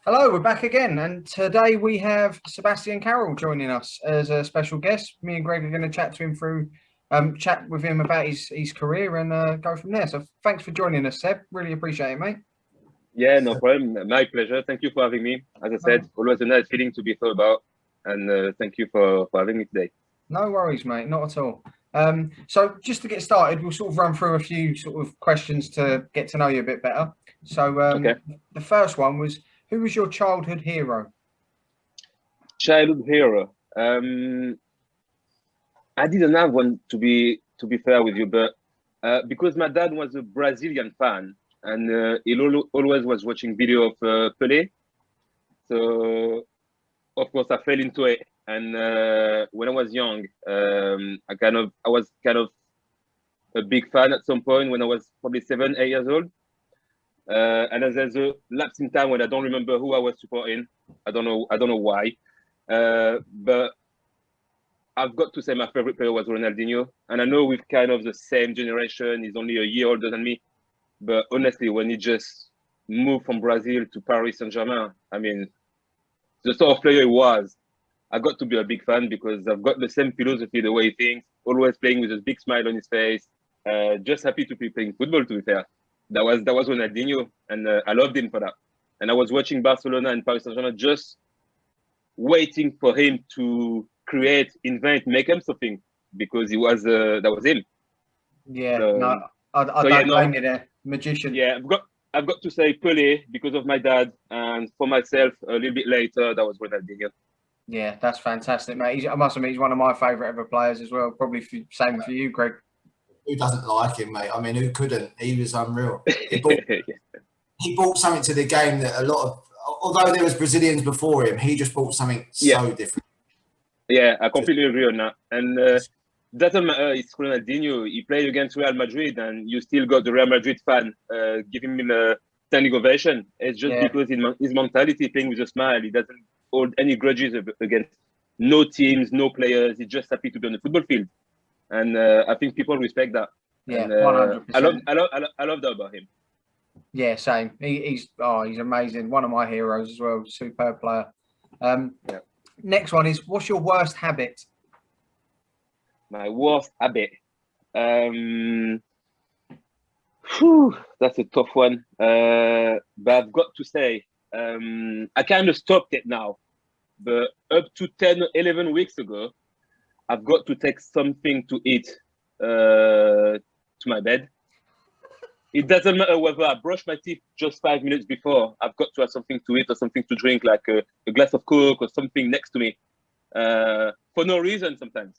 Hello, we're back again, and today we have Sébastien Carole joining us as a special guest. Me and Greg are going to chat to him chat with him about his career and go from there. So thanks for joining us, Seb. Really appreciate it, mate. Yeah, no problem. My pleasure. Thank you for having me. As I said, always a nice feeling to be thought about, and thank you for having me today. No worries, mate. Not at all. So just to get started, we'll sort of run through a few sort of questions to get to know you a bit better. So Okay. The first one was, who was your childhood hero? Childhood hero. I didn't have one to be fair with you, but because my dad was a Brazilian fan, and he always was watching video of Pelé, so of course I fell into it. And when I was young, I was kind of a big fan at some point when I was probably 7, 8 years old. And as there's a lapse in time when I don't remember who I was supporting. I don't know why. But I've got to say my favorite player was Ronaldinho. And I know we're kind of the same generation. He's only a year older than me. But honestly, when he just moved from Brazil to Paris Saint-Germain, I mean, the sort of player he was, I got to be a big fan because I've got the same philosophy, the way he thinks, always playing with a big smile on his face, just happy to be playing football, to be fair. That was Ronaldinho, and I loved him for that. And I was watching Barcelona and Paris Saint-Germain just waiting for him to create, invent, make him something, because that was him. Yeah, so, no, I don't blame you there. Magician. Yeah, I've got to say Pelé because of my dad, and for myself a little bit later, that was Ronaldinho. Yeah, that's fantastic, mate. I must admit, he's one of my favourite ever players as well. Probably same for you, Greg. Who doesn't like him, mate? I mean, who couldn't? He was unreal. He brought something to the game that a lot of, although there was Brazilians before him, he just brought something so different. Yeah, I completely agree on that. And doesn't matter, it's Ronaldinho. He played against Real Madrid, and you still got the Real Madrid fan giving him a standing ovation. It's just because his mentality, playing with a smile, he doesn't hold any grudges against no teams, no players. He's just happy to be on the football field, and I think people respect that. Yeah, 100%. I love that about him. Yeah, same. He's amazing. One of my heroes as well. Superb player. Next one is, what's your worst habit? My worst habit. That's a tough one. But I've got to say, I kind of stopped it now. But up to 10, 11 weeks ago, I've got to take something to eat to my bed. It doesn't matter whether I brush my teeth just 5 minutes before. I've got to have something to eat or something to drink, like a glass of Coke or something next to me, for no reason sometimes.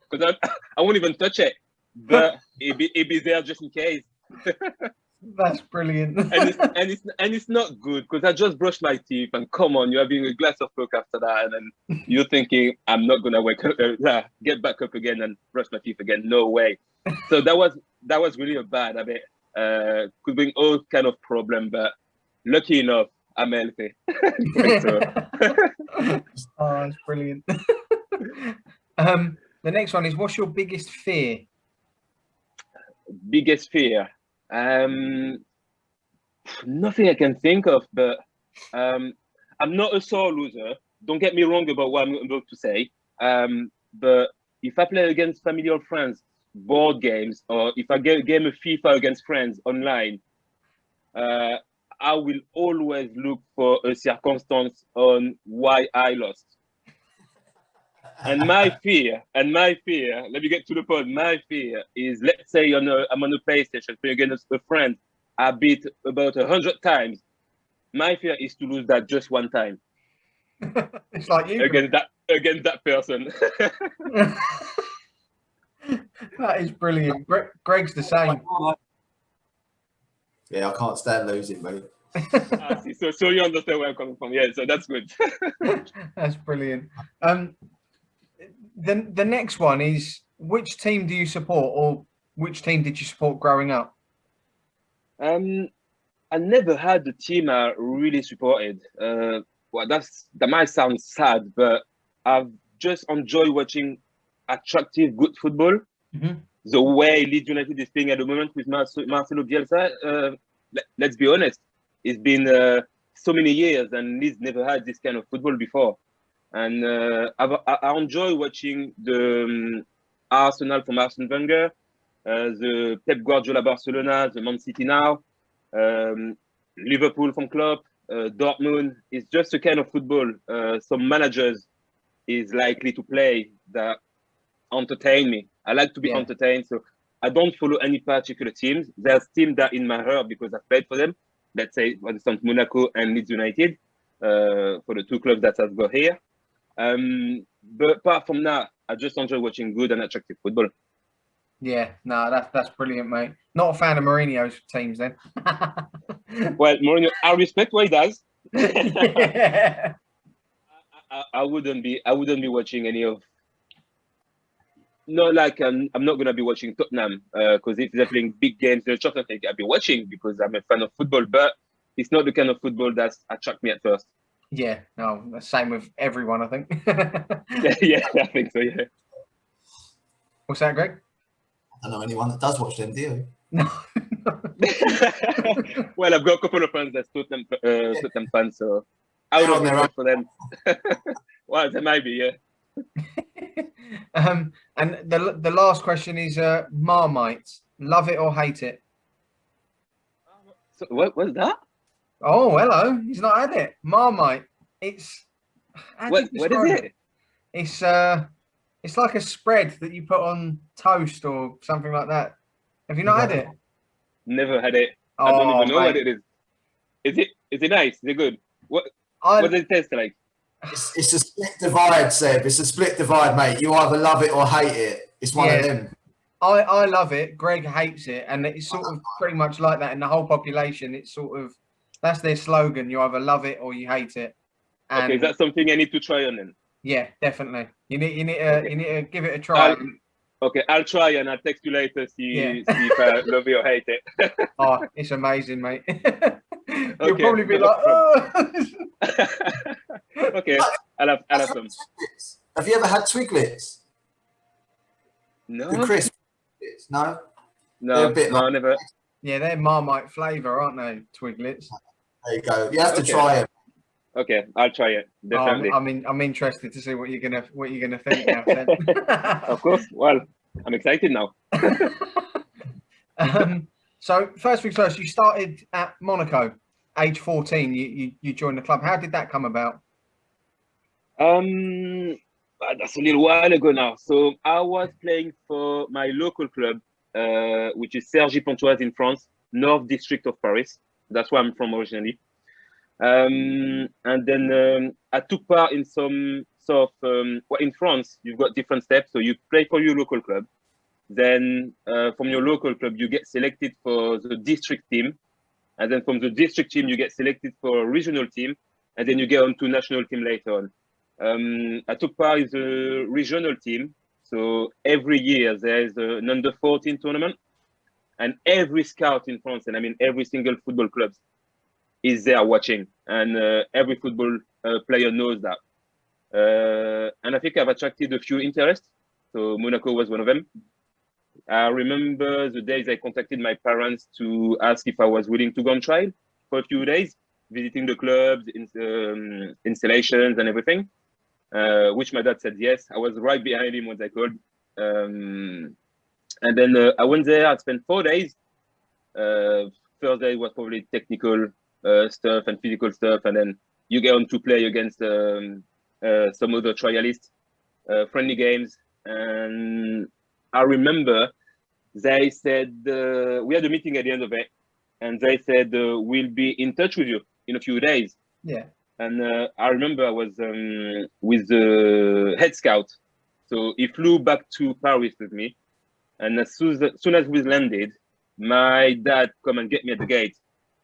Because I won't even touch it, but it'd be there just in case. That's brilliant. and it's not good because I just brushed my teeth, and come on, you're having a glass of Coke after that, and then you're thinking, I'm not gonna wake up, get back up again and brush my teeth again. No way. So that was really a bad habit. Could bring all kind of problem, but lucky enough, I'm healthy. Oh, that's brilliant. The next one is, what's your biggest fear? Biggest fear? Nothing I can think of, but I'm not a sore loser. Don't get me wrong about what I'm about to say. But if I play against family or friends, board games, or if I get a game of FIFA against friends online, I will always look for a circumstance on why I lost. And my fear, let me get to the point. My fear is, let's say I'm on a PlayStation playing against a friend I beat about 100 times. My fear is to lose that just one time. It's like you against that person. That is brilliant. Greg's the same. Yeah, I can't stand losing, mate. So you understand where I'm coming from. Yeah, so that's good. That's brilliant. The next one is, which team do you support, or which team did you support growing up? I never had a team I really supported. Well, that might sound sad, but I've just enjoyed watching attractive, good football. Mm-hmm. The way Leeds United is playing at the moment with Marcelo Bielsa, let's be honest, it's been so many years, and Leeds never had this kind of football before. And I enjoy watching the Arsenal from Arsene Wenger, the Pep Guardiola Barcelona, the Man City now, Liverpool from Klopp, Dortmund. It's just a kind of football some managers is likely to play that entertain me. I like to be entertained, so I don't follow any particular teams. There's teams that in my heart because I've played for them. Let's say, for instance, Monaco and Leeds United, for the two clubs that I've got here. But apart from that, I just enjoy watching good and attractive football. Yeah, no, that's brilliant, mate. Not a fan of Mourinho's teams, then. Well, Mourinho, I respect what he does. Yeah. I wouldn't be watching any of. Not like I'm not gonna be watching Tottenham because if they're playing big games in the Champions League, I'll be watching because I'm a fan of football. But it's not the kind of football that attracts me at first. Yeah, no, the same with everyone, I think. yeah, I think so. Yeah. What's that, Greg? I don't know anyone that does watch them, do you? No. Well, I've got a couple of friends that's Tottenham fans, so I would have respect for them. Well, there might be, yeah. And the last question is Marmite. Love it or hate it? So what was that? Oh, hello. He's not had it. Marmite. It's what is it? It's like a spread that you put on toast or something like that. Have you not had it? Never had it. Oh, I don't even know what it is. Is it nice? Is it good? What does it taste like? It's a split divide, Seb. It's a split divide, mate. You either love it or hate it. It's one of them. I love it. Greg hates it, and it's sort of pretty much like that in the whole population. It's sort of that's their slogan. You either love it or you hate it. And okay, is that something I need to try on then? Yeah, definitely. You need to give it a try. I'll try and I'll text you later. See if I love it or hate it. Oh, it's amazing, mate. You'll probably be like, oh. Okay, I'll have some. Have you ever had Twiglets? No. The crisp? No. No, never. Yeah, they're Marmite flavour, aren't they? Twiglets. There you go. You have to try it. Okay, I'll try it definitely. I'm interested to see what you're gonna think now. Of course. Well, I'm excited now. So first things first, you started at Monaco, age 14. You joined the club. How did that come about? That's a little while ago now. So I was playing for my local club, which is Cergy-Pontoise in France, North District of Paris. That's where I'm from originally. And then I took part in some sort of, in France, you've got different steps. So you play for your local club. Then from your local club, you get selected for the district team. And then from the district team, you get selected for a regional team. And then you get on to national team later on. I took part in the regional team. So every year there is an under 14 tournament. And every scout in France, and I mean every single football club, is there watching, and every football player knows that. And I think I've attracted a few interests. So Monaco was one of them. I remember the days I contacted my parents to ask if I was willing to go on trial for a few days, visiting the clubs, installations and everything, which my dad said yes. I was right behind him when I called. And then I went there, I spent 4 days. First day was probably technical stuff and physical stuff, and then you get on to play against some other trialists, friendly games. And I remember they said we had a meeting at the end of it, and they said we'll be in touch with you in a few days. Yeah. And I remember I was with the head scout, so he flew back to Paris with me, and as soon as we landed, my dad come and get me at the gate.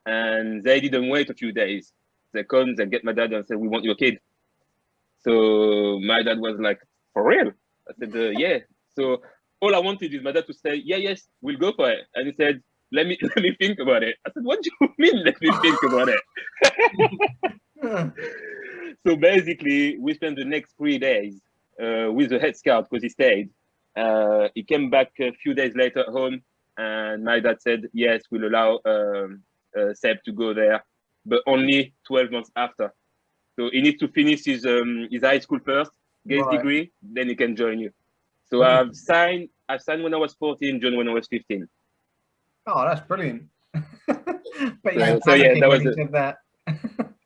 And they didn't wait a few days. They come, they get my dad and said, "We want your kid." So my dad was like, "For real?" I said, "Yeah." So all I wanted is my dad to say, "Yeah, yes, we'll go for it." And he said, "Let me think about it." I said, "What do you mean, let me think about it?" So basically, we spent the next 3 days with the head scout because he stayed. He came back a few days later at home, and my dad said, "Yes, we'll allow Seb to go there but only 12 months after. So he needs to finish his high school first, get his degree, then he can join you. So I've signed when I was 14, joined when I was 15. Oh, that's brilliant. But so yeah, that was that.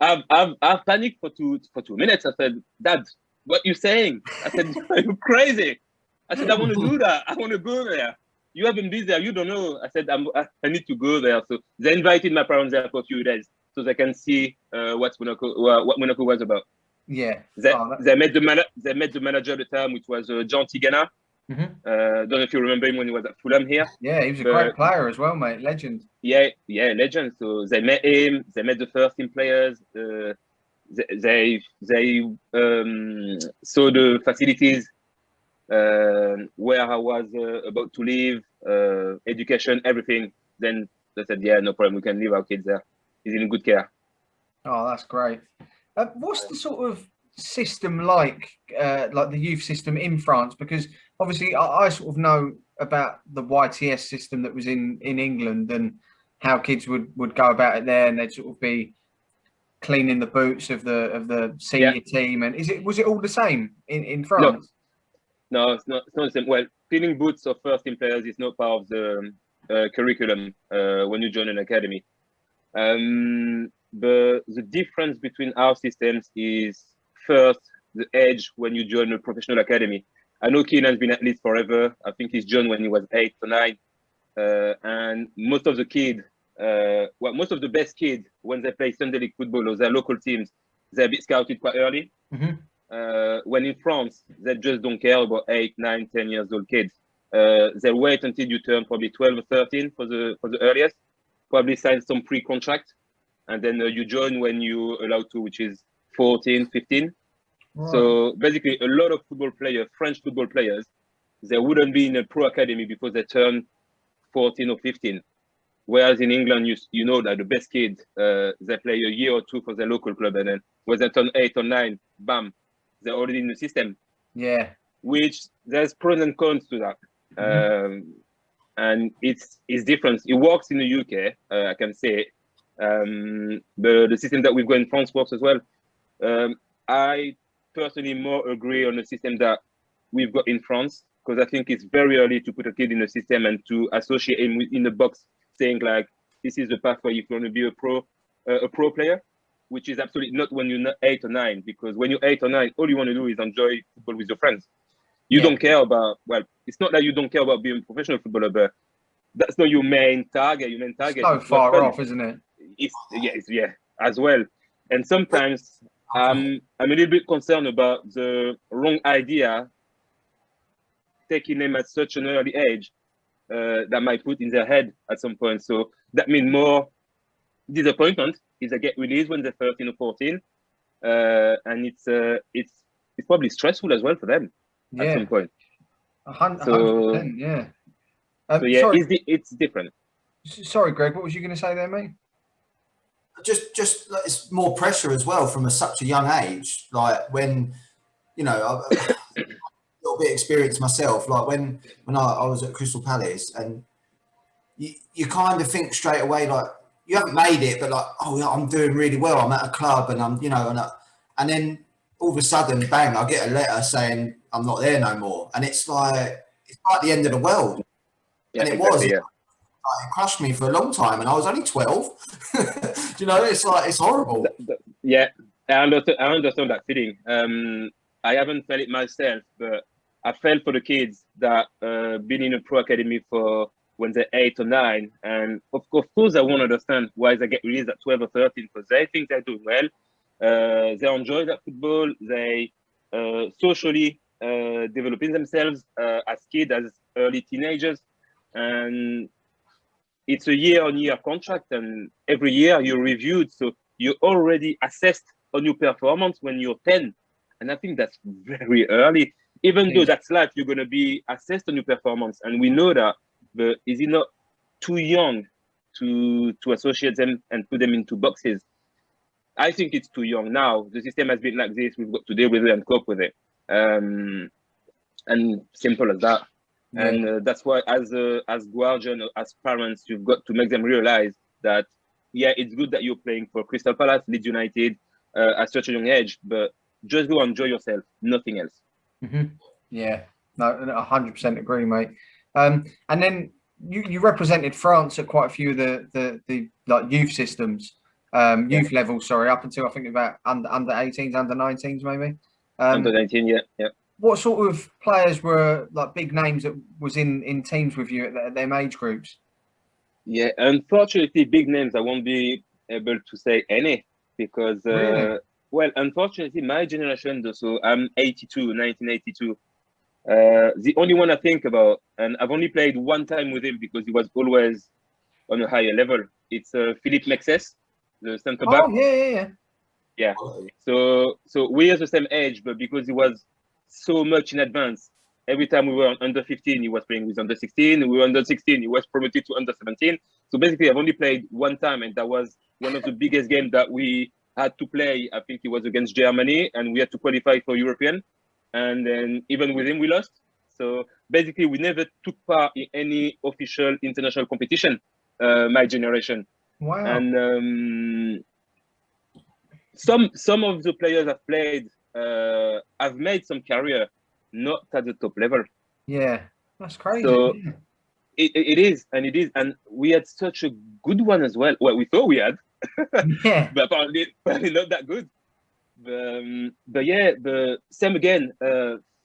I've panicked for 2 minutes. I said, Dad, what you saying? I said, are you crazy? I said, I want to do that. I want to go there. You haven't been there. You don't know. I said, I need to go there. So they invited my parents there for a few days so they can see what Monaco was about. Yeah. They met the manager at the time, which was John Tigana. Don't know if you remember him when he was at Fulham here. Yeah, he was a great player as well, mate. Legend. Yeah, legend. So they met him. They met the first team players. They saw the facilities where I was about to live, education, everything. Then they said, yeah, no problem. We can leave our kids there. He's in good care. Oh, that's great. What's the sort of system like the youth system in France? Because obviously I sort of know about the YTS system that was in England and how kids would go about it there, and they'd sort of be cleaning the boots of the senior team. And was it all the same in France? No, it's not the same. Well, cleaning boots of first team players is not part of the curriculum when you join an academy. But the difference between our systems is first the age when you join a professional academy. I know Keenan's been at Leeds forever. I think he's joined when he was 8 or 9. And most of the best kids, when they play Sunday League football or their local teams, they're a bit scouted quite early. When in France, they just don't care about 8, 9, 10 years old kids. They'll wait until you turn probably 12 or 13 for the earliest, probably sign some pre-contract, and then you join when you're allowed to, which is 14, 15. Right. So basically, a lot of French football players, they wouldn't be in a pro academy before they turn 14 or 15. Whereas in England, you know that the best kids, they play a year or 2 for their local club, and then when they turn 8 or 9, bam, they're already in the system. Yeah. Which there's pros and cons to that. And it's different. It works in the UK, I can say. The system that we've got in France works as well. I personally more agree on the system that we've got in France, because I think it's very early to put a kid in a system and to associate him in the box, saying like, this is the pathway if you want to be a pro player, which is absolutely not when you're 8 or 9, because when you're 8 or 9, all you want to do is enjoy football with your friends. You don't care about, well, it's not that you don't care about being a professional footballer, but that's not your main target. Your main target is so far off, isn't it? It's as well. And sometimes I'm a little bit concerned about the wrong idea taking them at such an early age that might put in their head at some point. So that means more disappointment if they get released when they're 13 or 14, and it's probably stressful as well for them at some point. 100%, yeah. So yeah, sorry. It's different. Sorry, Greg, what was you going to say there, mate? Just it's more pressure as well from such a young age. Like when, you know, I've a little bit experience myself. Like when I was at Crystal Palace, and you kind of think straight away, like, you haven't made it, but like, oh, yeah, I'm doing really well. I'm at a club, and I'm, you know, and then all of a sudden, bang, I get a letter saying I'm not there no more, and it's like the end of the world. Yeah, and it exactly, was. Yeah. It crushed me for a long time, and I was only 12. You know, it's like, it's horrible. Yeah, I understand that feeling. I haven't felt it myself, but I felt for the kids that been in a pro academy for when they're 8 or 9, and of course I won't understand why they get released at 12 or 13, because they think they're doing well. They enjoy that football. They socially developing themselves as kids, as early teenagers, and it's a year-on-year contract, and every year you're reviewed. So you're already assessed on your performance when you're 10. And I think that's very early. Even though that's life, you're going to be assessed on your performance. And we know that, but is it not too young to associate them and put them into boxes? I think it's too young now. The system has been like this. We've got to deal with it and cope with it. And simple as that. Yeah. And that's why, as guardian, as parents, you've got to make them realize that yeah, it's good that you're playing for Crystal Palace, Leeds United at such a young age, but just go enjoy yourself, nothing else. Yeah, no, 100% agree, mate. And then you represented France at quite a few of the like youth systems, youth levels. Sorry, up until I think about under 18s, under 19s, maybe. Under 19, yeah. What sort of players were like big names that was in teams with you at them age groups? Yeah, unfortunately, big names, I won't be able to say any because, Really? well, unfortunately, my generation, so I'm 82, 1982. The only one I think about, and I've only played one time with him because he was always on a higher level, it's Philippe Mexes, the centre back. Oh, yeah. Yeah. So we are the same age, but because he was so much in advance, every time we were under 15, he was playing with under 16. We were under 16, he was promoted to under 17. So basically, I've only played one time, and that was one of the biggest games that we had to play. I think it was against Germany, and we had to qualify for European. And then even with him, we lost. So basically, we never took part in any official international competition, my generation. Wow. And some of the players I've played have made some career, not at the top level. Yeah, that's crazy. So it is, and we had such a good one as well. Well, we thought we had, yeah, but apparently not that good. But yeah, the same again.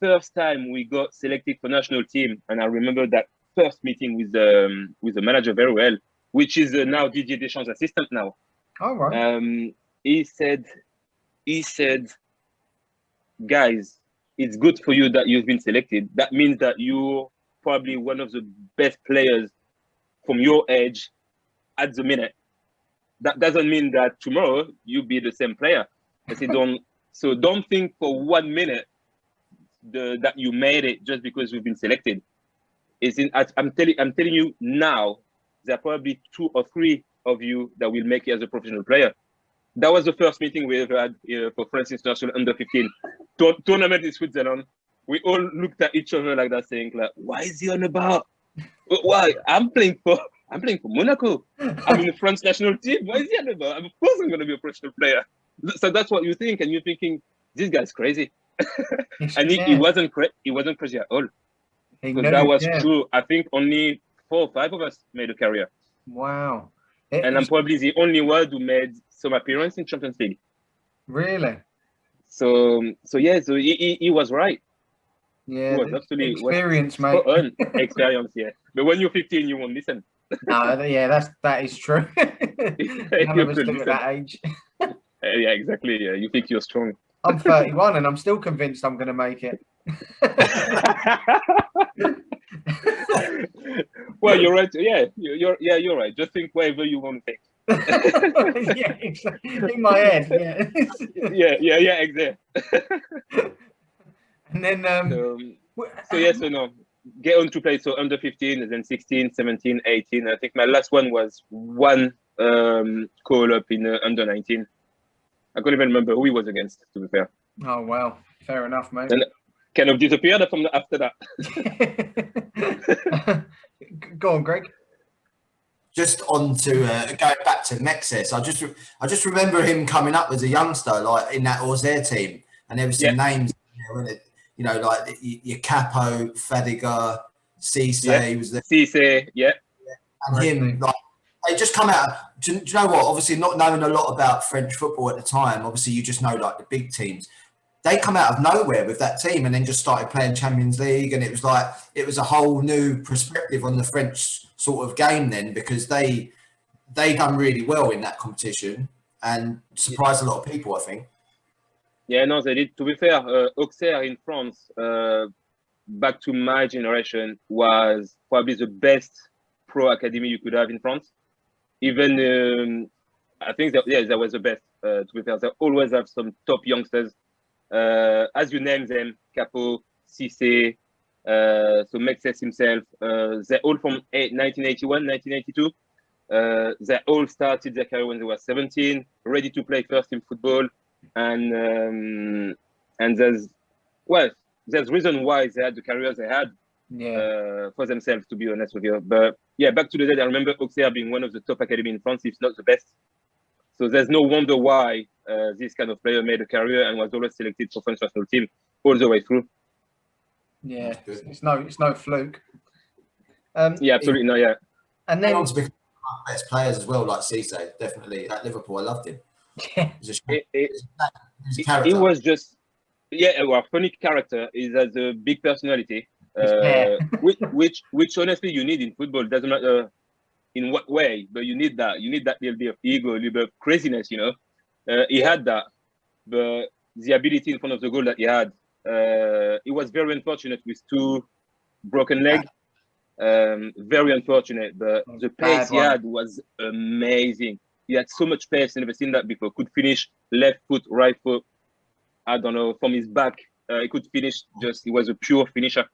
First time we got selected for national team, and I remember that first meeting with the manager very well, which is now Didier Deschamps' assistant now. All right. He said, guys, it's good for you that you've been selected. That means that you're probably one of the best players from your age at the minute. That doesn't mean that tomorrow you'll be the same player. I say don't think for 1 minute that you made it just because you've been selected. I'm telling you now, there are probably 2 or 3 of you that will make it as a professional player. That was the first meeting we ever had for France International under 15 tournament in Switzerland. We all looked at each other like that, saying, like, "Why is he on about? Why? I'm playing for Monaco. I'm in the France national team. Why is he on about? Of course, I'm going to be a professional player." So that's what you think, and you're thinking, "This guy's crazy," and he wasn't crazy at all. Because that was true. I think only 4 or 5 of us made a career. Wow. And I'm probably the only one who made some appearance in Champions League. Really? So yeah, so he was right. Yeah, he was absolutely experience, mate. Experience, yeah. But when you're 15, you won't listen. No, yeah, that is true. None of us do at that age. Yeah, exactly. Yeah, you think you're strong. I'm 31 and I'm still convinced I'm going to make it. Well, you're right. Yeah, you're right. Just think whatever you want to think. Yeah, exactly. In my head, yeah. yeah, exactly. And then so yes or no, get on to play. So under 15, and then 16, 17, 18. I think my last one was one call up in under 19. I can't even remember who he was against, to be fair. Oh wow, fair enough, mate. And kind of disappeared after that. Go on, Greg. Just on to going back to Mexes, I just remember him coming up as a youngster, like in that Auxerre team, and there was some names, like your Capo, Fadiga, Cisse was there. Cisse, yeah. And him, like, they just come out. Do you know what? Obviously, not knowing a lot about French football at the time, obviously you just know like the big teams. They come out of nowhere with that team and then just started playing Champions League, and it was a whole new perspective on the French sort of game then, because they done really well in that competition and surprised a lot of people, I think. Yeah, no, they did. To be fair, Auxerre in France, back to my generation, was probably the best pro academy you could have in France. Even I think that was the best. To be fair, they always have some top youngsters. As you name them, Capo, Cisse, so Mexes himself, they're all from 1981, 1982. They all started their career when they were 17, ready to play first team football, and there's reason why they had the careers they had for themselves, to be honest with you. But yeah, back to the day, I remember Auxerre being one of the top academy in France, if not the best. So there's no wonder why this kind of player made a career and was always selected for French national team all the way through. Yeah, it's no fluke. Yeah, absolutely no, yeah. And then on to become one of the best players as well, like Cisse, definitely at Liverpool. I loved him. Yeah, he was just, yeah, well, funny character. He has a big personality, which honestly you need in football. It doesn't matter in what way, but you need that. You need that little bit of ego, a little bit of craziness, you know. He had that, but the ability in front of the goal that he had, he was very unfortunate with 2 broken legs. Very unfortunate, but the pace he had was amazing. He had so much pace, never seen that before. Could finish left foot, right foot. I don't know, from his back. He could finish he was a pure finisher.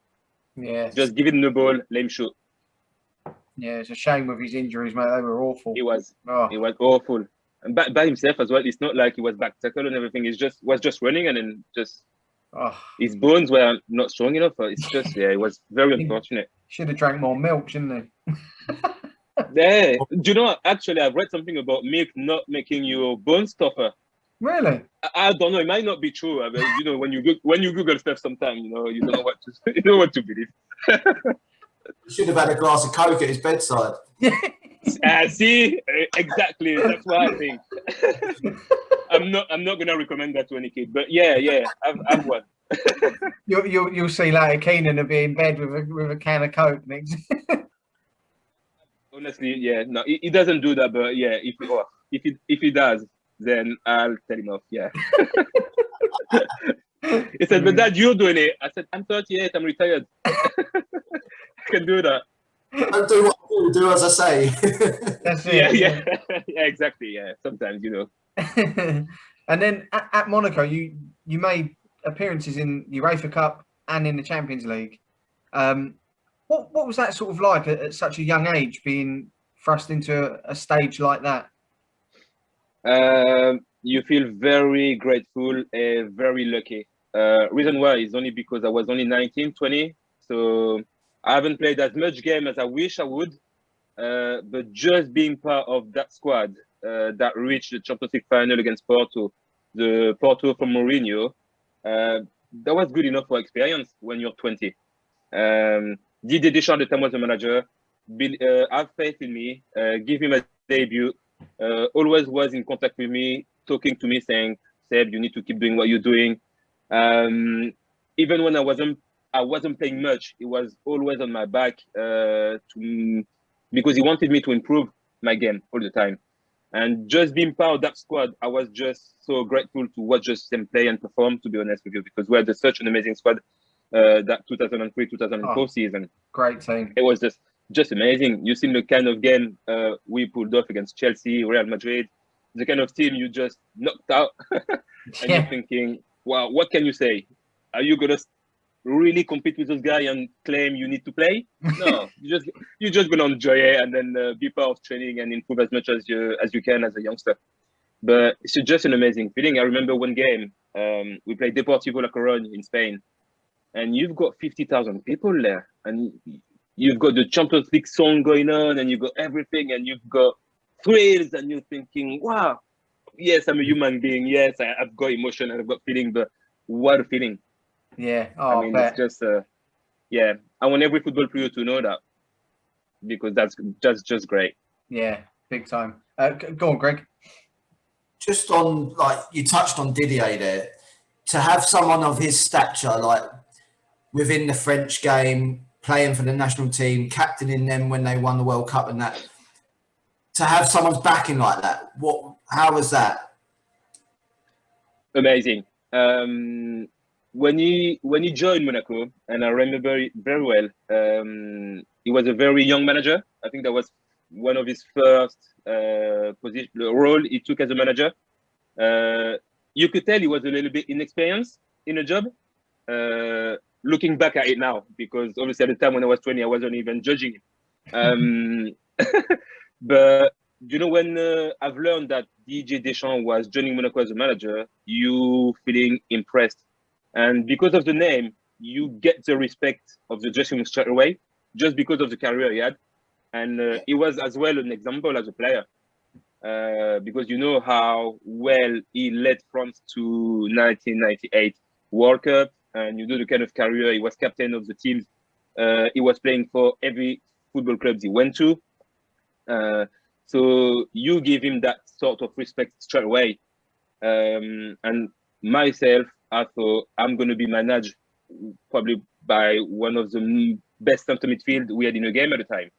Yeah. Just give him the ball, let him shoot. Yeah, it's a shame with his injuries, mate. They were awful. He was awful. And by himself as well. It's not like he was back tackle and everything. He was just running and then just his bones were not strong enough. It's just, yeah, it was very unfortunate. Should have drank more milk, shouldn't he? Yeah. Do you know, actually, I've read something about milk not making your bones tougher. Really? I don't know. It might not be true. I mean, you know, when you Google stuff, sometimes you don't know what to believe. He should have had a glass of Coke at his bedside. See, exactly. That's what I think. I'm not gonna recommend that to any kid, but yeah, I've one. You'll see later. Keenan will be in bed with a can of Coke next. Honestly, yeah, no, he doesn't do that, but yeah, if he does, then I'll tell him off. Yeah. He said, "But Dad, you're doing it." I said, "I'm 38. I'm retired. I can do that." Don't do what you do as I say. That's it. Yeah, exactly. Yeah, sometimes, you know. And then at Monaco, you made appearances in the UEFA Cup and in the Champions League. What was that sort of like at such a young age, being thrust into a stage like that? You feel very grateful and very lucky. Reason why is only because I was only 19, 20. So I haven't played as much game as I wish I would. But just being part of that squad that reached the Champions League final against Porto, the Porto from Mourinho, that was good enough for experience when you're 20. Didier Deschamps at the time was the manager. Have faith in me. Give him a debut. Always was in contact with me, talking to me, saying, "Seb, you need to keep doing what you're doing." Even when I wasn't playing much, he was always on my back because he wanted me to improve my game all the time. And just being part of that squad, I was just so grateful to watch them play and perform, to be honest with you, because we had such an amazing squad that 2003-2004 season. Great team. It was just amazing. You've seen the kind of game we pulled off against Chelsea, Real Madrid, the kind of team you just knocked out. And you're thinking, wow, what can you say? Are you going to really compete with those guys and claim you need to play? No, you're just going to enjoy it and then be part of training and improve as much as you can as a youngster. But it's just an amazing feeling. I remember one game, we played Deportivo La Coruña in Spain, and you've got 50,000 people there, and you've got the Champions League song going on, and you've got everything, and you've got thrills, and you're thinking, wow, yes, I'm a human being. Yes, I've got emotion and I've got feeling, but what a feeling. Yeah. I mean, it's just, yeah, I want every football player to know that, because that's just great. Yeah, big time. Go on, Greg. Just on, like, you touched on Didier there. To have someone of his stature, like, within the French game, playing for the national team, captaining them when they won the World Cup and that, to have someone's backing like that, how was that? Amazing. When he joined Monaco, and I remember it very well, he was a very young manager. I think that was one of his first role he took as a manager. You could tell he was a little bit inexperienced in a job. Looking back at it now, because obviously at the time when I was 20, I wasn't even judging him. But you know, when I've learned that Didier Deschamps was joining Monaco as a manager, you feeling impressed. And because of the name, you get the respect of the dressing room straight away, just because of the career he had. and he was as well an example as a player, because you know how well he led France to 1998 World Cup, and you know the kind of career he was captain of the teams. He was playing for every football club he went to. So you give him that sort of respect straight away. And myself, I thought I'm going to be managed probably by one of the best center midfield we had in the game at the time.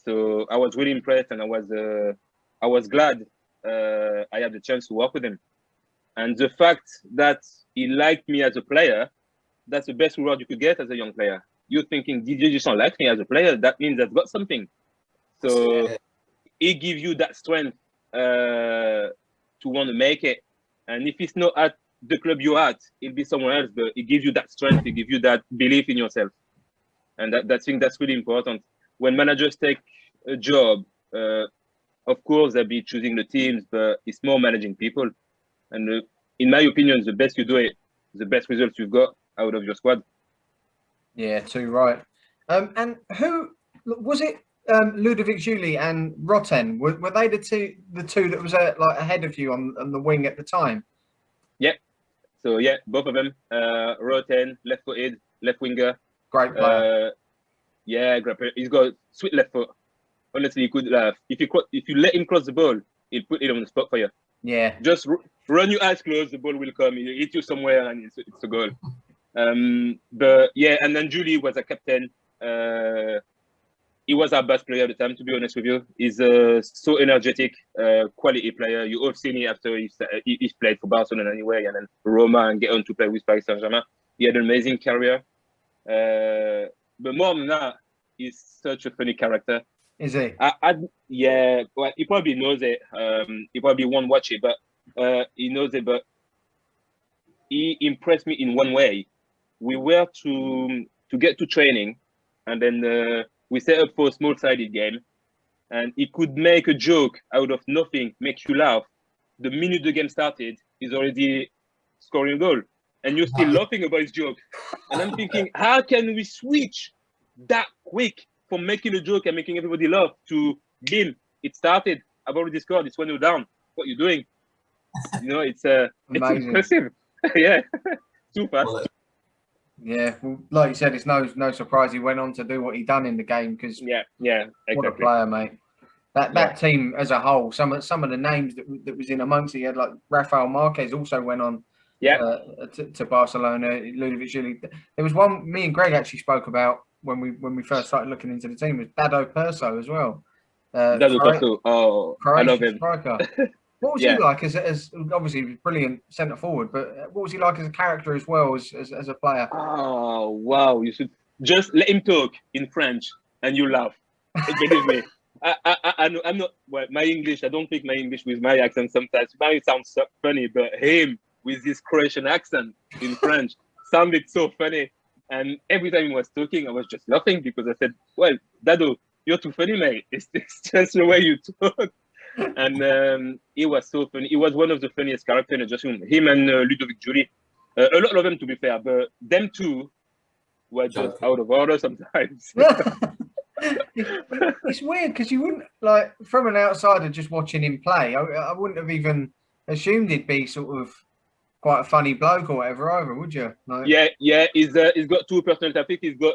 So I was really impressed, and I was glad I had the chance to work with him. And the fact that he liked me as a player, that's the best reward you could get as a young player. You're thinking, Didier Deschamps likes me as a player, that means I've got something. So he gives you that strength to want to make it. And if it's not at the club you're at, it'll be somewhere else, but it gives you that strength, it gives you that belief in yourself. And I think that's really important. When managers take a job, of course, they'll be choosing the teams, but it's more managing people. And in my opinion, the best you do it, the best results you've got out of your squad. Yeah, too right. And who was it? Ludovic Julie and Roten, were they the two that was like ahead of you on the wing at the time? Yeah. So yeah, both of them. Roten, left-footed, left winger. Great player. Yeah, great player. He's got sweet left foot. Honestly, you could if you let him cross the ball, he'll put it on the spot for you. Yeah. Just run your eyes closed, the ball will come. He'll hit you somewhere, and it's a goal. But yeah, and then Julie was a captain. He was our best player at the time, to be honest with you. He's so energetic, quality player. You all seen it after he's played for Barcelona anyway, and then Roma, and get on to play with Paris Saint-Germain. He had an amazing career. But more than that, he's such a funny character. Is he? Yeah, well, he probably knows it. He probably won't watch it, but he knows it. But he impressed me in one way. We were to get to training, and then we set up for a small-sided game, and he could make a joke out of nothing, make you laugh. The minute the game started, he's already scoring a goal, and you're still laughing about his joke. And I'm thinking, how can we switch that quick from making a joke and making everybody laugh to game? It started. I've already scored. It's 1-0 down. What are you doing? You know, it's impressive. Yeah, too fast. Yeah, well, like you said, it's no surprise he went on to do what he done in the game, because yeah, exactly. What a player, mate. That team as a whole, some of the names that was in amongst it, you had like Rafael Marquez also went on to Barcelona. Ludovic Julie. There was one me and Greg actually spoke about when we first started looking into the team, was Dado Perso as well. Dado Perso, I love him. Striker. What was he like as obviously brilliant centre forward, but what was he like as a character as well as a player? Oh wow! You should just let him talk in French and you laugh. Believe me, I'm not. Well, my English. I don't think my English with my accent sometimes might sound so funny, but him with his Croatian accent in French sounded so funny. And every time he was talking, I was just laughing because I said, "Well, Dado, you're too funny, mate. It's just the way you talk." And he was so funny. He was one of the funniest characters in the dressing room. Him and Ludovic Julie. A lot of them, to be fair, but them two were just out of order sometimes. It's weird because you wouldn't, like, from an outsider just watching him play, I wouldn't have even assumed he'd be sort of quite a funny bloke or whatever either, would you? Like, yeah. He's got two personality. I think he's got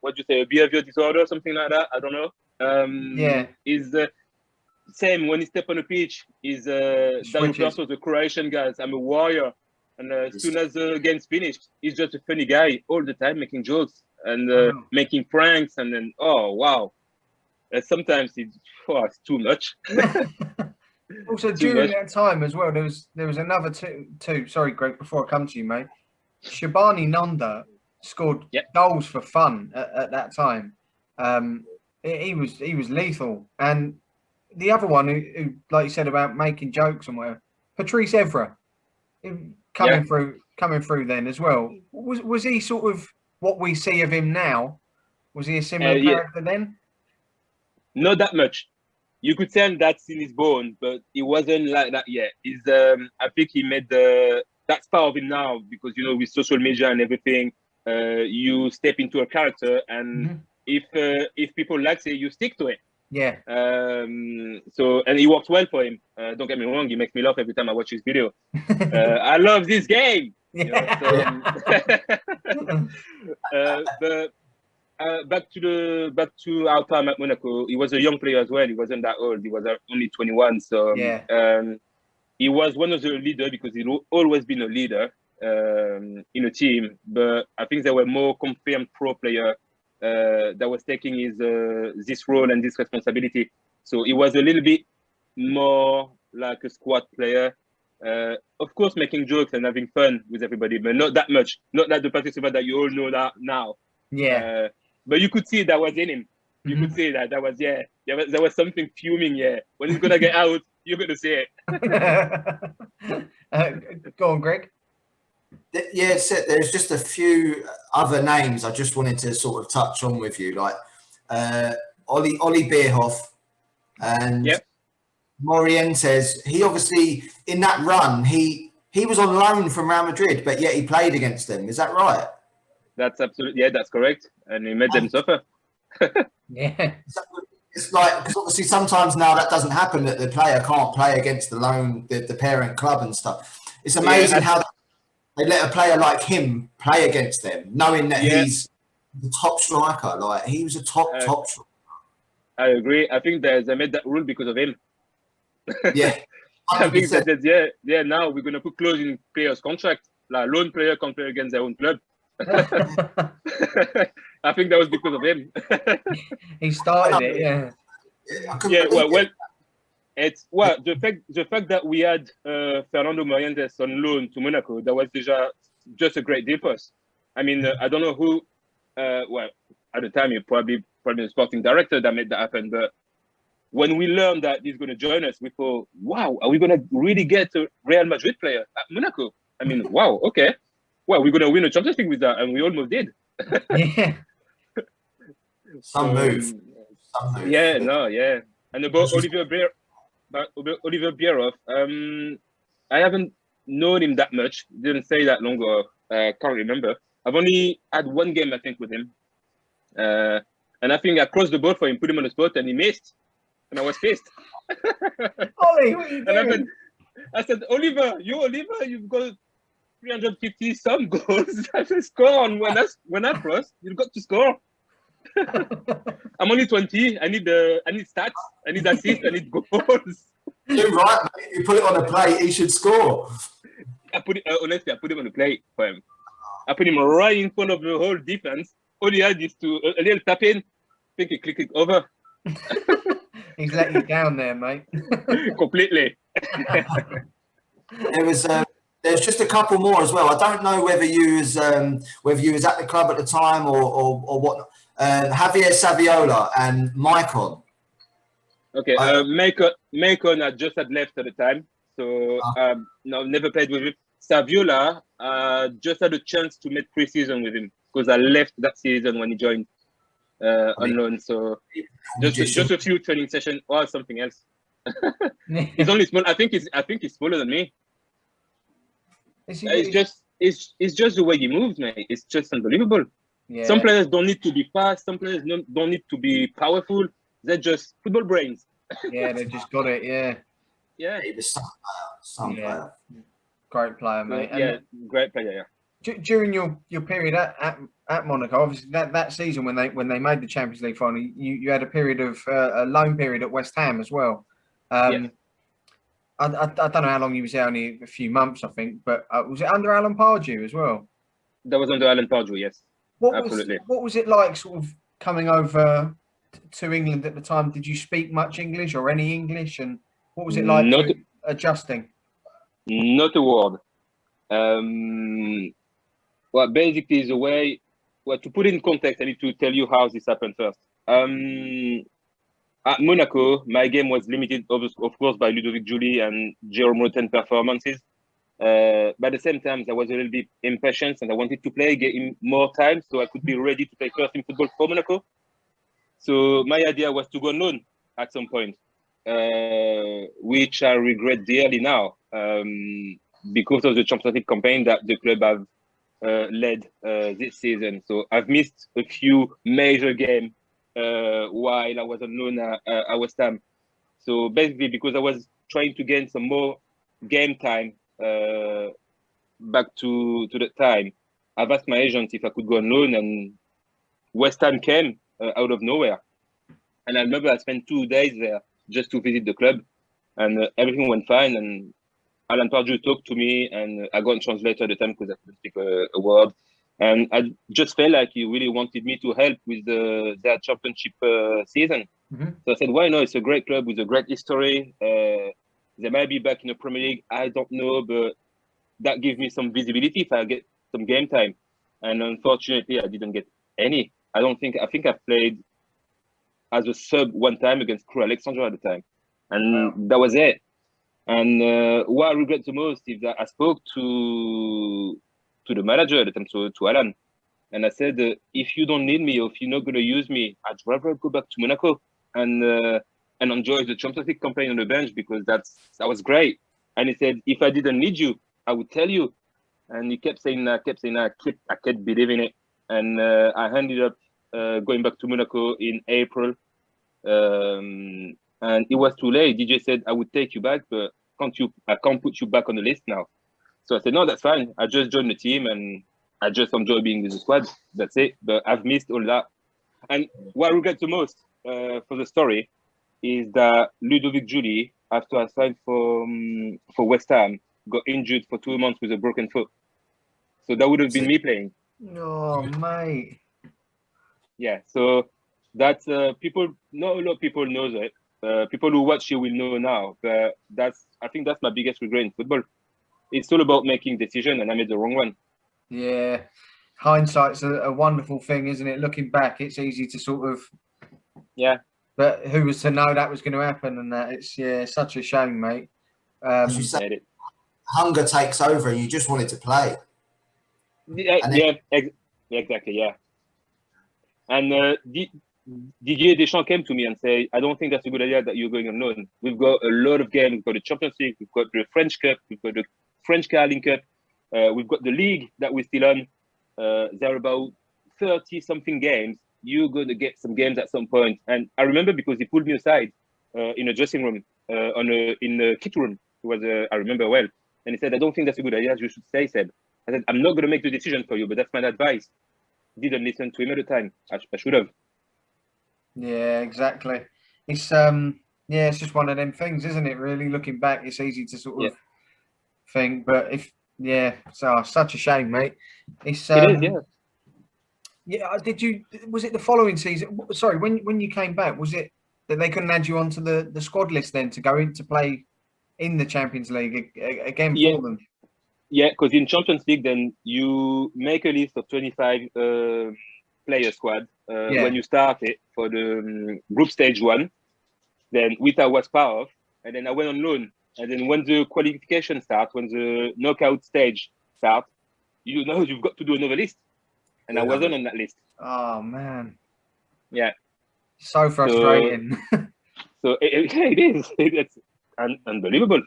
what do you say, a behavior disorder, something like that. I don't know. He's same when he step on the pitch. He's Dado Perso, the Croatian guys. I'm a warrior, and as soon as the game's finished, he's just a funny guy all the time, making jokes and making pranks, and then sometimes it's too much. Also, during that time as well, there was another two. Sorry, Greg. Before I come to you, mate, Shabani Nanda scored goals for fun at that time. He was lethal, and the other one who, like you said, about making jokes and whatever, Patrice Evra, coming through then as well. Was he sort of what we see of him now? Was he a similar character then? Not that much. You could tell that's in his bone, but he wasn't like that yet. I think he made that's part of him now, because with social media and everything, you step into a character, and if people like it, you stick to it. Yeah. So, and it works well for him. Don't get me wrong, he makes me laugh every time I watch his video. I love this game. Yeah. But back to our time at Monaco, he was a young player as well. He wasn't that old. He was only 21. So he was one of the leaders because he'd always been a leader in a team. But I think there were more confirmed pro player that was taking his this role and this responsibility. So he was a little bit more like a squad player. Of course, making jokes and having fun with everybody, but not that much. Not like the participant that you all know that now. Yeah. But you could see that was in him. You could see that was there was something fuming. Yeah, when he's gonna get out, you're gonna see it. Go on, Greg. Yeah, there's just a few other names I just wanted to sort of touch on with you, like Ollie Bierhoff and Morientes. He obviously, in that run, he was on loan from Real Madrid, but yet he played against them. Is that right? That's absolutely, that's correct. And he made them suffer. Yeah. It's like, because obviously sometimes now that doesn't happen, that the player can't play against the parent club and stuff. It's amazing how they let a player like him play against them, knowing that he's the top striker. Like, he was a top striker. I agree. I think they made that rule because of him. Yeah. 100%. I think that now we're going to put clause in players' contract. Like, loan player can't play against their own club. I think that was because of him. He started it, yeah. It's the fact that we had Fernando Morientes on loan to Monaco, that was just a great deal for us. I mean, I don't know who. At the time, it probably the sporting director that made that happen. But when we learned that he's going to join us, we thought, wow, are we going to really get a Real Madrid player at Monaco? I mean, wow, okay. Well, we're going to win a Champions League with that, and we almost did. Yeah. Some move. Yeah, no, yeah. And about Olivier Bierhoff, I haven't known him that much. Didn't say that long ago. Can't remember. I've only had one game, I think, with him. And I think I crossed the ball for him, put him on the spot, and he missed. And I was pissed. Ollie, what are you doing? I said, Oliver, you've got 350 some goals. I said, score on when I cross. You've got to score. I'm only 20. I need stats. I need assists. I need goals. You're right, mate. You put it on a plate, he should score. Honestly, I put him on the plate for him. I put him right in front of the whole defense. All he had is to a little tap in. I think he clicked it over. He's let you down there, mate. Completely. There's just a couple more as well. I don't know whether you was at the club at the time or what. Javier Saviola and Maicon. Okay, Maicon had just left at the time, so no, never played with him. Saviola just had a chance to make pre-season with him because I left that season when he joined on loan. So just a few training sessions or something else. He's only small. I think he's smaller than me. It's just the way he moves, mate. It's just unbelievable. Yeah. Some players don't need to be fast. Some players don't need to be powerful. They're just football brains. Yeah, they just got it. Yeah. Yeah. He was some player. Great player, mate. Yeah, great player. Yeah. During your period at Monaco, obviously that season when they made the Champions League final, you had a period of a loan period at West Ham as well. Yes. I don't know how long you was there, only a few months, I think. But was it under Alan Pardew as well? That was under Alan Pardew, yes. Absolutely. What was it like, sort of coming over to England at the time? Did you speak much English or any English? And what was it like adjusting? Not a word. Well, basically, the way. Well, to put it in context, I need to tell you how this happened first. At Monaco, my game was limited, of course, by Ludovic Julie and Jerome Roten performances. But at the same time, I was a little bit impatient and I wanted to play, get him more time so I could be ready to play first team football for Monaco. So my idea was to go on loan at some point, which I regret dearly now because of the Champions League campaign that the club led this season. So I've missed a few major games while I was on loan at West Ham. So basically, because I was trying to gain some more game time back to the time, I've asked my agent if I could go on loan, and West Ham came out of nowhere. And I remember I spent 2 days there just to visit the club, and everything went fine. And Alan Pardew talked to me, and I got a translator at the time because I couldn't speak a word. And I just felt like he really wanted me to help with their championship season. So I said, why not? It's a great club with a great history. They might be back in the Premier League. I don't know, but that gives me some visibility if I get some game time. And unfortunately, I didn't get any. I think I played as a sub one time against Crew Alexandra at the time. And that was it. And what I regret the most is that I spoke to the manager at the time, to Alan. And I said, if you don't need me or if you're not going to use me, I'd rather go back to Monaco and enjoy the Champions League campaign on the bench, because that was great. And he said, if I didn't need you, I would tell you. And he kept saying that, I kept believing it. And I ended up going back to Monaco in April. And it was too late. DJ said, I would take you back, but I can't put you back on the list now. So I said, no, that's fine. I just joined the team and I just enjoy being with the squad. That's it. But I've missed all that. And what I regret the most for the story is that Ludovic Julie, after I signed for West Ham, got injured for 2 months with a broken foot. So that would have been me playing. Oh, mate. Yeah. So that's people. Not a lot of people know that. People who watch you will know now. But I think that's my biggest regret in football. It's all about making decisions, and I made the wrong one. Yeah. Hindsight's a wonderful thing, isn't it? Looking back, it's easy to sort of. Yeah. But who was to know that was going to happen? And that it's such a shame, mate. As you said, hunger takes over, and you just wanted to play. Yeah, exactly. Yeah. And Didier Deschamps came to me and said, I don't think that's a good idea that you're going on loan. We've got a lot of games. We've got the Champions League. We've got the French Cup. We've got the French Carling Cup. We've got the league that we're still on. There are about 30-something games. You're going to get some games at some point. And I remember because he pulled me aside in a dressing room, in the kit room. It was, I remember well. And he said, I don't think that's a good idea. You should stay, Seb. I said, I'm not going to make the decision for you, but that's my advice. Didn't listen to him at the time. I should have. Yeah, exactly. It's it's just one of them things, isn't it? Really, looking back, it's easy to sort of think, but it's such a shame, mate. It's it is, yeah. Yeah, was it the following season? Sorry, when you came back, was it that they couldn't add you onto the squad list then to go in to play in the Champions League again for them? Yeah, because in Champions League, then you make a list of 25 player squad when you start it for the group stage 1. Then Wita was part of, and then I went on loan. And then when the qualification starts, when the knockout stage starts, you've got to do another list. And I wasn't on that list. Oh, man. Yeah. So frustrating. So it is. It's unbelievable.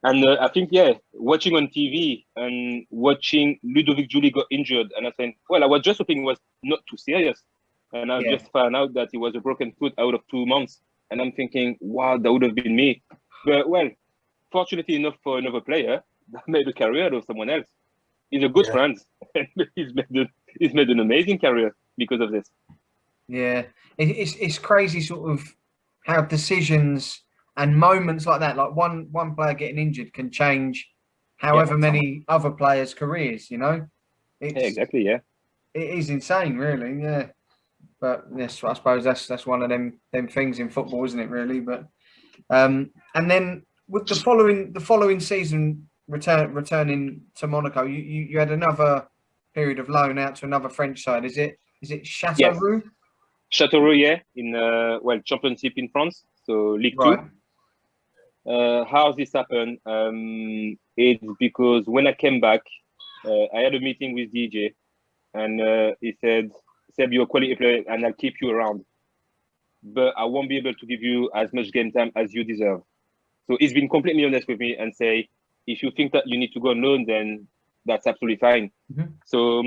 And I think, watching on TV and watching Ludovic Julie got injured, and I said, well, I was just hoping it was not too serious. And I just found out that it was a broken foot out of 2 months. And I'm thinking, wow, that would have been me. But, well, fortunately enough for another player, that made a career out of someone else. He's a good friend. He's made an amazing career because of this. Yeah. It's crazy sort of how decisions and moments like that, like one player getting injured can change however many other players' careers, you know? Exactly, yeah. It is insane, really, yeah. But yes, I suppose that's one of them things in football, isn't it, really? But and then with the following season returning to Monaco, you had another period of loan out to another French side. Is it Châteauroux? Yes. Châteauroux, yeah, in championship in France, so League 2. How this happened? It's because when I came back, I had a meeting with DJ, and he said, Seb, you're a quality player, and I'll keep you around, but I won't be able to give you as much game time as you deserve. So he's been completely honest with me and say, if you think that you need to go on loan, then that's absolutely fine. Mhm. So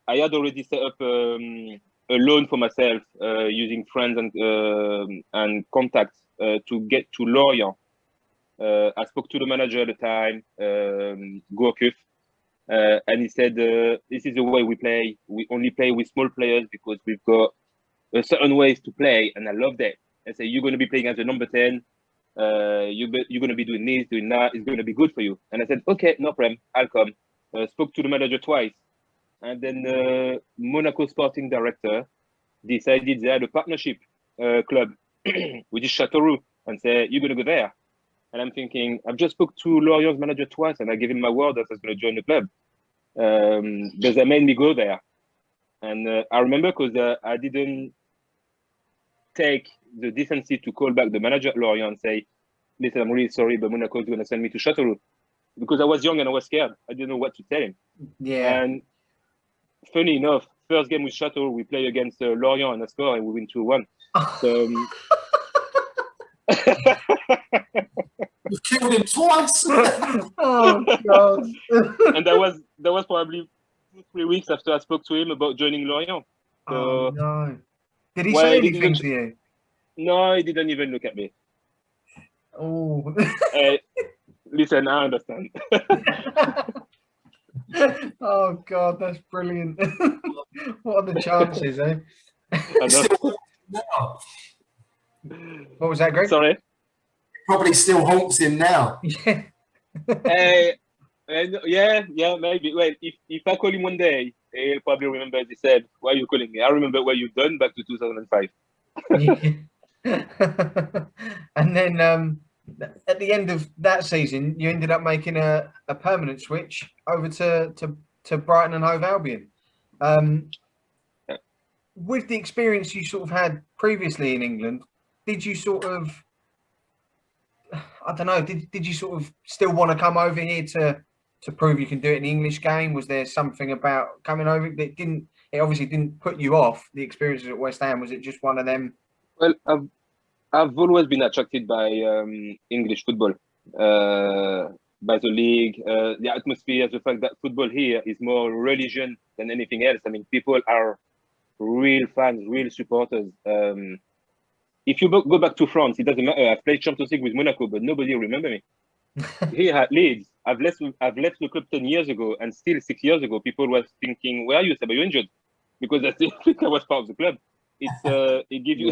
I had already set up a loan for myself using friends and contacts to get to Lorient. I spoke to the manager at the time, Gourcuff, and he said, this is the way we play. We only play with small players because we've got certain ways to play, and I love that. I say, you're going to be playing as a number 10. You're going to be doing this, doing that. It's going to be good for you. And I said, okay, no problem. I'll come. Spoke to the manager twice. And then Monaco sporting director decided they had a partnership club, which is Châteauroux, and said, you're going to go there. And I'm thinking, I've just spoke to Lorient's manager twice, and I gave him my word that I was going to join the club. Because they made me go there. And I remember because I didn't take the decency to call back the manager at Lorient and say, listen, I'm really sorry, but Monaco is going to send me to Châteauroux. Because I was young and I was scared. I didn't know what to tell him. Yeah. And funny enough, first game with Châteauroux, we play against Lorient and I score and we win 2-1. So, You killed him twice. Oh God. and that was probably 2-3 weeks after I spoke to him about joining Lorient. So, Oh no. Did he well, say he anything didn't- to you? No, he didn't even look at me. Oh. Listen, I understand. Oh God, that's brilliant. What are the chances, eh? I know. Now. What was that, Greg? Sorry. Probably still haunts him now. Yeah. Yeah, maybe. Well, if I call him one day, he'll probably remember. He said, "Why are you calling me?" I remember what you've done back to 2005. And then at the end of that season, you ended up making a permanent switch over to Brighton and Hove Albion. With the experience you sort of had previously in England, did you sort of, I don't know, did you sort of still want to come over here to prove you can do it in the English game? Was there something about coming over that it obviously didn't put you off the experiences at West Ham? Was it just one of them? Well, I've always been attracted by English football, by the league, the atmosphere, the fact that football here is more religion than anything else. I mean, people are real fans, real supporters. If you go back to France, it doesn't matter. I've played Champions League with Monaco, but nobody remember me. Here at Leeds, I've left the club 10 years ago, and still 6 years ago, people were thinking, "Where are you, Seb? Are you injured?" Because I still think I was part of the club. It gives you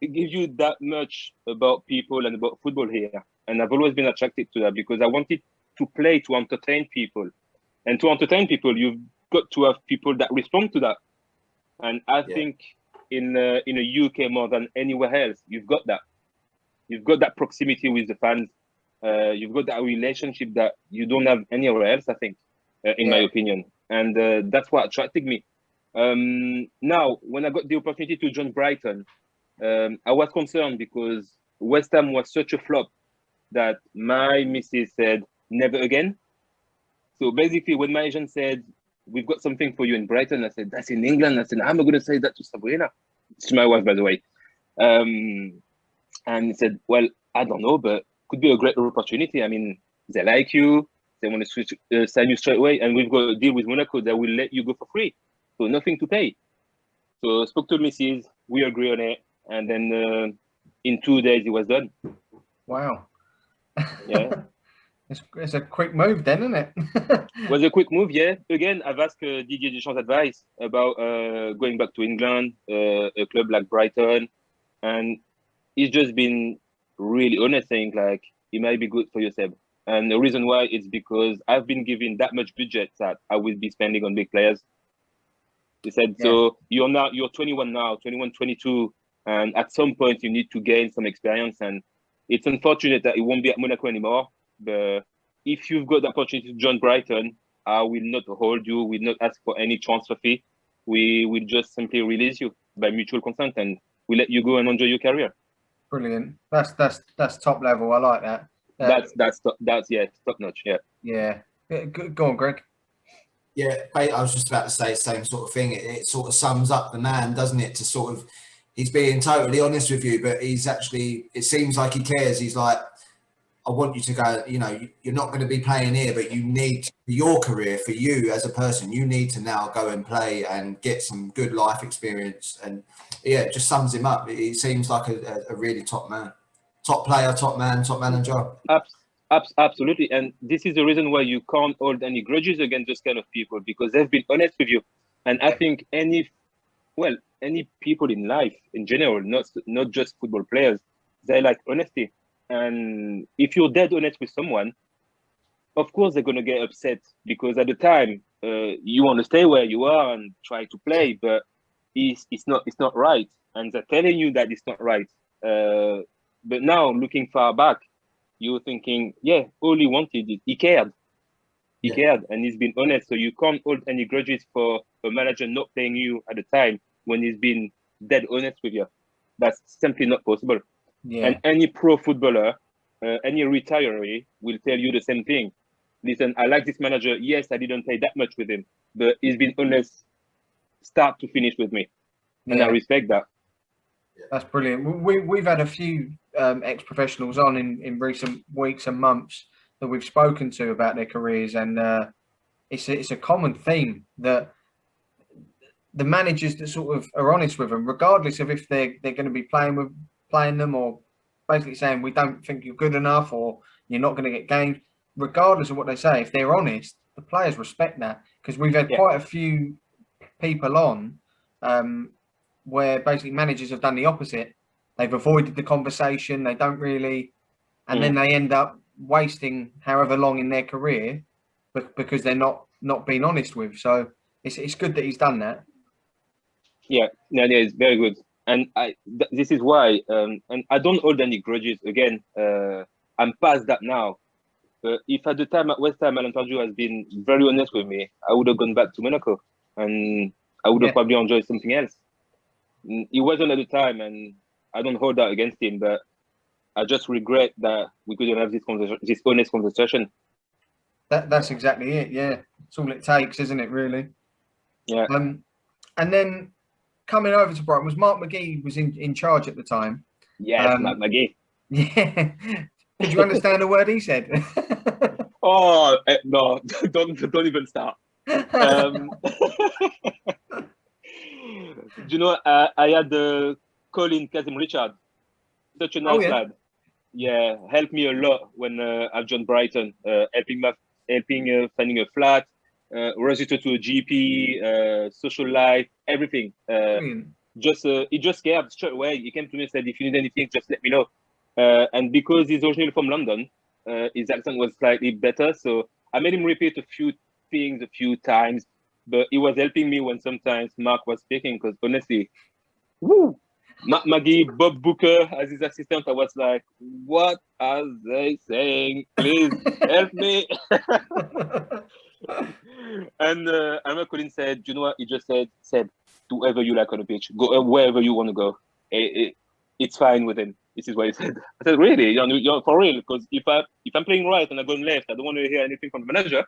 it gives you that much about people and about football here, and I've always been attracted to that because I wanted to play to entertain people, and to entertain people, you've got to have people that respond to that, and I think in the UK more than anywhere else, you've got that proximity with the fans. You've got that relationship that you don't have anywhere else, I think, in my opinion. And that's what attracted me. Now, when I got the opportunity to join Brighton, I was concerned because West Ham was such a flop that my missus said, never again. So basically, when my agent said, we've got something for you in Brighton, I said, that's in England. I said, I'm not going to say that to Sabrina. It's my wife, by the way. And he said, well, I don't know, but could be a great opportunity. I mean, they like you, they want to sign you straight away, and we've got a deal with Monaco that will let you go for free, so nothing to pay. So I spoke to Mrs. We agree on it, and then in 2 days it was done. Wow. Yeah. It's a quick move then, isn't it? It was a quick move, yeah. Again, I've asked Didier Deschamps' advice about going back to England, a club like Brighton, and he's just been really honest, saying like it might be good for you, Seb. And the reason why is because I've been given that much budget that I will be spending on big players. He said, so you're 21 now, 21, 22, and at some point you need to gain some experience. And it's unfortunate that it won't be at Monaco anymore. But if you've got the opportunity to join Brighton, I will not hold you, will not ask for any transfer fee. We will just simply release you by mutual consent, and we let you go and enjoy your career. Brilliant. That's top level. I like that. That's top notch. Yeah. Yeah. Go on, Greg. Yeah, I was just about to say the same sort of thing. It sort of sums up the man, doesn't it? To sort of, he's being totally honest with you, but he's actually, it seems like he cares. He's like, I want you to go, you know, you're not going to be playing here, but you need, for your career, for you as a person, you need to now go and play and get some good life experience. And yeah, it just sums him up. He seems like a really top man, top player, top man, top manager. Absolutely. And this is the reason why you can't hold any grudges against those kind of people, because they've been honest with you. And I think any people in life in general, not just football players, they like honesty. And if you're dead honest with someone, of course they're going to get upset, because at the time you want to stay where you are and try to play, but it's not right, and they're telling you that it's not right. But now, looking far back, you're thinking, yeah, all he wanted is he cared, and he's been honest. So you can't hold any grudges for a manager not playing you at the time when he's been dead honest with you. That's simply not possible. Yeah. And any pro footballer, any retiree will tell you the same thing. Listen, I like this manager. Yes, I didn't play that much with him, but he's been honest start to finish with me. And I respect that. That's brilliant. We've had a few ex-professionals on in recent weeks and months that we've spoken to about their careers, and it's a common theme that the managers that sort of are honest with them, regardless of if they're going to be playing them, or basically saying we don't think you're good enough or you're not going to get games, regardless of what they say, if they're honest, the players respect that. Because we've had quite a few people on where basically managers have done the opposite. They've avoided the conversation. They don't really, and then they end up wasting however long in their career because they're not being honest with. So it's good that he's done that. Yeah, it's very good. And this is why, and I don't hold any grudges. Again, I'm past that now. If at the time at West Ham, Alan Pardew has been very honest with me, I would have gone back to Monaco, and I would have probably enjoyed something else. He wasn't at the time, and I don't hold that against him. But I just regret that we couldn't have this honest conversation. That's exactly it. Yeah, it's all it takes, isn't it? Really. Yeah. And then coming over to Brighton, was Mark McGee was in charge at the time. Yes, Mark McGee. Yeah. Did you understand a word he said? Oh no! Don't even start. Do you know? I had Colin Kazim Richard, such a nice lad. Yeah, helped me a lot when I've joined Brighton, helping finding a flat, registered to a GP, social life, everything. He just cared straight away. He came to me and said, "If you need anything, just let me know." And because he's originally from London, his accent was slightly better, so I made him repeat a few things a few times. But he was helping me when sometimes Mark was speaking, because honestly, woo! Mark McGee, Bob Booker as his assistant, I was like, what are they saying? Please help me. And Emma Colin said, you know what? He just said, do whatever you like on the pitch. Go wherever you want to go. It's fine with him. This is what he said. I said, really? You're for real? Because if I'm playing right and I'm going left, I don't want to hear anything from the manager.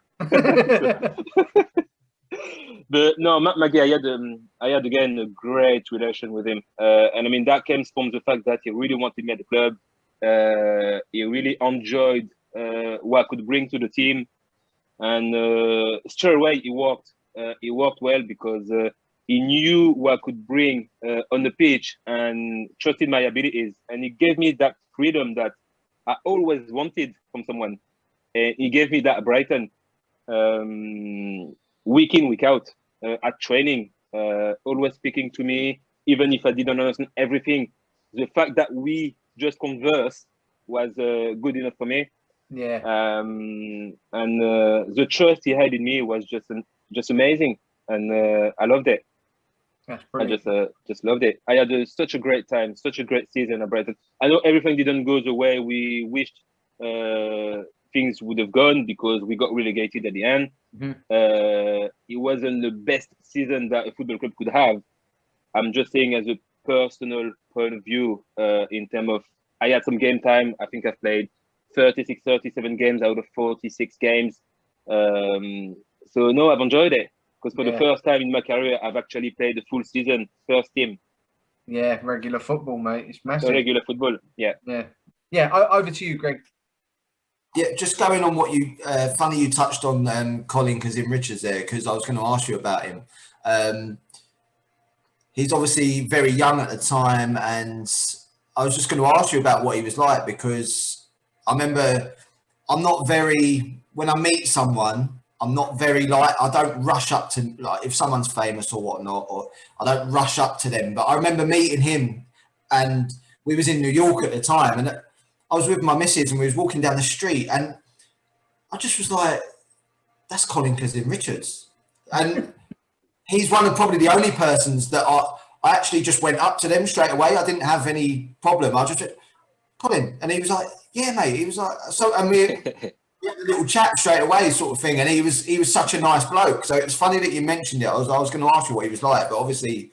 But no, Matt McGee, I had again a great relation with him, and I mean that came from the fact that he really wanted me at the club. He really enjoyed what I could bring to the team, and straight away he worked well, because he knew what I could bring on the pitch and trusted my abilities, and he gave me that freedom that I always wanted from someone. And he gave me that at Brighton. Week in, week out, at training, always speaking to me, even if I didn't understand everything. The fact that we just conversed was good enough for me. Yeah. And the trust he had in me was just amazing, and I loved it. That's brilliant. I just loved it. I had such a great time, such a great season at Brighton. I know everything didn't go the way we wished things would have gone, because we got relegated at the end. It wasn't the best season that a football club could have. I'm just saying as a personal point of view, in terms of, I had some game time. I think I've played 36, 37 games out of 46 games. So no, I've enjoyed it, because for the first time in my career, I've actually played the full season, first team. Yeah, regular football, mate. It's massive. Regular football, yeah. Yeah. Over to you, Greg. Yeah, just going on what you, funny you touched on Colin Kazim-Richards there, because I was going to ask you about him. He's obviously very young at the time, and I was just going to ask you about what he was like, because I remember when I meet someone, I'm not very I don't rush up to, like, if someone's famous or whatnot, or I don't rush up to them. But I remember meeting him, and we was in New York at the time, and I was with my missus, and we was walking down the street, and I just was like, that's Colin Kazim-Richards. And he's one of probably the only persons that I actually just went up to them straight away. I didn't have any problem. I just went, Colin, and he was like, yeah, mate. He was like, so, and we had a little chat straight away, sort of thing. And he was such a nice bloke. So it's funny that you mentioned it. I was going to ask you what he was like, but obviously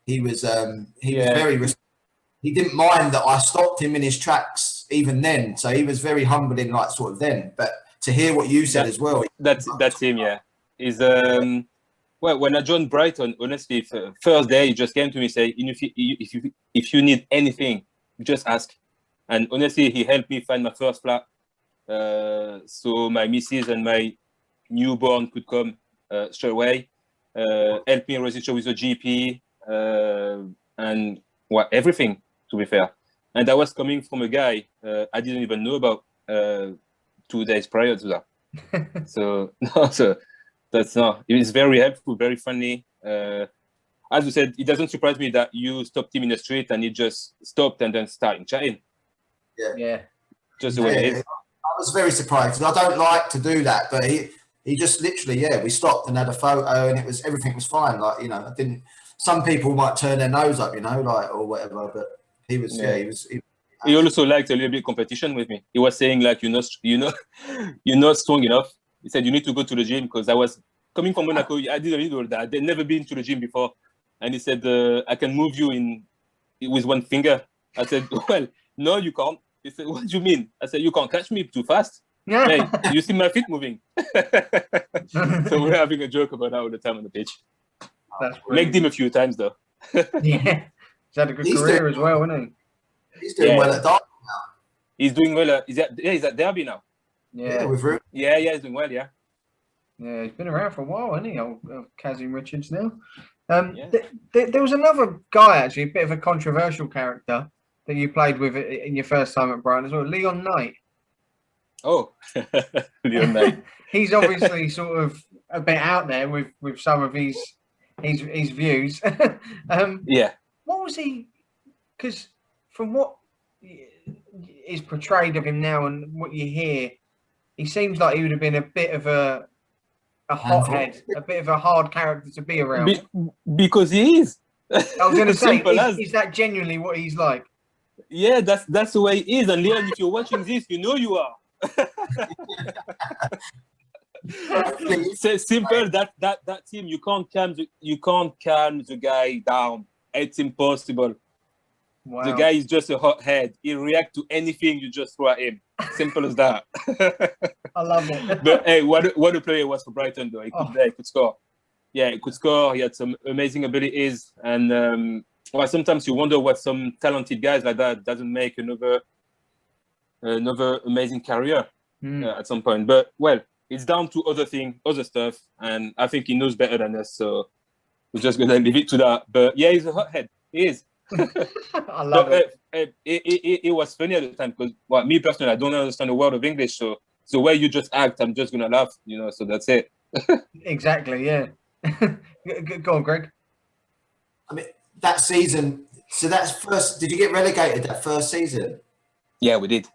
he was very. He didn't mind that I stopped him in his tracks even then. So he was very humbling, like, sort of then. But to hear what you said as well, that's him. Yeah, he's well, when I joined Brighton, honestly, first day he just came to me, say, if you need anything, just ask. And honestly, he helped me find my first flat, so my missus and my newborn could come straight away. Helped me register with a GP, and everything, to be fair. And that was coming from a guy I didn't even know about 2 days prior to that. So that's not. It's very helpful, very friendly. As you said, it doesn't surprise me that you stopped him in the street and he just stopped and then started chatting. Yeah. Just the way it is. I was very surprised, because I don't like to do that, but he just literally, we stopped and had a photo, and everything was fine. Like, you know, I didn't. Some people might turn their nose up, you know, like, or whatever, but he was. He also liked a little bit of competition with me. He was saying, like, you're not strong enough. He said, you need to go to the gym, because I was coming from Monaco. I did a little of that. They'd never been to the gym before. And he said, I can move you with one finger. I said, well, no, you can't. He said, what do you mean? I said, you can't catch me too fast. Hey, you see my feet moving. So we're having a joke about that all the time on the pitch. That's Make him a few times, though. Yeah. He's had a good career as well, hasn't he? He's doing well at Derby now. He's doing well. He's at Derby now. Yeah, with Root. Yeah, he's doing well, yeah. Yeah, he's been around for a while, hasn't he, old Kazim-Richards now? There was another guy, actually, a bit of a controversial character that you played with in your first time at Brighton as well, Leon Knight. Oh, Leon Knight. He's obviously sort of a bit out there with some of his views. Yeah. What was he? Because from what is portrayed of him now and what you hear, he seems like he would have been a bit of a hothead, a bit of a hard character to be around. Because he is. I was going to say, is that genuinely what he's like? Yeah, that's the way he is. And Leon, if you're watching this, you know you are. So simple. That team, you can't calm the guy down. It's impossible. Wow. The guy is just a hothead. He reacts to anything you just throw at him. Simple as that. I love it. But hey, what a player he was for Brighton, though. He could score. Yeah, he could score. He had some amazing abilities, and sometimes you wonder what some talented guys like that doesn't make another amazing career at some point. But well, it's down to other stuff, and I think he knows better than us. So we're just gonna leave it to that. But yeah, he's a hothead. He is. I love it. It was funny at the time because, me personally, I don't understand a word of English. So the way you just act, I'm just gonna laugh. You know, so that's it. Exactly. Yeah. Go on, Greg. I mean, that season. So that's first. Did you get relegated that first season? Yeah, we did.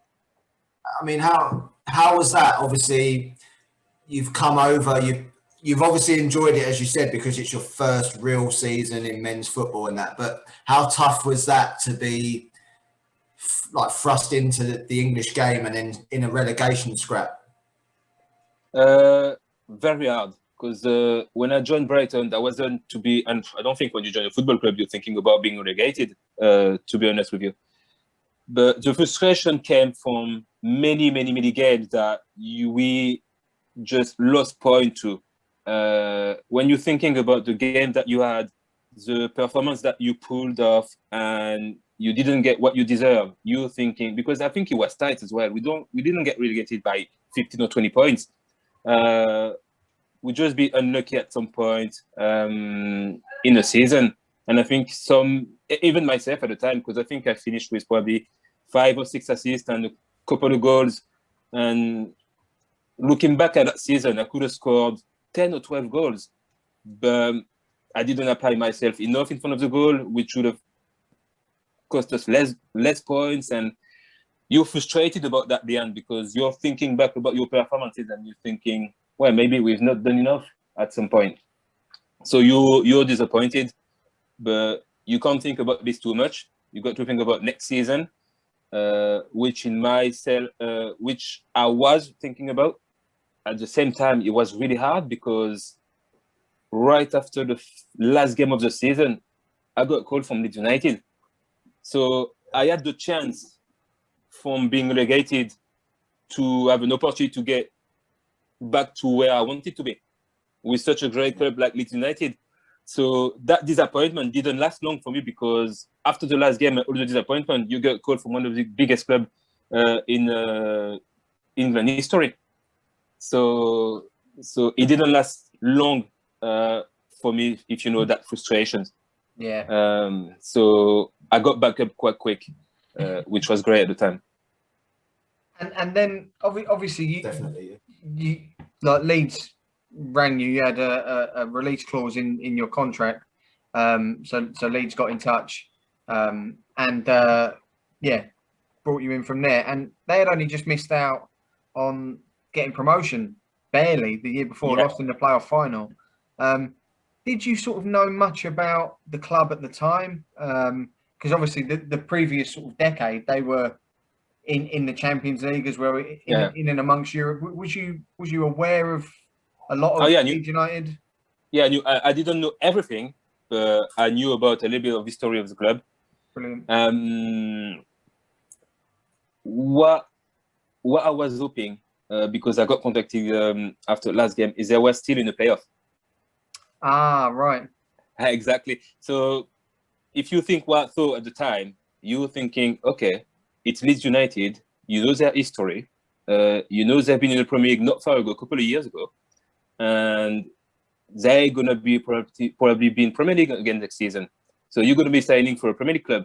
I mean, how was that? Obviously, you've come over. You've obviously enjoyed it, as you said, because it's your first real season in men's football and that. But how tough was that to be thrust into the English game and then in a relegation scrap? Very hard, because when I joined Brighton, that wasn't to be. And I don't think when you join a football club, you're thinking about being relegated. To be honest with you, but the frustration came from many games that we just lost point to. When you're thinking about the game that you had, the performance that you pulled off, and you didn't get what you deserve. You're thinking, because I think it was tight as well. We didn't get relegated by 15 or 20 points. We just be unlucky at some point in the season. And I think even myself at the time, because I think I finished with probably 5 or 6 assists and a couple of goals. And looking back at that season, I could have scored 10 or 12 goals, but I didn't apply myself enough in front of the goal, which would have cost us less points. And you're frustrated about that at the end, because you're thinking back about your performances and you're thinking, well, maybe we've not done enough at some point. So you're disappointed, but you can't think about this too much. You got to think about next season, which I was thinking about. At the same time, it was really hard because right after the last game of the season, I got a call from Leeds United. So I had the chance from being relegated to have an opportunity to get back to where I wanted to be with such a great club like Leeds United. So that disappointment didn't last long for me, because after the last game, all the disappointment, you get a call from one of the biggest clubs in England history. So it didn't last long for me, if you know that frustration. Yeah. So I got back up quite quick, which was great at the time. And then obviously Definitely. you like Leeds rang you. You had a release clause in your contract. So Leeds got in touch, and brought you in from there. And they had only just missed out on getting promotion, barely, the year before, lost in the playoff final. Did you sort of know much about the club at the time? Because obviously the previous sort of decade they were in the Champions League as well, in and amongst Europe. Was you aware of a lot of Leeds United? Yeah, I didn't know everything, but I knew about a little bit of the story of the club. Brilliant. What I was hoping, because I got contacted after last game, is they were still in the playoff. Ah, right. Exactly. So if you think what I thought at the time, you're thinking, okay, it's Leeds United. You know their history. You know they've been in the Premier League not far ago, a couple of years ago, and they're gonna be probably be in Premier League again next season. So you're gonna be signing for a Premier League club,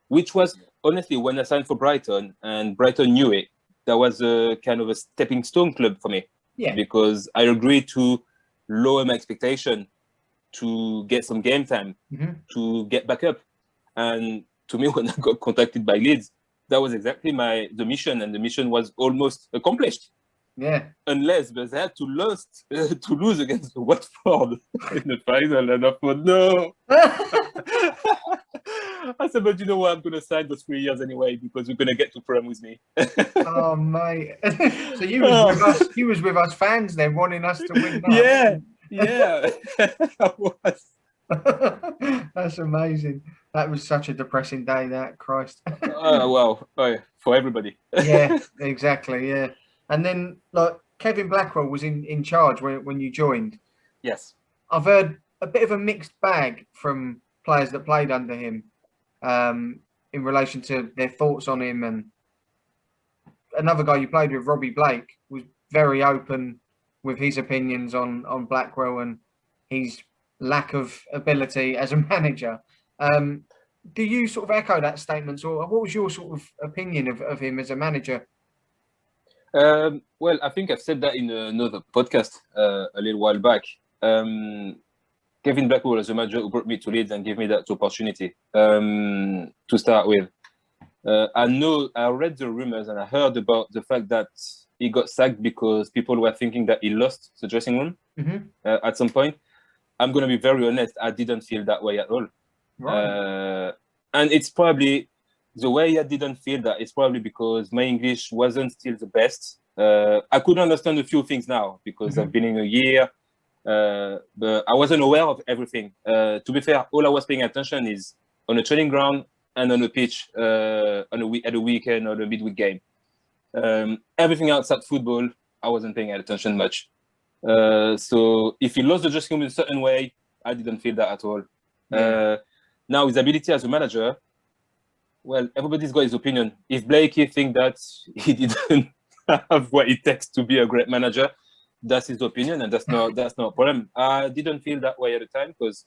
which was honestly, when I signed for Brighton and Brighton knew it, that was a kind of a stepping stone club for me. Yeah. Because I agreed to lower my expectation to get some game time, to get back up. And to me, when I got contacted by Leeds, that was exactly the mission, and the mission was almost accomplished. Yeah. Unless they had to lose against Watford in the final, and I thought, no. I said, but you know what? I'm going to sign for 3 years anyway, because you're going to get to Prem with me. Oh, mate. So you was with us fans then, wanting us to win that. Yeah. I was. That's amazing. That was such a depressing day, that, Christ. Well, for everybody. Yeah, exactly, yeah. And then, like, Kevin Blackwell was in charge when you joined. Yes. I've heard a bit of a mixed bag from players that played under him, in relation to their thoughts on him. And another guy you played with, Robbie Blake, was very open with his opinions on Blackwell and his lack of ability as a manager. Do you sort of echo that statement, or what was your sort of opinion of him as a manager? Well, I think I've said that in another podcast a little while back. Kevin Blackwell as a manager who brought me to Leeds and gave me that opportunity to start with. I read the rumors and I heard about the fact that he got sacked because people were thinking that he lost the dressing room at some point. I'm going to be very honest, I didn't feel that way at all. Right. And it's probably the way I didn't feel that. It's probably because my English wasn't still the best. I could understand a few things now because I've been in a year, but I wasn't aware of everything. To be fair, all I was paying attention is on a training ground and on a pitch at a weekend or a midweek game. Everything outside football, I wasn't paying attention much. So if he lost the dressing room in a certain way, I didn't feel that at all. Yeah. Now his ability as a manager, well, everybody's got his opinion. If Blakey think that he didn't have what it takes to be a great manager, that's his opinion, and that's not a problem. I didn't feel that way at the time because,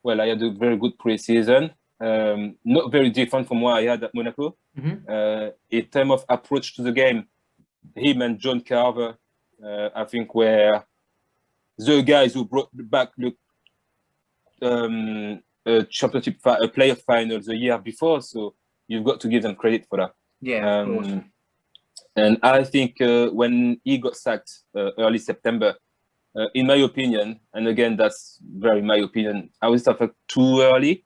well, I had a very good pre-season, not very different from what I had at Monaco. In terms of approach to the game, him and John Carver, I think, were the guys who brought back the championship playoff final the year before. So you've got to give them credit for that. Yeah, of course. And I think when he got sacked early September, in my opinion, and again, that's very my opinion, I was suffered too early.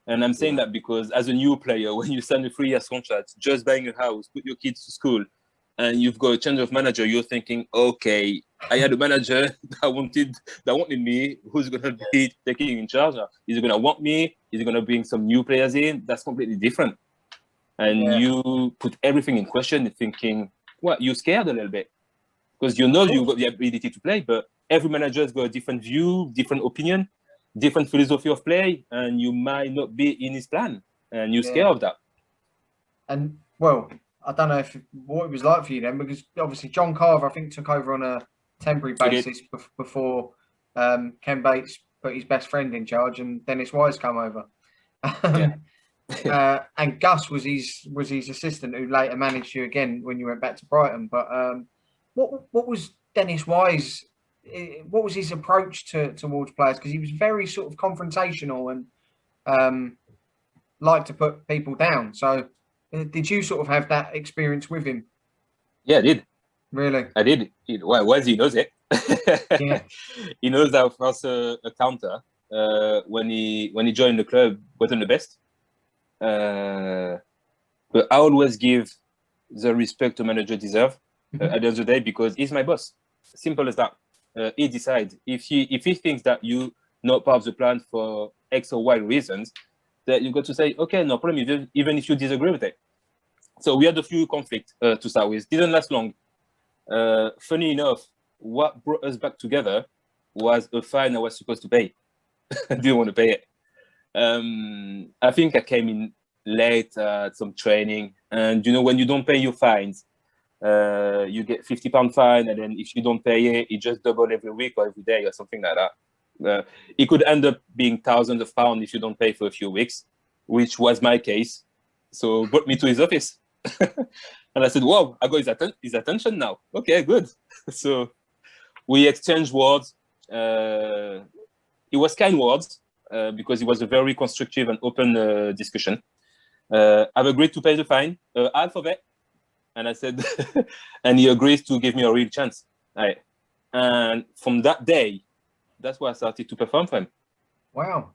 And I'm saying that because as a new player, when you sign a 3-year contract, just buying a house, put your kids to school, and you've got a change of manager, you're thinking, okay, I had a manager that wanted me. Who's going to be taking in charge? Is he going to want me? Is he going to bring some new players in? That's completely different. And you put everything in question, thinking, well, you're scared a little bit because you know you've got the ability to play, but every manager's got a different view, different opinion, different philosophy of play, and you might not be in his plan, and you're scared of that. And well, I don't know what it was like for you then, because obviously John Carver, I think, took over on a temporary basis before Ken Bates put his best friend in charge, and Dennis Wise come over. And Gus was his assistant, who later managed you again when you went back to Brighton. But what was Dennis Wise? What was his approach towards players? Because he was very sort of confrontational and liked to put people down. So did you sort of have that experience with him? Yeah, I did. Really? I did. Well, Wise, he knows it. Yeah. He knows that first a counter when he joined the club wasn't the best. But I always give the respect a manager deserve at the end of the day, because he's my boss. Simple as that. He decides if he thinks that you not part of the plan for X or Y reasons, that you got to say, okay, no problem, even if you disagree with it. So we had a few conflicts to start with. Didn't last long. Funny enough, what brought us back together was a fine I was supposed to pay. I didn't want to pay it. I think I came in late at some training, and when you don't pay your fines, you get £50 fine, and then if you don't pay it, it just double every week or every day or something like that. It could end up being thousands of pounds if you don't pay for a few weeks, which was my case. So brought me to his office. And I said, "Wow, I got his attention now. Okay, good." So we exchanged words. It was kind words because it was a very constructive and open discussion. I've agreed to pay the fine, half of it. And I said, and he agrees to give me a real chance. Right. And from that day, that's why I started to perform for him. Wow.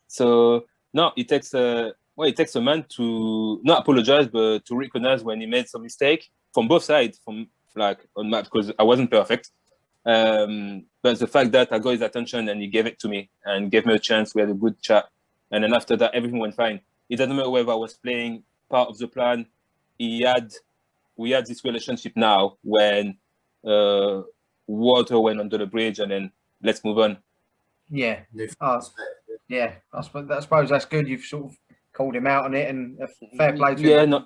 So no, it takes a man to not apologize, but to recognize when he made some mistake from both sides, because I wasn't perfect. But the fact that I got his attention and he gave it to me and gave me a chance, we had a good chat. And then after that, everything went fine. It doesn't matter whether I was playing part of the plan. We had this relationship now when water went under the bridge, and then let's move on. Yeah. Yeah. I suppose that's good. You've sort of called him out on it, and a fair play to him. No,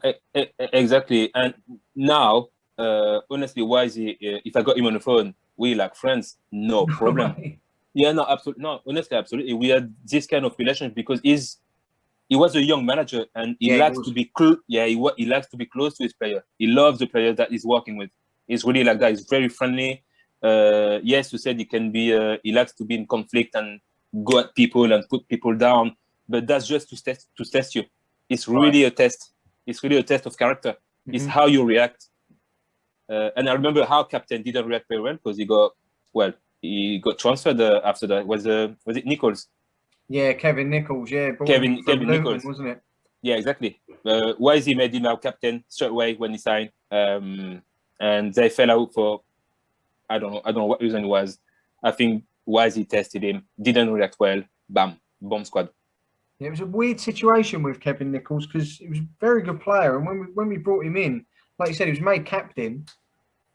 exactly. And now, honestly, Wisey, if I got him on the phone, we like friends, no problem. Yeah, no, absolutely. No, honestly, absolutely. We had this kind of relationship because he was a young manager, and he likes to be close. Yeah, he likes to be close to his player. He loves the player that he's working with. He's really like that. He's very friendly. Yes, you said he can be. He likes to be in conflict and go at people and put people down. But that's just to test you. It's really a test. It's really a test of character. It's how you react. And I remember how captain didn't react very well because he got transferred after that. Was it Nichols? Yeah, Kevin Nichols. Yeah, Kevin Nichols, wasn't it? Yeah, exactly. Wisey made him our captain straight away when he signed, and they fell out for I don't know what reason it was. I think Wisey tested him, didn't react well. Bam, bomb squad. Yeah, it was a weird situation with Kevin Nichols because he was a very good player, and when we brought him in, like you said, he was made captain,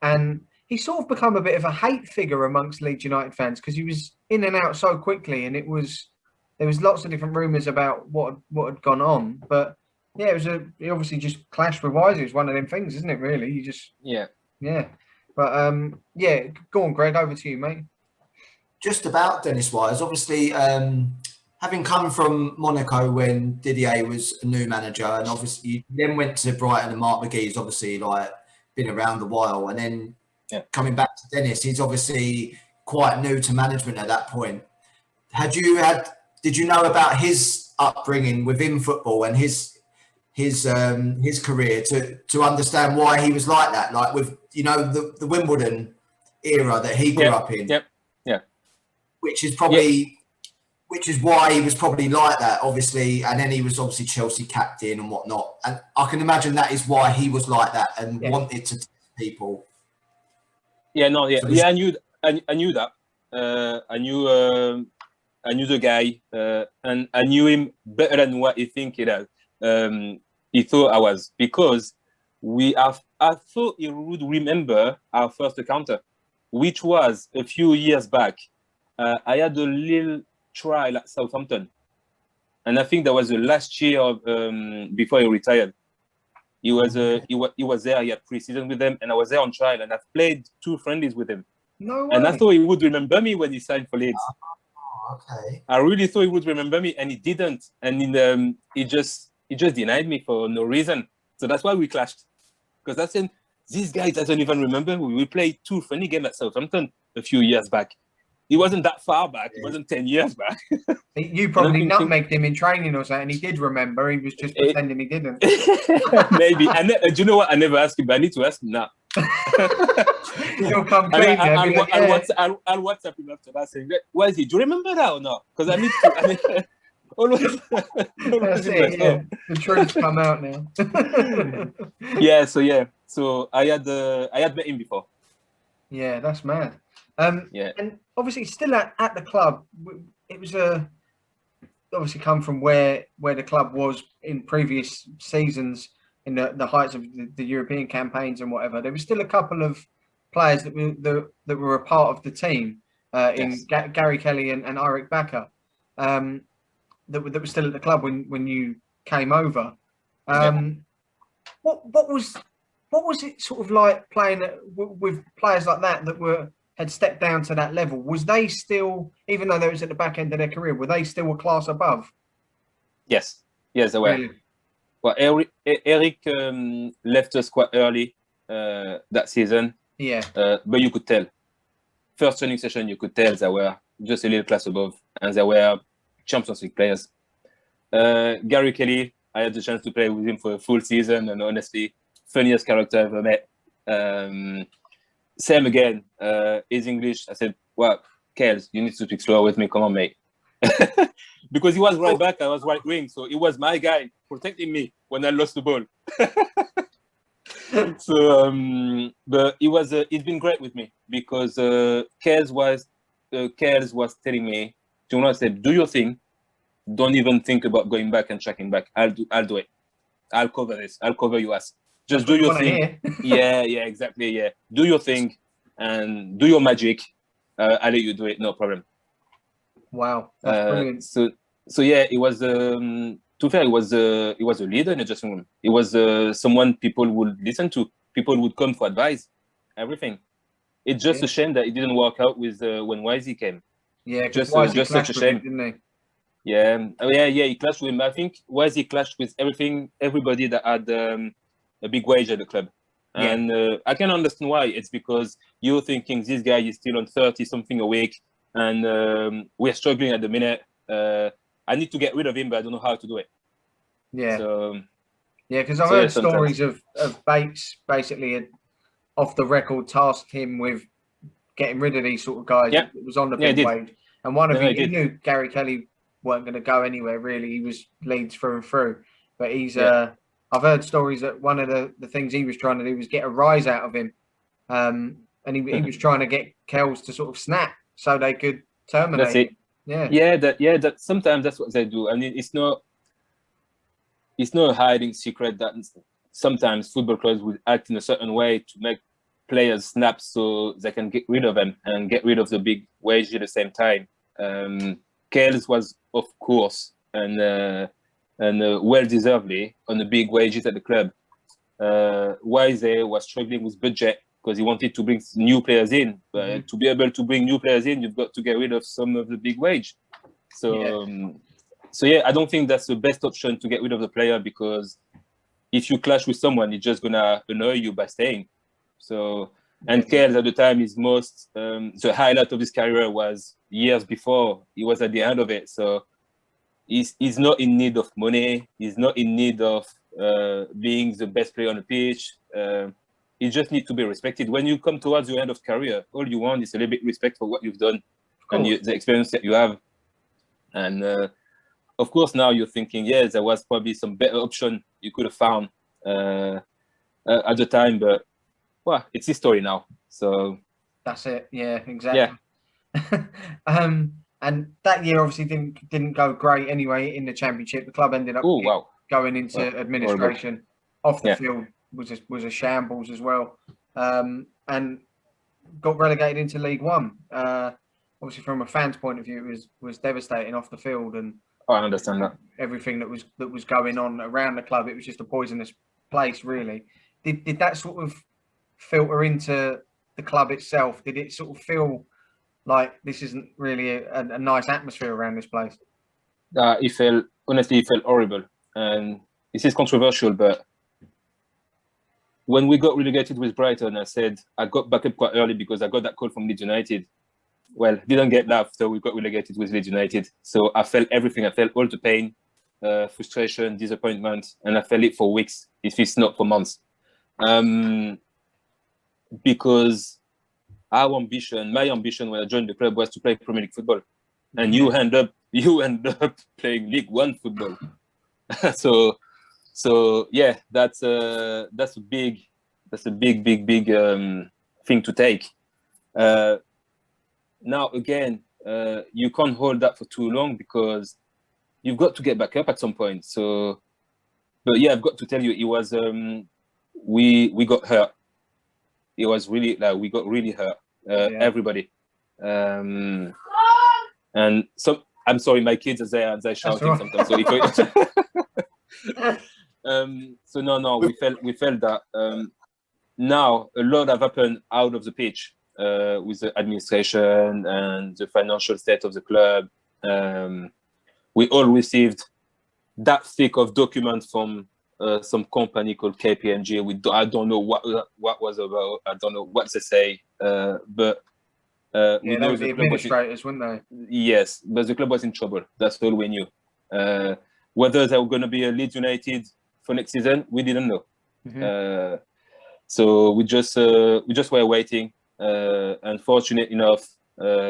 and he sort of become a bit of a hate figure amongst Leeds United fans because he was in and out so quickly, and there was lots of different rumours about what had gone on. But Yeah, he obviously just clashed with Wisey. It's one of them things, isn't it? Really, you just Yeah. But yeah, go on, Greg. Over to you, mate. Just about Dennis Wise, obviously, having come from Monaco when Didier was a new manager, and obviously you then went to Brighton, and Mark McGee's obviously like been around a while, and then coming back to Dennis, he's obviously quite new to management at that point. Did you know about his upbringing within football and his career to understand why he was like that, like with the Wimbledon era that he grew up in? Yeah. Which is probably, which is why he was probably like that, obviously. And then he was obviously Chelsea captain and whatnot. And I can imagine that is why he was like that and wanted to test people. Yeah, no, yeah, I knew that. I knew the guy, and I knew him better than what he he thought I was, because I thought he would remember our first encounter, which was a few years back. I had a little trial at Southampton, and I think that was the last year of, before he retired. He was there. He had pre-season with them, and I was there on trial, and I've played 2 friendlies with him. No way. And I thought he would remember me when he signed for Leeds. Oh, okay. I really thought he would remember me, and he didn't. And he just denied me for no reason. So that's why we clashed. Because I said, this guy doesn't even remember. We played 2 friendly games at Southampton a few years back. He wasn't that far back. It wasn't 10 years back. You probably nutmegged him in training or something. He did remember. He was just pretending he didn't. Maybe. Do you know what? I never asked him, but I need to ask him now. You'll come clean. I'll WhatsApp him after that saying, where is he? Do you remember that or not? Because I need to. Always That's it, yeah. The truth's come out now. So I had met him before. Yeah, that's mad. And obviously still at the club, it was obviously come from where the club was in previous seasons, in the heights of the European campaigns and whatever. There was still a couple of players that were a part of the team in Gary Kelly and Eirik Bakker, that were still at the club when you came over. What was it sort of like playing with players like that had stepped down to that level? Was they still, even though they was at the back end of their career, were they still a class above? Yes, they were. Really? Well, Eric left us quite early that season. Yeah. But you could tell. First training session, you could tell they were just a little class above, and they were Champions League players. Gary Kelly, I had the chance to play with him for a full season, and honestly, funniest character I've ever met. Same again, his English. I said, well, Kels, you need to speak slower with me. Come on, mate. Because he was right back, I was right wing. So he was my guy protecting me when I lost the ball. So, but he's been great with me, because Kels was telling me, I said, do your thing. Don't even think about going back and checking back. I'll do it. I'll cover this. I'll cover your ass. Just do your thing. Yeah, exactly. Yeah. Do your thing and do your magic. I'll let you do it. No problem. Wow. That's brilliant. So yeah, it was, to be fair, it was a leader in the dressing room. It was someone people would listen to. People would come for advice, everything. It's just a shame that it didn't work out with when Wisey came. Yeah, just such a shame. Him, didn't he? Yeah, he clashed with him. I think Wisey clashed with everybody that had a big wage at the club. And I can understand why. It's because you're thinking this guy is still on 30-something a week, and we're struggling at the minute. I need to get rid of him, but I don't know how to do it. Yeah. So, because I've heard stories of Bates basically off the record tasked him with getting rid of these sort of guys that was on the big wage. And one of he knew Gary Kelly weren't going to go anywhere, really. He was Leeds through and through. But he's I've heard stories that one of the things he was trying to do was get a rise out of him. And he was trying to get Kells to sort of snap so they could terminate. That's it. That sometimes that's what they do. I mean, it's not a hiding secret that sometimes football clubs will act in a certain way to make players snap so they can get rid of them and get rid of the big wage at the same time. Kells was, of course, and and well-deservedly on the big wages at the club. Wise was struggling with budget because he wanted to bring new players in. But to be able to bring new players in, you've got to get rid of some of the big wage. So, yeah, I don't think that's the best option to get rid of the player, because if you clash with someone, it's just gonna annoy you by staying. So, and Carole at the time, his most the highlight of his career was years before. He was at the end of it. So he's not in need of money. He's not in need of being the best player on the pitch. He just needs to be respected. When you come towards the end of career, all you want is a little bit respect for what you've done and the experience that you have. And of course, now you're thinking, yes, there was probably some better option you could have found at the time, but well, it's history now. So that's it. Yeah, exactly. Yeah. And that year obviously didn't go great anyway in the Championship. The club ended up going into administration. Off the field was a shambles as well, and got relegated into League One. Obviously, from a fan's point of view, it was devastating off the field, and I understand that everything that was going on around the club. It was just a poisonous place, really. Did that sort of filter into the club itself? Did it sort of feel like this isn't really a nice atmosphere around this place? It felt horrible, and this is controversial, but when we got relegated with Brighton, I said I got back up quite early because I got that call from Leeds United. Well, didn't get that, so we got relegated with Leeds United. So I felt everything. I felt all the pain, frustration, disappointment, and I felt it for weeks, if it's not for months. Because my ambition when I joined the club was to play Premier League football, and you end up playing League One football. So yeah, that's a big thing to take. Now again, you can't hold that for too long because you've got to get back up at some point. So, but yeah, I've got to tell you, it was we got hurt. It was really we got really hurt. Everybody, and so I'm sorry, my kids are there and they're shouting sometimes. So so no, we felt that now a lot have happened out of the pitch with the administration and the financial state of the club. We all received that thick of documents from some company called KPMG. I don't know what was about. I don't know what to say. But we know the administrators, weren't they? Yes, but the club was in trouble. That's all we knew. Whether there were going to be a Leeds United for next season, we didn't know. So we just were waiting. Unfortunate enough,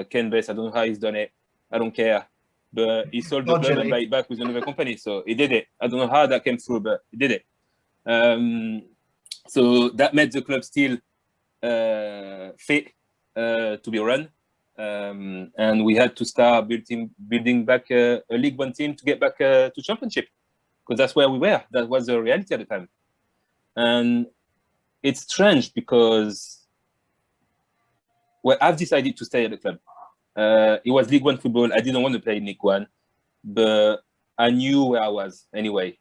Ken Bass, I don't know how he's done it. I don't care. But he sold the club and buy it back with another company. So he did it. I don't know how that came through, but he did it. So that made the club still fit to be run. And we had to start building back a League One team to get back to Championship, because that's where we were. That was the reality at the time. And it's strange because, well, I've decided to stay at the club. It was League One football. I didn't want to play in League One, but I knew where I was anyway.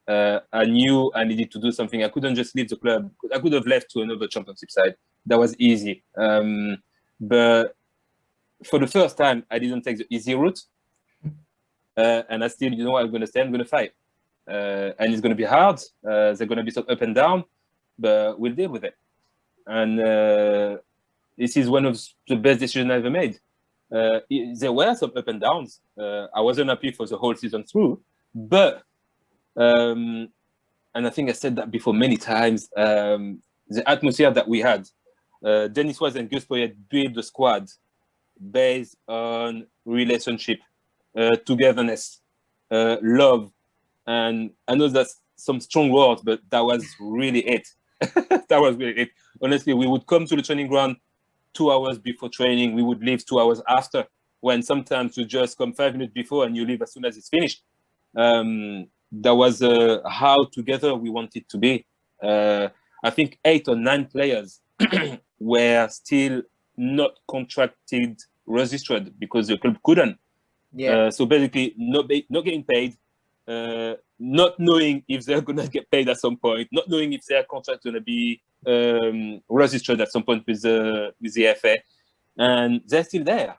I knew I needed to do something. I couldn't just leave the club. I could have left to another Championship side. That was easy. But for the first time, I didn't take the easy route. And I still, you know what I'm going to say? I'm going to fight. And it's going to be hard. There's going to be some up and down, but we'll deal with it. And this is one of the best decisions I ever made. There were some up and downs. I wasn't happy for the whole season through, but, and I think I said that before many times, the atmosphere that we had, Dennis Wise and Gus Poyet built the squad based on relationship, togetherness, love. And I know that's some strong words, but that was really it. That was really it. Honestly, we would come to the training ground 2 hours before training. We would leave 2 hours after, when sometimes you just come 5 minutes before and you leave as soon as it's finished. That was how together we wanted to be. I think 8 or 9 players were still not contracted, registered, because the club couldn't. So basically, not getting paid, not knowing if they're going to get paid at some point, not knowing if their contract going to be registered at some point with the FA, and they're still there.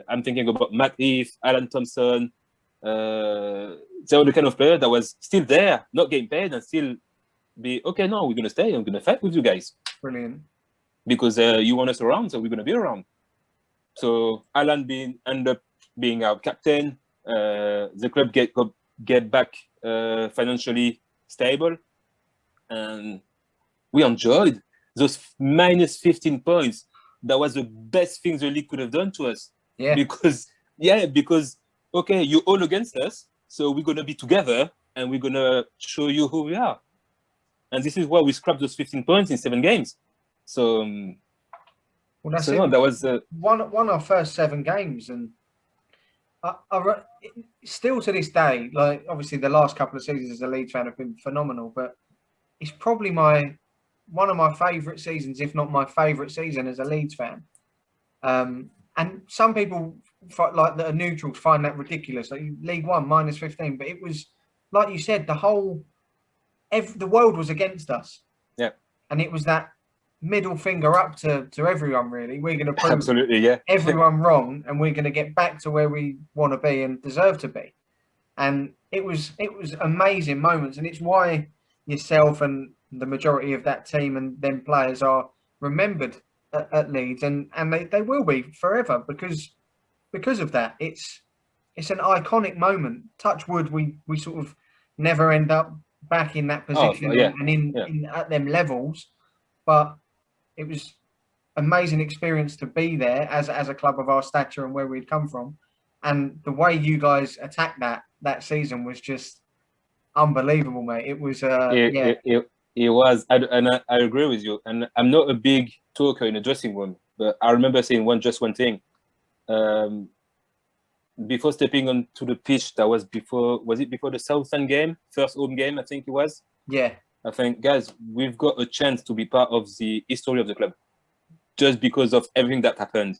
I'm thinking about Matt Heath, Alan Thompson. They were the kind of player that was still there, not getting paid, and still be okay. No, we're going to stay. I'm going to fight with you guys. Brilliant. Because you want us around, so we're going to be around. So Alan end up being our captain. The club get back financially stable, and we enjoyed those minus 15 points. That was the best thing the league could have done to us. Yeah. Because okay, you're all against us, so we're gonna be together and we're gonna show you who we are. And this is why we scrapped those 15 points in 7 games. So, well, that's that was won our first 7 games, and still to this day, like obviously the last couple of seasons as a Leeds fan have been phenomenal, but it's probably one of my favourite seasons, if not my favourite season as a Leeds fan. And some people like that are neutrals find that ridiculous. Like League One minus 15, but it was like you said, the world was against us. Yeah, and it was that middle finger up to everyone. Really, we're going to prove absolutely everyone wrong, and we're going to get back to where we want to be and deserve to be. And it was amazing moments, and it's why yourself and the majority of that team and them players are remembered at Leeds, and they will be forever because of that. It's an iconic moment. Touch wood, we sort of never end up back in that position and in at them levels, but it was amazing experience to be there as a club of our stature and where we'd come from, and the way you guys attacked that season was just unbelievable, mate. It was it was, and I agree with you. And I'm not a big talker in the dressing room, but I remember saying one thing. Before stepping onto the pitch, was it before the Southend game, first home game, I think it was? Yeah. I think, guys, we've got a chance to be part of the history of the club just because of everything that happened.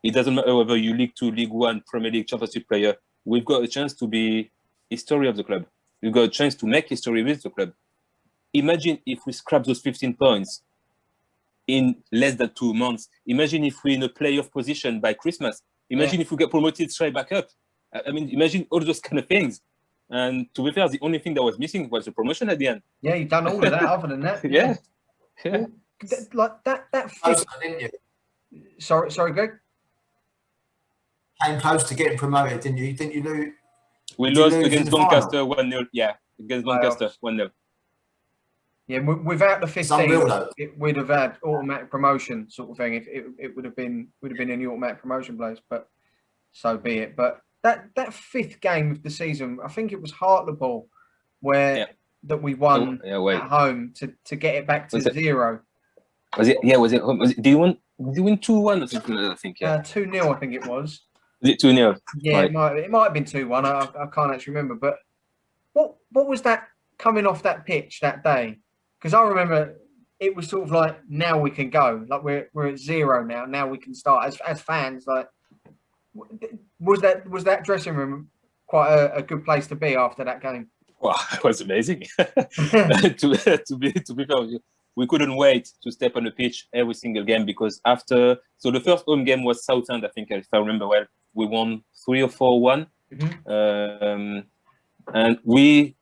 It doesn't matter whether you League 2, League 1, Premier League, Championship player. We've got a chance to be history of the club. We've got a chance to make history with the club. Imagine if we scrap those 15 points in less than 2 months. Imagine if we're in a playoff position by Christmas. Imagine if we get promoted straight back up. I mean, imagine all those kind of things. And to be fair, the only thing that was missing was the promotion at the end. Yeah, you've done all of that other than that. Yeah. Well, like that fifth... didn't you? Sorry, Greg? Came close to getting promoted, didn't you? Didn't you lose? We lost against Doncaster 1-0. Yeah, against Doncaster 1-0. Yeah, without the 15, we'd have had automatic promotion sort of thing. It would have been in the automatic promotion place, but so be it. But that fifth game of the season, I think it was Hartlepool, where that we won at home to get it back to 0. Was it? Yeah, was it? Did you win 2-1 or something like that? I think 2-0. I think it was. Was it 2-0? Yeah, right. it might have been 2-1. I can't actually remember. But what was that coming off that pitch that day? Because I remember it was sort of like, now we can go. Like we're at 0 now. Now we can start as fans. Like, was that dressing room quite a good place to be after that game? Wow, it was amazing. to be fair with you, we couldn't wait to step on the pitch every single game because so the first home game was Southend, I think, if I remember well. We won 3 or 4-1, and we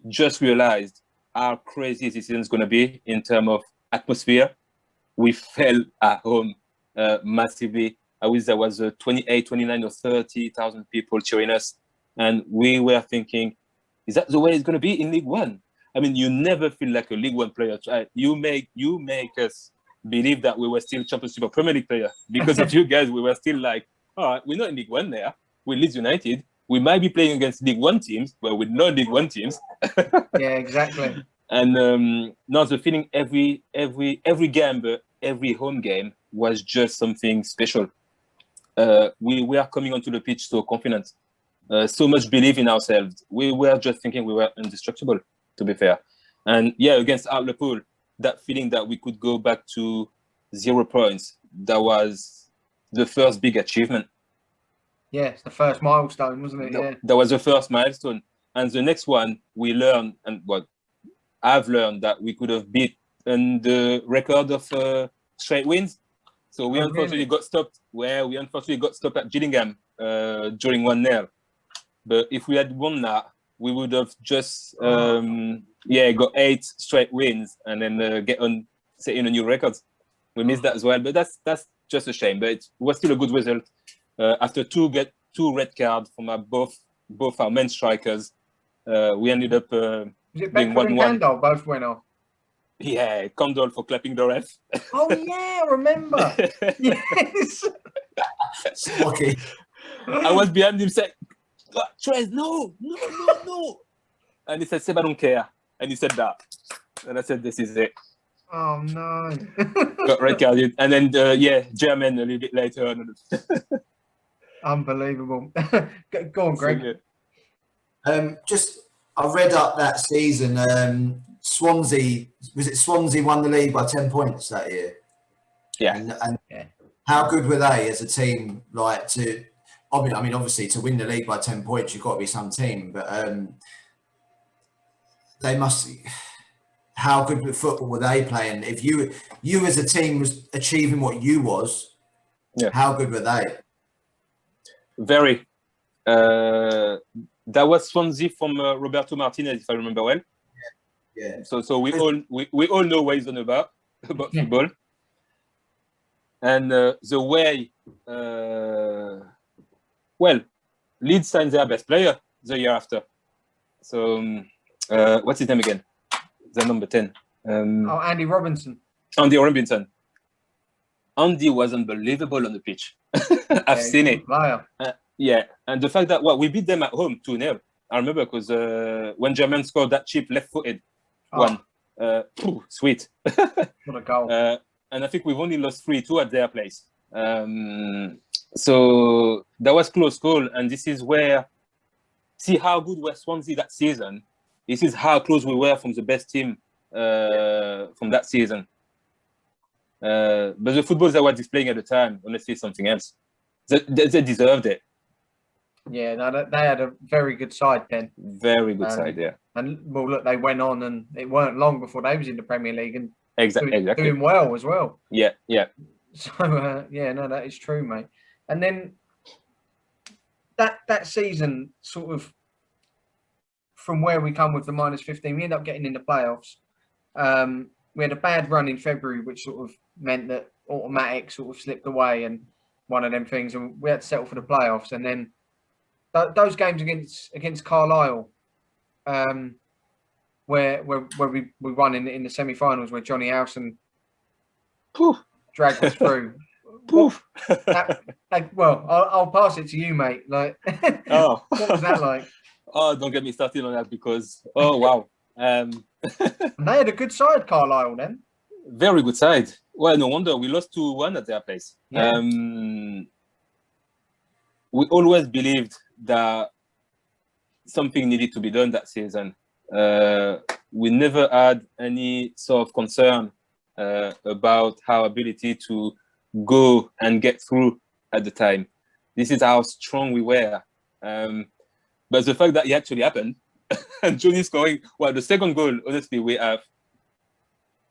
just realized how crazy this season is going to be in terms of atmosphere. We fell at home massively. I wish there was 28, 29 or 30,000 people cheering us. And we were thinking, is that the way it's going to be in League One? I mean, you never feel like a League One player. You make us believe that we were still Championship or Premier League player. Because of you guys, we were still like, all right, we're not in League One there. We're Leeds United. We might be playing against League One teams, but we're not League One teams. Yeah, exactly. And now the feeling every game, but every home game was just something special. We were coming onto the pitch so confident, so much belief in ourselves. We were just thinking we were indestructible, to be fair. And yeah, against Hartlepool, that feeling that we could go back to 0 points, that was the first big achievement. Yeah, it's the first milestone, wasn't it? Yeah. That was the first milestone. And the next one, we learned, and what I've learned, that we could have beaten the record of straight wins. So we unfortunately got stopped. We unfortunately got stopped at Gillingham during 1-0. But if we had won that, we would have just got 8 straight wins and then get on setting a new record. We missed that as well, but that's just a shame. But it was still a good result. After two red cards from both our main strikers, we ended up Was it being Beckford and 1-1. Candle both went off? Yeah, Condol for clapping the ref. Oh yeah, I remember. Yes. Okay. I was behind him saying, Trez, no. And he said, Seb, I don't care. And he said that. And I said, this is it. Oh no. Got red carded. And then, German a little bit later on. Unbelievable. Go on, Greg. I read up that season. Swansea won the league by 10 points that year. Yeah. And how good were they as a team? Like obviously to win the league by 10 points, you've got to be some team, but they must. How good with football were they playing? If you as a team was achieving what you was, how good were they? Very. That was Swansea from Roberto Martinez, if I remember well. Yeah. So we all know what he's on about football, and the way Leeds signed their best player the year after. So what's his name again? The number 10. Andy Robinson. Andy Robinson. Andy was unbelievable on the pitch. I've seen it. And the fact that we beat them at home 2-0. I remember because when German scored that cheap left-footed one, sweet. What a goal! And I think we've only lost 3-2 at their place. So that was close goal, and this is where see how good was Swansea that season. This is how close we were from the best team from that season. But the football they were displaying at the time, honestly, something else. They deserved it. Yeah, no, they had a very good side then. Very good side, yeah. And well, look, they went on, and it weren't long before they was in the Premier League and exactly doing well as well. Yeah. So that is true, mate. And then that season, sort of from where we come with the -15, we end up getting in the playoffs. We had a bad run in February, which sort of meant that automatic sort of slipped away, and one of them things, and we had to settle for the playoffs. And then those games against Carlisle, where we won in the semi-finals, where Johnny Howson dragged us through. I'll pass it to you, mate. Like, what was that like? Oh, don't get me started on that because wow. And they had a good side, Carlisle, then. Very good side. Well, no wonder we lost 2-1 at their place. Yeah. We always believed that something needed to be done that season. We never had any sort of concern about our ability to go and get through at the time. This is how strong we were. But the fact that it actually happened, and Johnny scoring, the second goal, honestly, we have,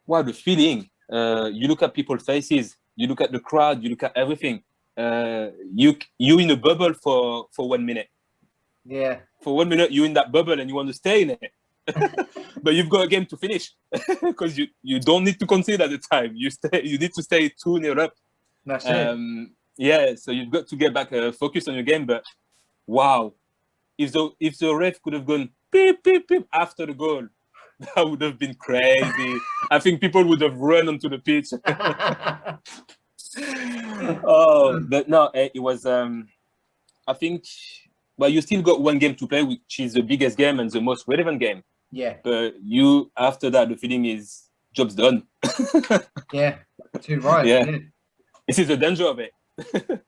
the feeling. You look at people's faces, you look at the crowd, you look at everything. You in a bubble for 1 minute. Yeah. For 1 minute, you're in that bubble and you want to stay in it. But you've got a game to finish because you don't need to concede at the time. You need to stay 2-0 up. That's it. Yeah, so you've got to get back focused on your game. But wow, if the ref could have gone beep beep beep after the goal, that would have been crazy. I think people would have run onto the pitch. But no, it was. I think. But you still got one game to play, which is the biggest game and the most relevant game. Yeah. But after that, the feeling is job's done. Yeah, too right. Yeah. This is the danger of it.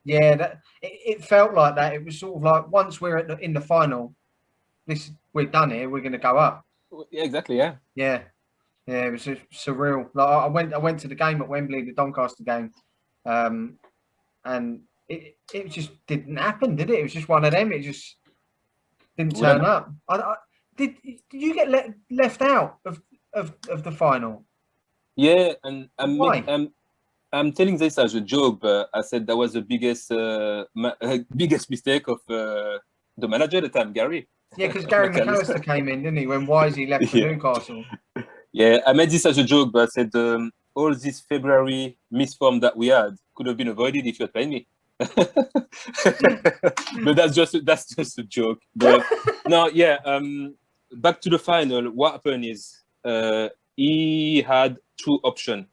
Yeah, it felt like that. It was sort of like once we're in the final, we're done here. We're going to go up. Yeah, exactly. Yeah. Yeah. It was just surreal. Like I went to the game at Wembley, the Doncaster game, and it just didn't happen, did it? It was just one of them. It just didn't turn up. Did you get left out of the final? Yeah, and Why? I'm telling this as a joke, but I said that was the biggest biggest mistake of the manager at the time, Gary. Yeah, because Gary McAllister came in, didn't he? When Wisey left for Newcastle. Yeah, I made this as a joke, but I said all this February misform that we had could have been avoided if you had played me. But that's just a joke. But no, yeah. Back to the final. What happened is he had two options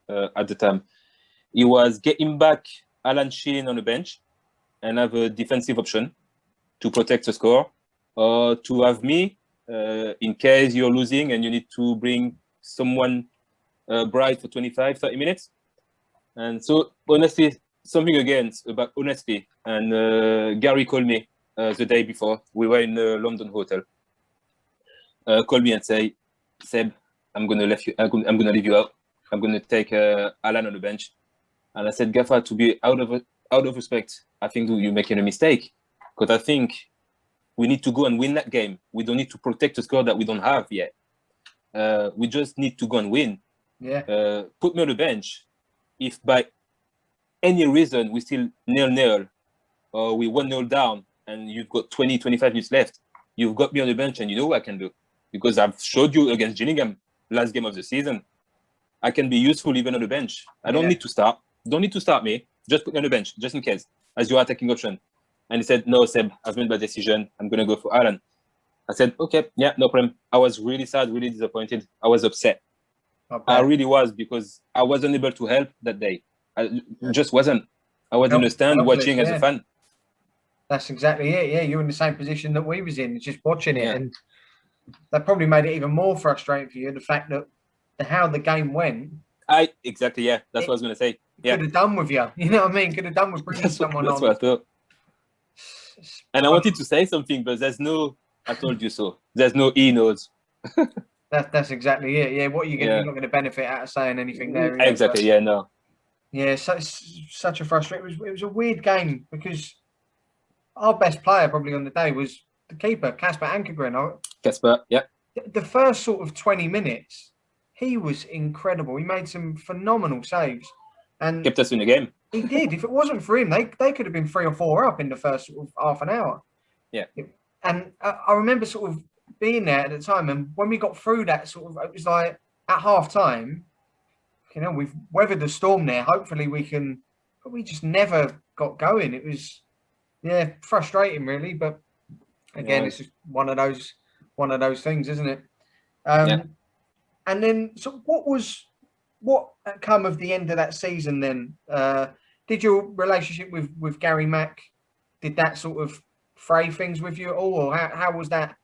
at the time. He was getting back Alan Shearer on the bench and have a defensive option to protect the score, or to have me in case you're losing and you need to bring someone bright for 25, 30 minutes. And so, honestly, something against about honesty. And Gary called me the day before. We were in a London hotel. Called me and say, Seb, I'm gonna leave you out. I'm gonna take Alan on the bench. And I said, Gaffer, to be out of respect, I think you're making a mistake, because I think we need to go and win that game. We don't need to protect a score that we don't have yet. We just need to go and win. Yeah. Put me on the bench. If by any reason we still 0-0 or we 1-0 down and you've got 20, 25 minutes left, you've got me on the bench and you know what I can do. Because I've showed you against Gillingham, last game of the season, I can be useful even on the bench. I don't need to start. Don't need to start me. Just put me on the bench, just in case, as your attacking option. And he said, no, Seb, I've made my decision. I'm going to go for Alan. I said, okay, yeah, no problem. I was really sad, really disappointed. I was upset. I really was, because I wasn't able to help that day. I just wasn't. I was in the stand watching as a fan. That's exactly it. Yeah, you're in the same position that we was in, just watching it. And that probably made it even more frustrating for you, the fact that how the game went. Exactly, yeah. That's what I was going to say. Yeah. Could have done with you. You know what I mean? Could have done with bringing someone on. That's what I thought. And I wanted to say something, but there's no, I told you so. There's no nodes. That's exactly it. Yeah, what you're not going to benefit out of saying anything there. Exactly, yeah, no. Yeah, such a frustrating. It was a weird game, because our best player probably on the day was the keeper, Kasper Ankergren. Kasper, yeah. The first sort of 20 minutes, he was incredible. He made some phenomenal saves and kept us in the game. He did. If it wasn't for him, they could have been 3 or 4 up in the first sort of half an hour. Yeah. And I remember sort of being there at the time, and when we got through that sort of, it was like at half time, you know, we've weathered the storm there. Hopefully we can, but we just never got going. It was, frustrating really. But again, it's just one of those things, isn't it? And then, so what come of the end of that season then? Did your relationship with Gary Mack, did that sort of fray things with you at all, or how was that?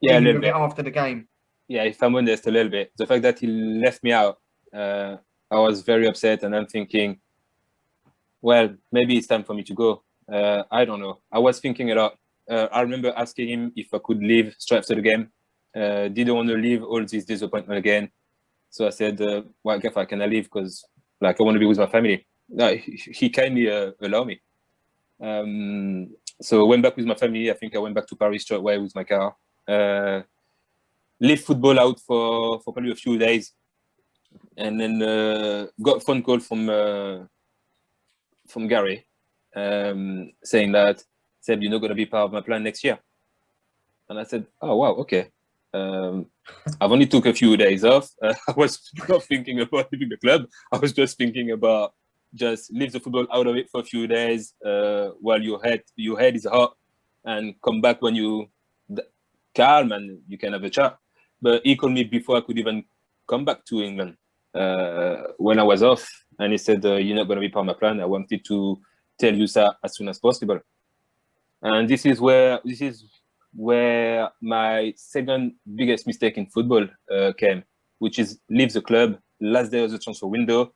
Yeah, a little bit after the game. Yeah, if I'm honest, a little bit. The fact that he left me out, I was very upset, and I'm thinking, well, maybe it's time for me to go. I don't know. I was thinking a lot. I remember asking him if I could leave straight after the game. Didn't want to leave all this disappointment again. So I said, well, Gaffer, can I leave? Because I want to be with my family. No, he kindly allowed me. So I went back with my family. I think I went back to Paris straight away with my car. Leave football out for probably a few days. And then got a phone call from Gary saying that, Seb, you're not going to be part of my plan next year. And I said, oh, wow, okay. I've only took a few days off. I was not thinking about leaving the club. I was just thinking about just leave the football out of it for a few days while your head is hot, and come back when you calm and you can have a chat. But he called me before I could even come back to England when I was off, and he said, you're not going to be part of my plan. I wanted to tell you that as soon as possible. And this is where my second biggest mistake in football came, which is leave the club last day of the transfer window,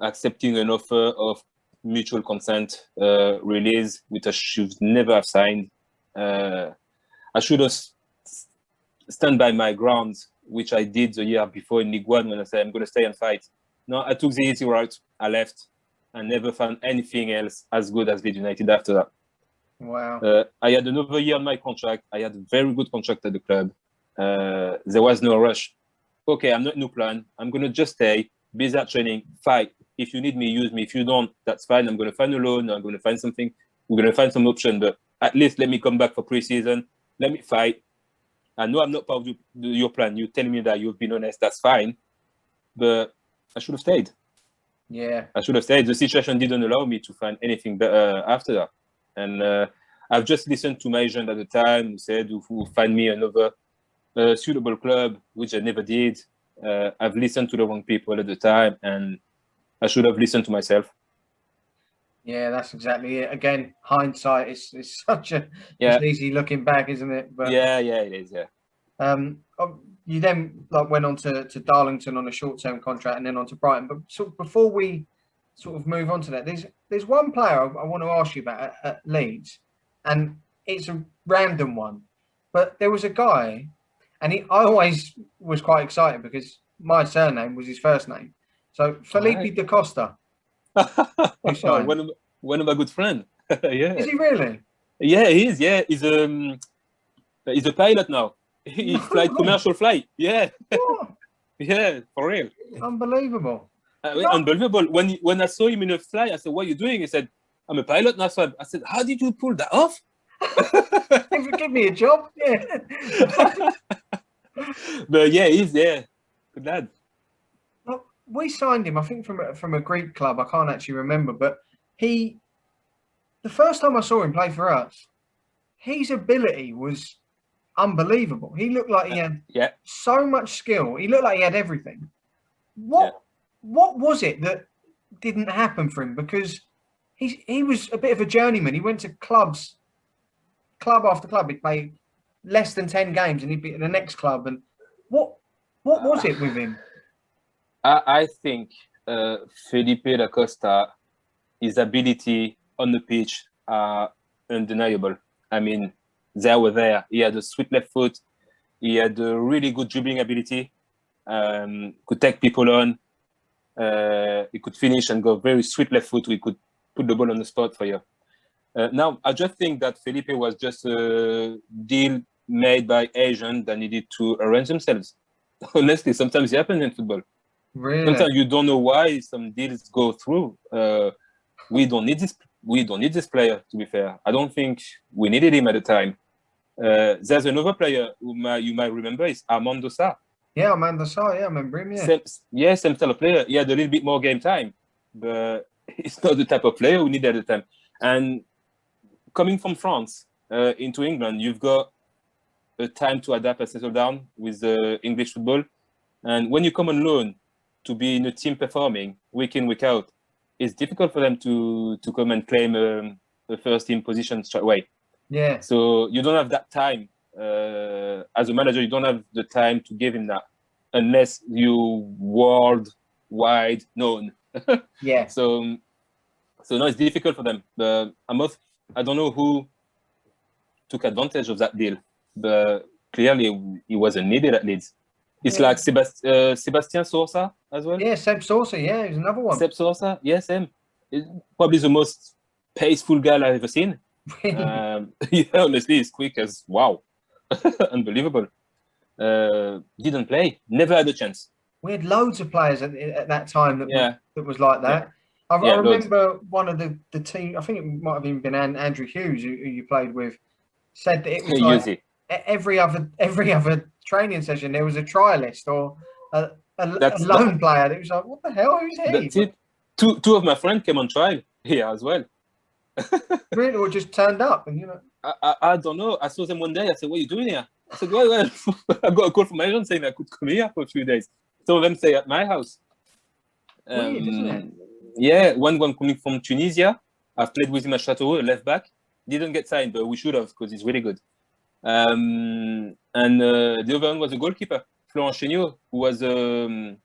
accepting an offer of mutual consent release, which I should never have signed. I should have stand by my grounds, which I did the year before in League One when I said I'm going to stay and fight. No, I took the easy route. I left. I never found anything else as good as Leeds United after that. Wow. I had another year on my contract. I had a very good contract at the club. there was no rush. Okay, I'm not in no plan. I'm going to just stay, busy at training, fight. If you need me, use me. If you don't, that's fine. I'm going to find a loan. I'm going to find something. We're going to find some option. But at least let me come back for pre-season. Let me fight. I know I'm not part of your plan. You're telling me that you've been honest. That's fine. But I should have stayed. Yeah. I should have stayed. The situation didn't allow me to find anything better after that. And I've just listened to my agent at the time who said, who find me another suitable club, which I never did. I've listened to the wrong people at the time, and I should have listened to myself. Yeah, that's exactly it. Again, hindsight is such a it's easy looking back, isn't it? But yeah, it is. Yeah. You then went on to Darlington on a short-term contract, and then on to Brighton. But before we sort of move on to that, there's one player I want to ask you about at Leeds, and it's a random one, but there was a guy. And I always was quite excited because my surname was his first name. So Felipe De Costa. One of my good friends. Yeah. Is he really? Yeah, he is. Yeah, he's a pilot now. He flies commercial flight. Yeah. What? Yeah, for real. Unbelievable. Unbelievable. When I saw him in a flight, I said, "What are you doing?" He said, "I'm a pilot now." So I said, "How did you pull that off?" Give me a job. Yeah. But yeah, he's good lad. Well, we signed him, I think, from a Greek club. I can't actually remember, but the first time I saw him play for us, his ability was unbelievable. He looked like he had so much skill. He looked like he had everything. What was it that didn't happen for him? Because he was a bit of a journeyman. He went to club after club. He'd play less than 10 games and he'd be at the next club. And what was it with him? I think Felipe De Costa, his ability on the pitch are undeniable. I mean, they were there. He had a sweet left foot. He had a really good dribbling ability. Could take people on. He could finish and go very sweet left foot. We could put the ball on the spot for you. Now, I just think that Felipe was just a deal made by agents that needed to arrange themselves. Honestly, sometimes it happens in football. Really? Sometimes you don't know why some deals go through. We don't need this player, to be fair. I don't think we needed him at the time. There's another player who you might remember is Armando Sarr. Yeah, Armando Sarr. Yeah, I remember him. Yeah. Same style of player. He had a little bit more game time, but it's not the type of player we needed at the time. And coming from France into England, you've got a time to adapt and settle down with English football. And when you come on loan to be in a team performing week in, week out, it's difficult for them to come and claim a first team position straight away. Yeah. So you don't have that time. As a manager, you don't have the time to give him that unless you worldwide known. Yeah. So no, it's difficult for them. But I don't know who took advantage of that deal, but clearly he wasn't needed at Leeds. It's like Sébastien Sosa as well. Yeah, Seb Sosa. Yeah, he's another one. Seb Sosa. Yes, him. Probably the most paceful guy I've ever seen. Yeah, honestly, he's quick as wow. Unbelievable. Didn't play. Never had a chance. We had loads of players at that time that was like that. Yeah. I remember one of the team, I think it might have even been Andrew Hughes, who you played with, said that it was like every other training session there was a trialist or a lone player. It was like, what the hell? Who's he? That's it. Two of my friends came on trial here as well. Really, or just turned up and I don't know. I saw them one day. I said, "What are you doing here?" I said, "Well, I got a call from my agent saying I could come here for a few days." Some of them stay at my house. Weird, isn't it? Yeah, one coming from Tunisia. I've played with him at Chateau, left back. Didn't get signed, but we should have because he's really good. And the other one was a goalkeeper, Florent Chéniaud, who was a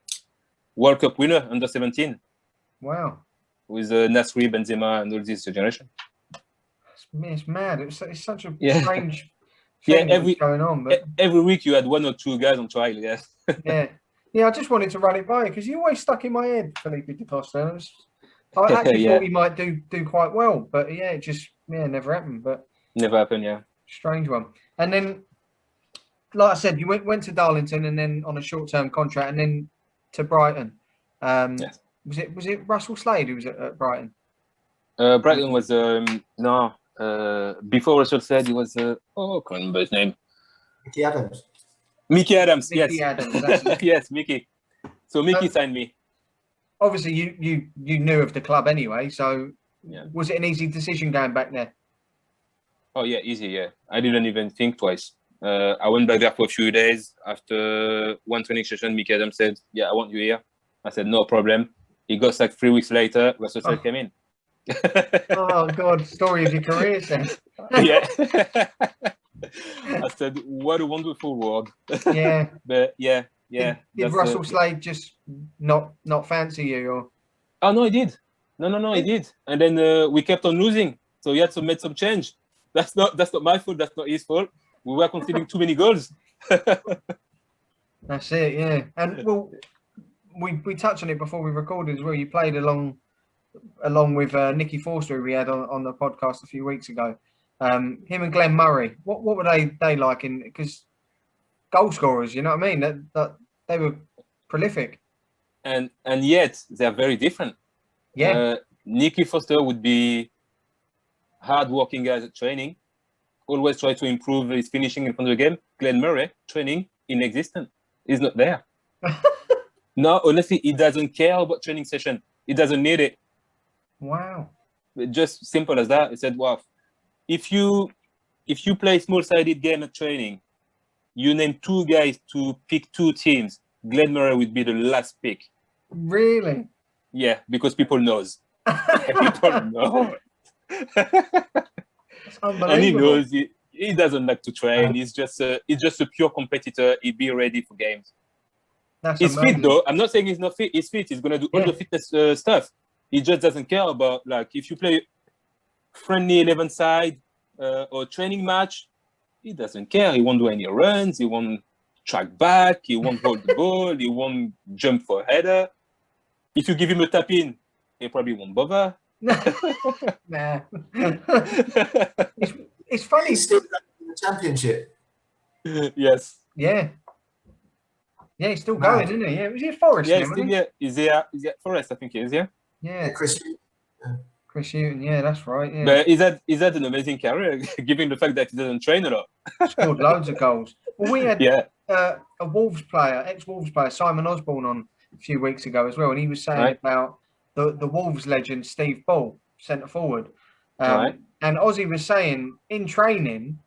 World Cup winner under 17. Wow. With Nasri, Benzema, and all this generation. It's mad. It's such a strange thing going on. But every week you had one or two guys on trial. Yeah. Yeah. I just wanted to run it by you because you always stuck in my head, Felipe De Costa. I actually thought he might do quite well, but it just never happened. But never happened. Yeah. Strange one. And then like I said, you went to Darlington and then on a short-term contract and then to Brighton. Yes. Was it Russell Slade who was at Brighton? Brighton was no. Before Russell said he was I can't remember his name. Mickey Adams. Mickey Adams. Mickey Yes. Adams, that's it. Yes, Mickey. So Mickey signed me. Obviously, you knew of the club anyway. So Yeah. was it an easy decision going back there? Oh yeah, easy. Yeah, I didn't even think twice. I went back there for a few days. After one training session, Mickey Adams said, "Yeah, I want you here." I said, "No problem." He got sacked 3 weeks later. Russell Slade came in. Oh God, story of your career, then. Yeah. I said, "What a wonderful world." Yeah. But yeah. Did Russell Slade just not fancy you, or? Oh no, he did. No, he did. And then we kept on losing, so he had to make some change. That's not my fault. That's not his fault. We were conceding too many goals. That's it, yeah. And well, we touched on it before we recorded as well. You played along with Nicky Forster, who we had on the podcast a few weeks ago. Him and Glenn Murray. What were they like? Because goal scorers, you know what I mean? That they were prolific. And yet they are very different. Yeah. Nicky Forster would be hard-working guys at training, always try to improve his finishing in front of the game. Glenn Murray, training, inexistent. He's not there. No, honestly, he doesn't care about training session. He doesn't need it. Wow. Just simple as that. He said, wow, if you play small-sided game at training, you name 2 guys to pick 2 teams, Glenn Murray would be the last pick. Really? Yeah, because people knows. People know. That's unbelievable. And he knows he doesn't like to train. He's just a pure competitor. He'd be ready for games. He's fit though. I'm not saying he's not fit. He's fit. He's gonna do all the fitness stuff. He just doesn't care about, like, if you play friendly 11 side or training match, he doesn't care. He won't do any runs. He won't track back. He won't hold the ball. He won't jump for a header. If you give him a tap in, he probably won't bother. Nah. It's funny. He's still in the championship. Yes. Yeah. Yeah, he's still going, isn't he? Yeah, was he at Forest? Yeah, now, he's still, yeah. Is he at Forest? I think he is. Yeah. Yeah, Chris Hewton. Yeah, that's right. Yeah. But he's had an amazing career, given the fact that he doesn't train a lot. Scored loads of goals. Well, we had a Wolves player, ex-Wolves player, Simon Osborne, on a few weeks ago as well, and he was saying about the Wolves legend Steve Ball, centre forward. And Ozzy was saying in training,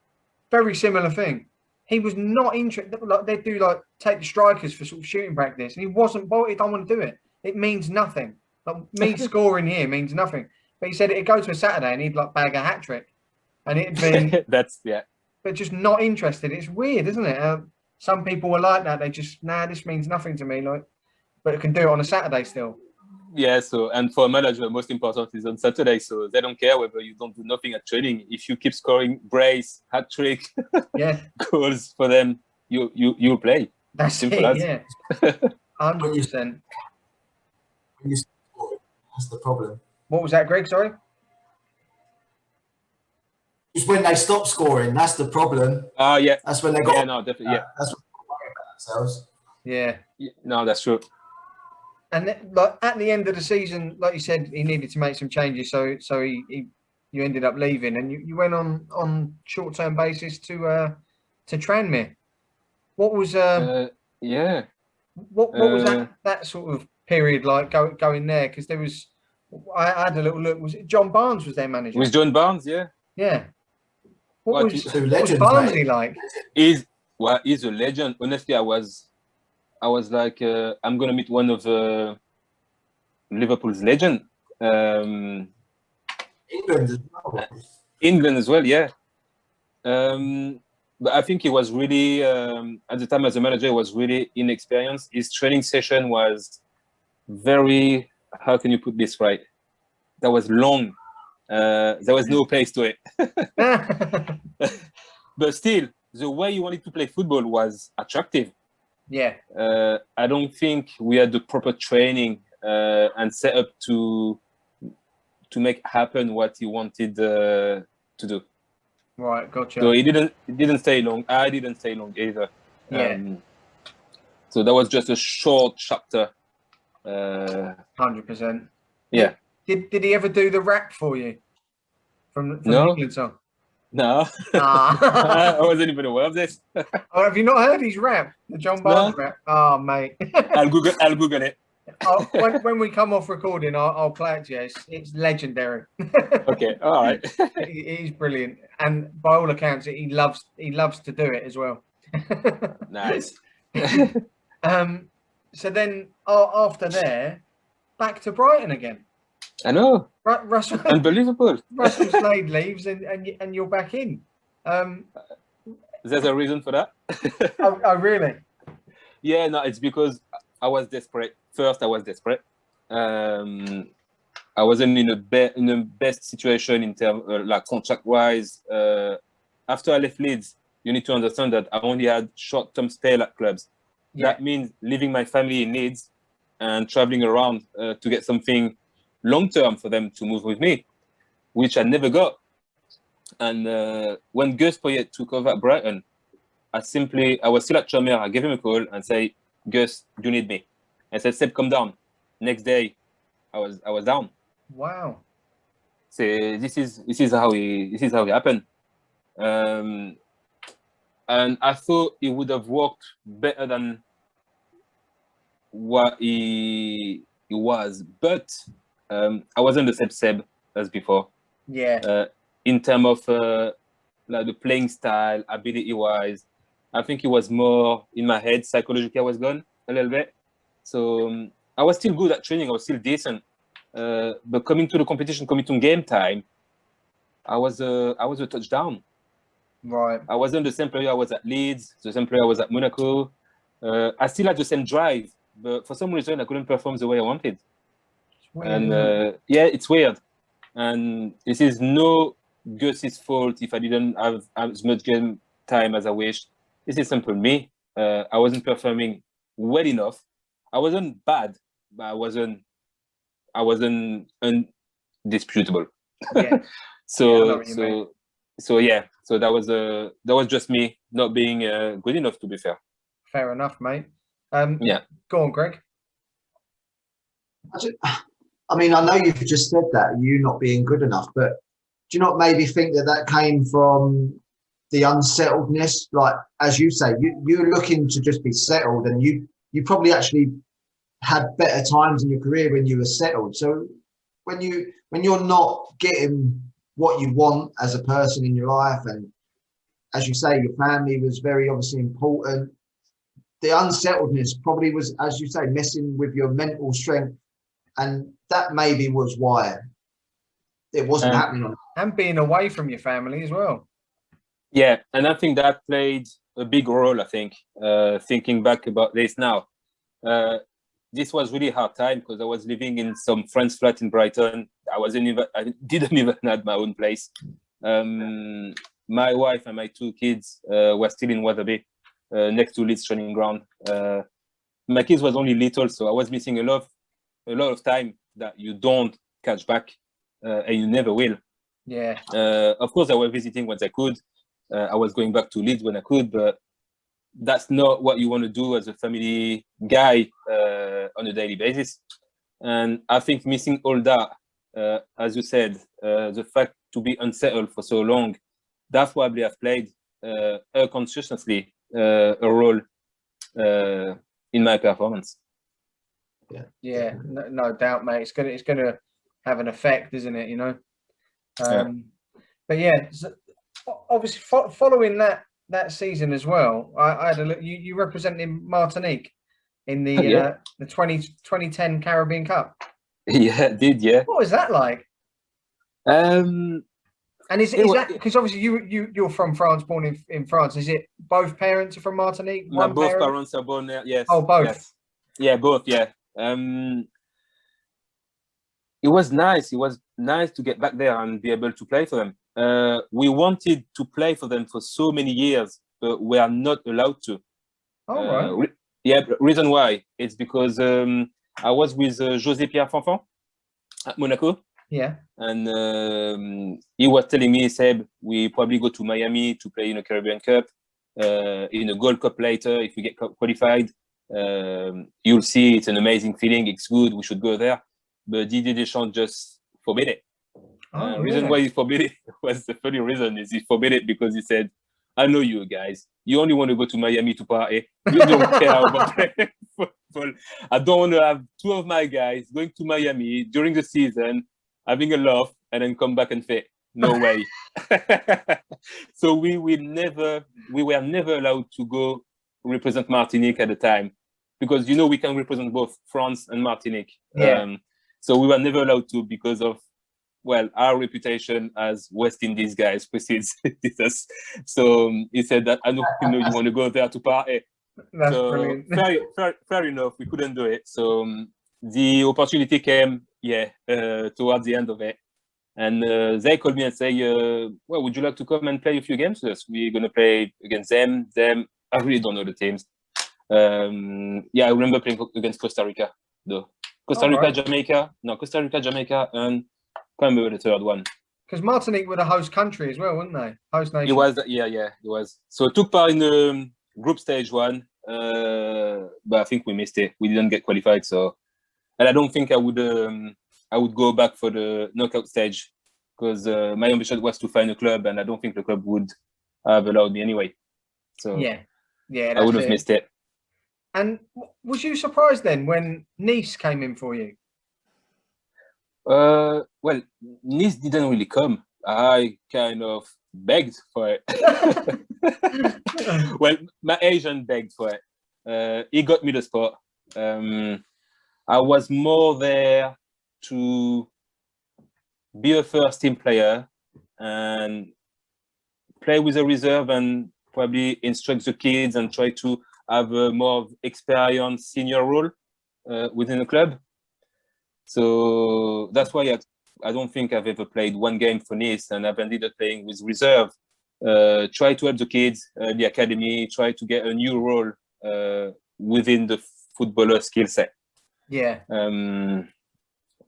very similar thing. He was not interested. Like they do, like take the strikers for sort of shooting practice, and he wasn't. He don't want to do it. It means nothing. Like me scoring here means nothing. But he said it'd go to a Saturday and he'd like bag a hat trick, and it'd be but just not interested. It's weird, isn't it? Some people were like that. They just this means nothing to me. Like, but it can do it on a Saturday still. Yeah. So, and for a manager, the most important is on Saturday. So they don't care whether you don't do nothing at training. If you keep scoring brace, hat trick, goals for them, you play. That's simple it. as. Yeah. 100%. That's the problem. What was that, Greg? Sorry. It's when they stop scoring. That's the problem. Yeah. That's when they got. Yeah, no, definitely. Yeah. That's what they worry about themselves. Yeah. No, that's true. And like at the end of the season, like you said, he needed to make some changes. So you ended up leaving, and you went on short-term basis to Tranmere. What was What was that sort of period like going there? Because there was, I had a little look. Was it John Barnes was their manager? It was John Barnes, yeah. Yeah. What was legends, Barnsley like? He's a legend. Honestly, I was like, I'm gonna meet one of Liverpool's legend. England as well. England as well, yeah. But I think he was really at the time as a manager, he was really inexperienced. His training session was very, how can you put this right? That was long. There was no pace to it. But still, the way he wanted to play football was attractive. Yeah. I don't think we had the proper training and set up to make happen what he wanted to do. Right, gotcha. So he didn't stay long. I didn't stay long either. Yeah. So that was just a short chapter. 100%. Yeah. Did he ever do the rap for you from the No. England song? No. Ah. I wasn't even aware of this. Oh, have you not heard his rap? The John Barnes rap? Oh, mate. I'll Google it. When we come off recording, I'll play it to you. It's legendary. Okay, all right. He's brilliant, and by all accounts, he loves to do it as well. Nice. So then after there, back to Brighton again. I know. Russell, unbelievable. Russell Slade leaves, and you're back in. There's a reason for that. Oh, really? Yeah, no, it's because I was desperate. First, I was desperate. I wasn't in the best situation in terms like contract-wise. After I left Leeds, you need to understand that I only had short-term stay at clubs. Yeah. That means leaving my family in Leeds and traveling around to get something long-term for them to move with me, which I never got. And when Gus Poyet took over at Brighton, I was still at Chomer. I gave him a call and say, Gus, you need me. I said, Seb, come down. Next day, I was down. Wow. So this is how it happened. And I thought it would have worked better than what he was, but I wasn't the same Seb as before. Yeah. In terms of like the playing style, ability-wise, I think it was more in my head. Psychologically, I was gone a little bit. So I was still good at training. I was still decent. But coming to the competition, coming to game time, I was a touchdown. Right. I wasn't the same player I was at Leeds, the same player I was at Monaco. I still had the same drive, but for some reason I couldn't perform the way I wanted. And yeah, it's weird. And this is no Gus's fault if I didn't have as much game time as I wished. This is simply me. I wasn't performing well enough. I wasn't bad, but I wasn't undisputable. Yeah. So yeah. So that was just me not being good enough, to be fair. Fair enough, mate. Yeah. Go on, Greg. I mean, I know you've just said that, you not being good enough, but do you not maybe think that came from the unsettledness? Like, as you say, you're looking to just be settled, and you probably actually had better times in your career when you were settled. So when you're not getting what you want as a person in your life, and as you say, your family was very obviously important, the unsettledness probably was, as you say, messing with your mental strength. And that maybe was why it wasn't happening. And being away from your family as well. Yeah, and I think that played a big role, I think, thinking back about this now. This was really hard time because I was living in some friend's flat in Brighton. I didn't even have my own place. My wife and my two kids were still in Wetherby, next to Leeds training ground. My kids was only little, so I was missing a lot of time that you don't catch back, and you never will. Yeah. Of course, I was visiting when I could. I was going back to Leeds when I could, but that's not what you want to do as a family guy on a daily basis. And I think missing all that, as you said, the fact to be unsettled for so long, that probably have played unconsciously a role in my performance. Yeah, no doubt, mate. It's gonna have an effect, isn't it? You know. But yeah, so obviously following that season as well, I had a look. You represented Martinique in the 2010 Caribbean Cup. Yeah, did. Yeah. What was that like? And is that because obviously you're from France, born in France? Is it both parents are from Martinique? Both parents are born there. Yes. Oh, both. Yes. Yeah, both. Yeah. It was nice. It was nice to get back there and be able to play for them. We wanted to play for them for so many years, but we are not allowed to. Oh, right. Yeah, reason why? It's because I was with José Pierre Fanfan at Monaco. Yeah. And he was telling me, Seb, we probably go to Miami to play in a Caribbean Cup, in a Gold Cup later if we get qualified. You'll see it's an amazing feeling. It's good. We should go there. But Didier Deschamps just forbid it. Oh, reason why he forbid it was the funny reason is he forbid it because he said, I know you guys. You only want to go to Miami to party. You don't care about playing football. I don't want to have 2 of my guys going to Miami during the season, having a laugh, and then come back and fit. No way. So we were never allowed to go represent Martinique at the time because, you know, we can represent both France and Martinique. Yeah. So we were never allowed to because of, well, our reputation as West Indies guys precedes us. So he said that I know you want to go there to party. That's so brilliant. fair enough. We couldn't do it. So the opportunity came, towards the end of it. And they called me and say, well, would you like to come and play a few games with us? We're going to play against them. I really don't know the teams. I remember playing against Costa Rica, though. Costa Rica, Jamaica, and can't remember the third one. Because Martinique were the host country as well, weren't they? Host nation. It was, it was. So I took part in the group stage 1, but I think we missed it. We didn't get qualified, so. And I don't think I would go back for the knockout stage because my ambition was to find a club, and I don't think the club would have allowed me anyway. So yeah, I would have missed it. And was you surprised then when Nice came in for you? Well, Nice didn't really come. I kind of begged for it. Well, my agent begged for it. He got me the spot. I was more there to be a first team player and play with a reserve and probably instruct the kids and try to have a more experienced senior role within the club. So that's why I don't think I've ever played 1 game for Nice, and I've ended up playing with reserve. Try to help the kids, the academy, try to get a new role within the footballer skill set. Yeah.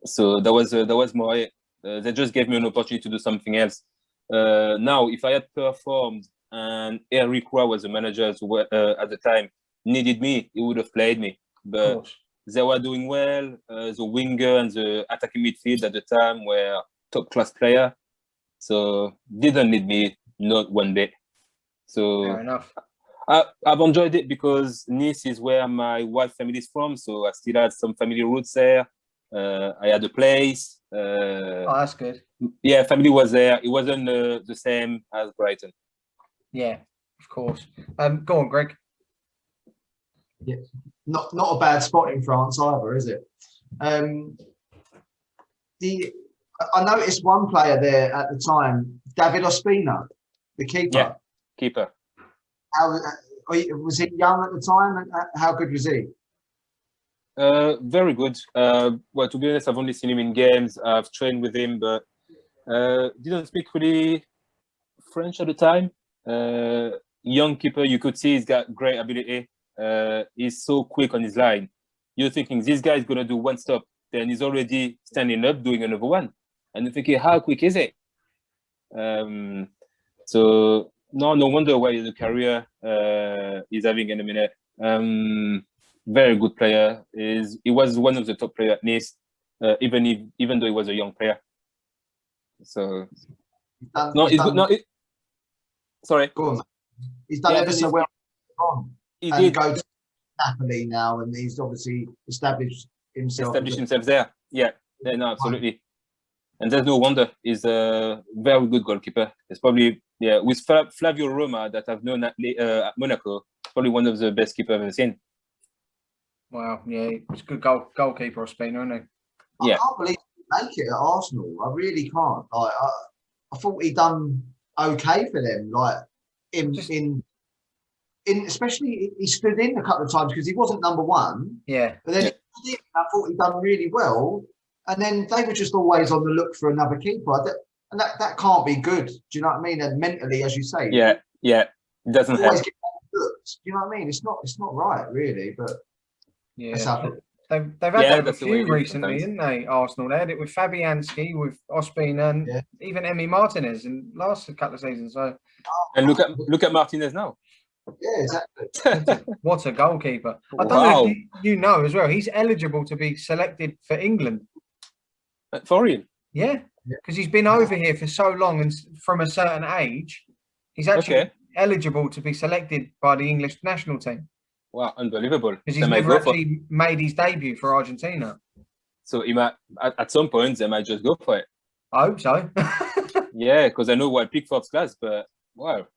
So that was more it. They just gave me an opportunity to do something else. Now, if I had performed and Eric Roy was the manager at the time, needed me, he would have played me. But they were doing well. The winger and the attacking midfield at the time were top class player, so didn't need me, not one bit. So fair enough. I've enjoyed it because Nice is where my wife's family is from, so I still had some family roots there. I had a place. That's good. Yeah, family was there. It wasn't the same as Brighton. Yeah, of course. Go on, Greg. Yeah, not a bad spot in France either, is it? I noticed one player there at the time, David Ospina, the keeper. Yeah, keeper. How was he young at the time? How good was he? Very good. Well, to be honest, I've only seen him in games. I've trained with him, but didn't speak really French at the time. Young keeper, you could see he's got great ability. He's so quick on his line. You're thinking this guy is gonna do 1 stop, then he's already standing up doing another one, and you're thinking, how quick is it? So no wonder why the career he's having in a minute. Very good player. He was one of the top players at Nice, even though he was a young player. So sorry. Go on. He's done ever so well. He did go to Napoli now, and he's obviously established himself there. Yeah, no, absolutely. And there's no wonder he's a very good goalkeeper. It's probably with Flavio Roma that I've known at Monaco. Probably one of the best keepers I've ever seen. Wow, yeah, he's a good goalkeeper, Ospina, isn't he? I can't believe he make it at Arsenal. I really can't. Like, I thought he done okay for them. Like in especially he stood in a couple of times because he wasn't number 1. Yeah. But then I thought he'd done really well. And then they were just always on the look for another keeper. And that can't be good. Do you know what I mean? And mentally, as you say. Yeah. It doesn't always get looks. Do you know what I mean? It's not right, really. But yeah. They've had that with a that's the way few it is recently, sometimes. didn't they? Arsenal. They had it with Fabianski, with Ospina, and Yeah. even Emi Martinez in last couple of seasons. So And look at Martinez now. Yeah, exactly. what a goalkeeper! I don't know Wow. if you know as well. He's eligible to be selected for England. For real. Yeah, because he's been over here for so long and from a certain age, he's actually eligible to be selected by the English national team. Wow, unbelievable. Because he's never actually made his debut for Argentina. So he might, at some point, they might just go for it. I hope so. Yeah, because I know what Pickford's class, but wow.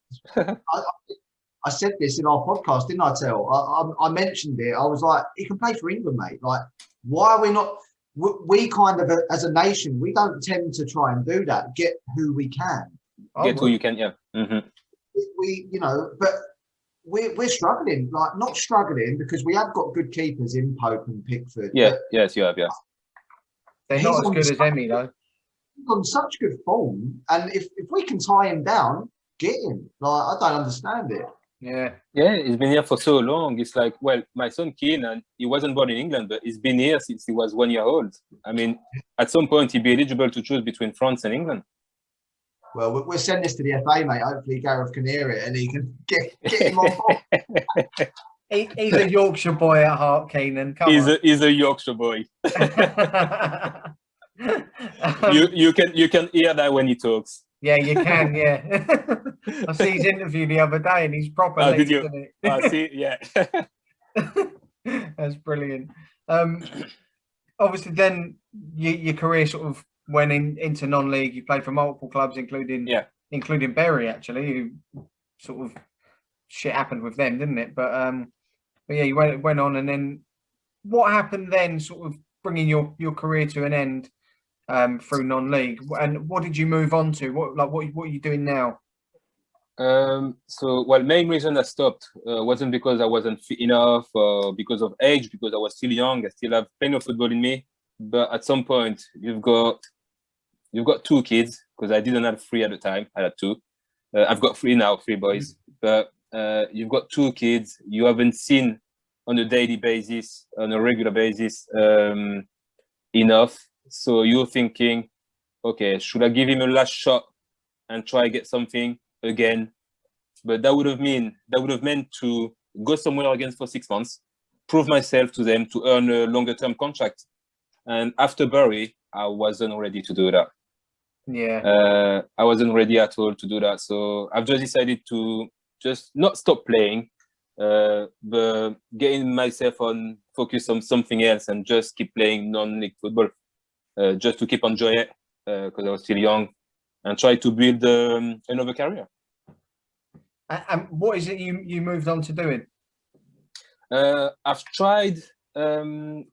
I said this in our podcast, didn't I, Tell? I mentioned it. I was like, he can play for England, mate. Like, why are we not? We kind of, as a nation, we don't tend to try and do that. Get who we can. Get who you can, yeah. Mm-hmm. We, you know, but we're struggling. Like, not struggling because we have got good keepers in Pope and Pickford. Yeah, yes, you have, yeah. They're not as good as Emi, though. He's on such good form, and if we can tie him down, get him. Like, I don't understand it. Yeah. Yeah, he's been here for so long. It's like, well, my son Keenan, he wasn't born in England, but he's been here since he was 1 year old. I mean, at some point, he'd be eligible to choose between France and England. Well, we'll send this to the FA, mate. Hopefully Gareth can hear it and he can get him on board. He's a Yorkshire boy at heart, Keenan. He's a Yorkshire boy. You can hear that when he talks. Yeah, you can. Yeah, I see his interview the other day, and he's proper. Oh, did you? Isn't it? I see. Yeah. That's brilliant. Obviously, then your career sort of went into non-league. You played for multiple clubs, including Bury, actually. Who sort of shit happened with them, didn't it? But yeah, you went on, and then what happened then? Sort of bringing your career to an end. Through non-league, and what did you move on to? What are you doing now? So, main reason I stopped wasn't because I wasn't fit enough or because of age, because I was still young. I still have plenty of football in me. But at some point, you've got 2 kids, because I didn't have 3 at the time. I had 2. I've got 3 now, 3 boys. But you've got 2 kids. You haven't seen on a daily basis, on a regular basis, enough. So you're thinking, okay, should I give him a last shot and try get something again? But that would have meant to go somewhere again for 6 months, prove myself to them, to earn a longer term contract. And after Bury, I wasn't ready to do that. Yeah. I wasn't ready at all to do that. So I've just decided to just not stop playing, but getting myself on focus on something else and just keep playing non-league football. Just to keep enjoying it, because I was still young, and try to build another career. And what is it you moved on to doing? I've tried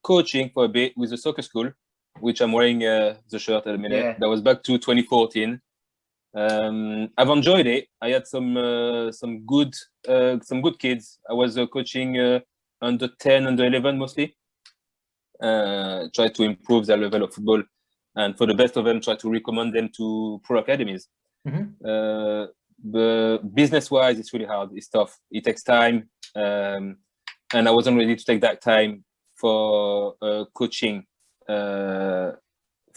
coaching for a bit with a soccer school, which I'm wearing the shirt at the minute. Yeah. That was back to 2014. I've enjoyed it. I had some good kids. I was coaching under 10, under 11 mostly. Try to improve their level of football, and for the best of them, try to recommend them to pro academies. Mm-hmm. But business-wise, it's really hard. It's tough. It takes time, and I wasn't ready to take that time for coaching, for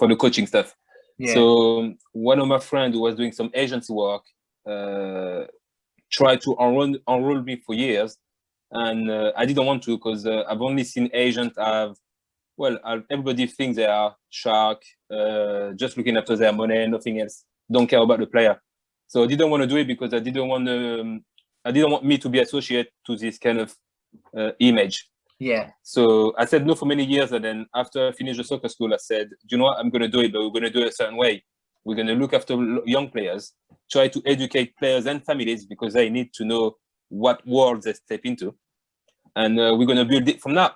the coaching stuff. Yeah. So one of my friends who was doing some agency work tried to enroll me for years, and I didn't want to, because I've only seen agents have. Well, everybody thinks they are shark, just looking after their money, nothing else. Don't care about the player. So I didn't want to do it because I didn't want me to be associated to this kind of image. Yeah. So I said no for many years, and then after I finished the soccer school, I said, do you know what? I'm going to do it, but we're going to do it a certain way. We're going to look after young players, try to educate players and families, because they need to know what world they step into, and we're going to build it from that.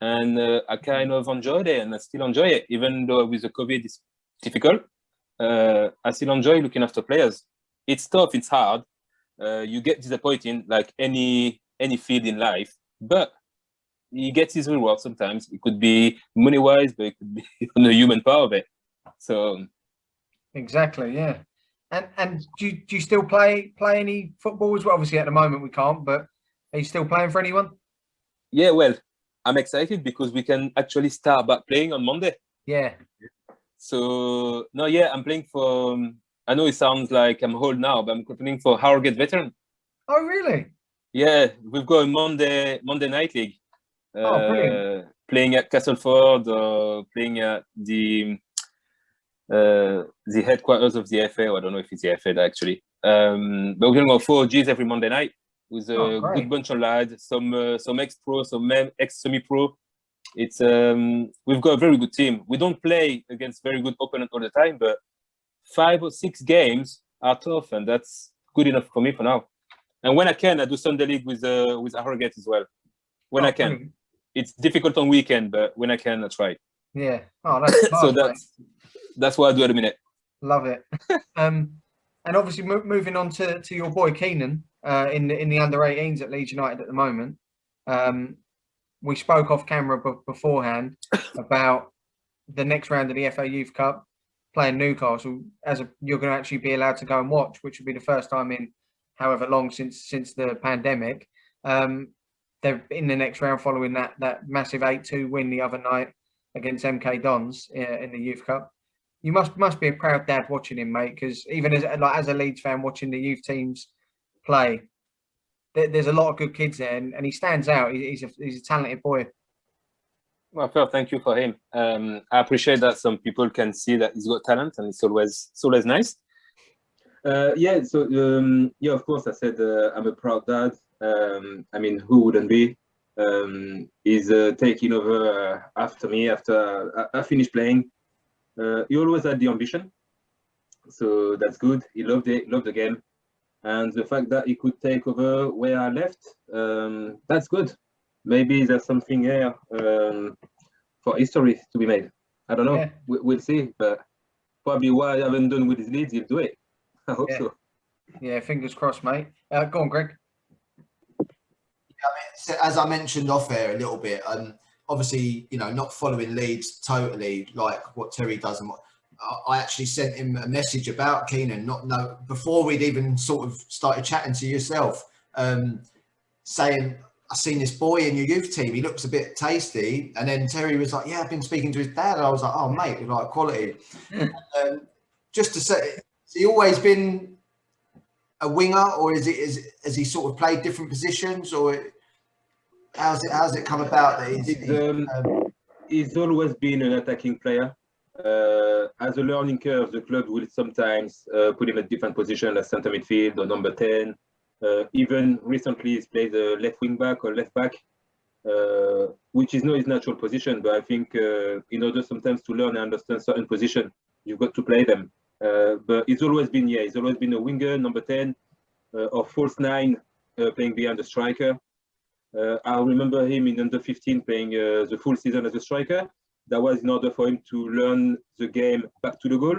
And I kind of enjoyed it, and I still enjoy it, even though with the COVID it's difficult. I still enjoy looking after players. It's tough, it's hard. You get disappointing, like any field in life, but you get his reward sometimes. It could be money-wise, but it could be on the human part of it. So exactly, yeah. And do you still play any football as well? Obviously, at the moment we can't, but are you still playing for anyone? Yeah, well. I'm excited because we can actually start back playing on Monday. Yeah. So no, yeah, I'm playing for. I know it sounds like I'm old now, but I'm playing for Harrogate Veteran. Oh, really? Yeah, we've got a Monday night league. Oh, brilliant. Playing at Castleford or playing at the headquarters of the FA. I don't know if it's the FA actually. But we're going to go 4Gs every Monday night with a good bunch of lads, some ex-pro, some ex-semi-pro. It's we've got a very good team. We don't play against very good opponents all the time, but 5 or 6 games are tough, and that's good enough for me for now. And when I can, I do Sunday league with Harrogate as well. When I can. Brilliant. It's difficult on weekend, but when I can, I try. Yeah. Oh, that's so that's what I do at the minute. Love it. And obviously moving on to your boy Keenan in the under-18s at Leeds United at the moment. We spoke off camera beforehand about the next round of the FA Youth Cup, playing Newcastle. You're going to actually be allowed to go and watch, which will be the first time in however long since the pandemic. They're in the next round following that massive 8-2 win the other night against MK Dons in the Youth Cup. You must be a proud dad watching him, mate, because even as a Leeds fan watching the youth teams play, there's a lot of good kids there, and he stands out. He's a talented boy. Well, Phil, thank you for him. I appreciate that some people can see that he's got talent, and it's always nice. Yeah, so yeah, of course, I said I'm a proud dad. I mean, who wouldn't be? He's taking over after me after I finished playing. He always had the ambition, so that's good. He loved the game, and the fact that he could take over where I left, that's good. Maybe there's something here for history to be made. I don't know. Yeah. We'll see, but probably what I haven't done with his Leeds, he'll do it. I hope so. Yeah, fingers crossed, mate. Go on, Greg. Yeah, as I mentioned off air a little bit, obviously, you know, not following Leeds totally like what Terry does, and I actually sent him a message about Keenan, before we'd even sort of started chatting to yourself, saying, "I've seen this boy in your youth team. He looks a bit tasty." And then Terry was like, "Yeah, I've been speaking to his dad." And I was like, "Oh, mate, like quality." Just to say, has he always been a winger, or has he sort of played different positions, or how's it come about that he's always been an attacking player? As a learning curve, the club will sometimes put him at different positions as centre midfield or number 10. Even recently, he's played left wing back or left back, which is not his natural position. But I think in order sometimes to learn and understand certain positions, you've got to play them. But he's always been a winger, number 10, or false 9, playing behind the striker. I remember him in under 15 playing the full season as a striker. That was in order for him to learn the game back to the goal,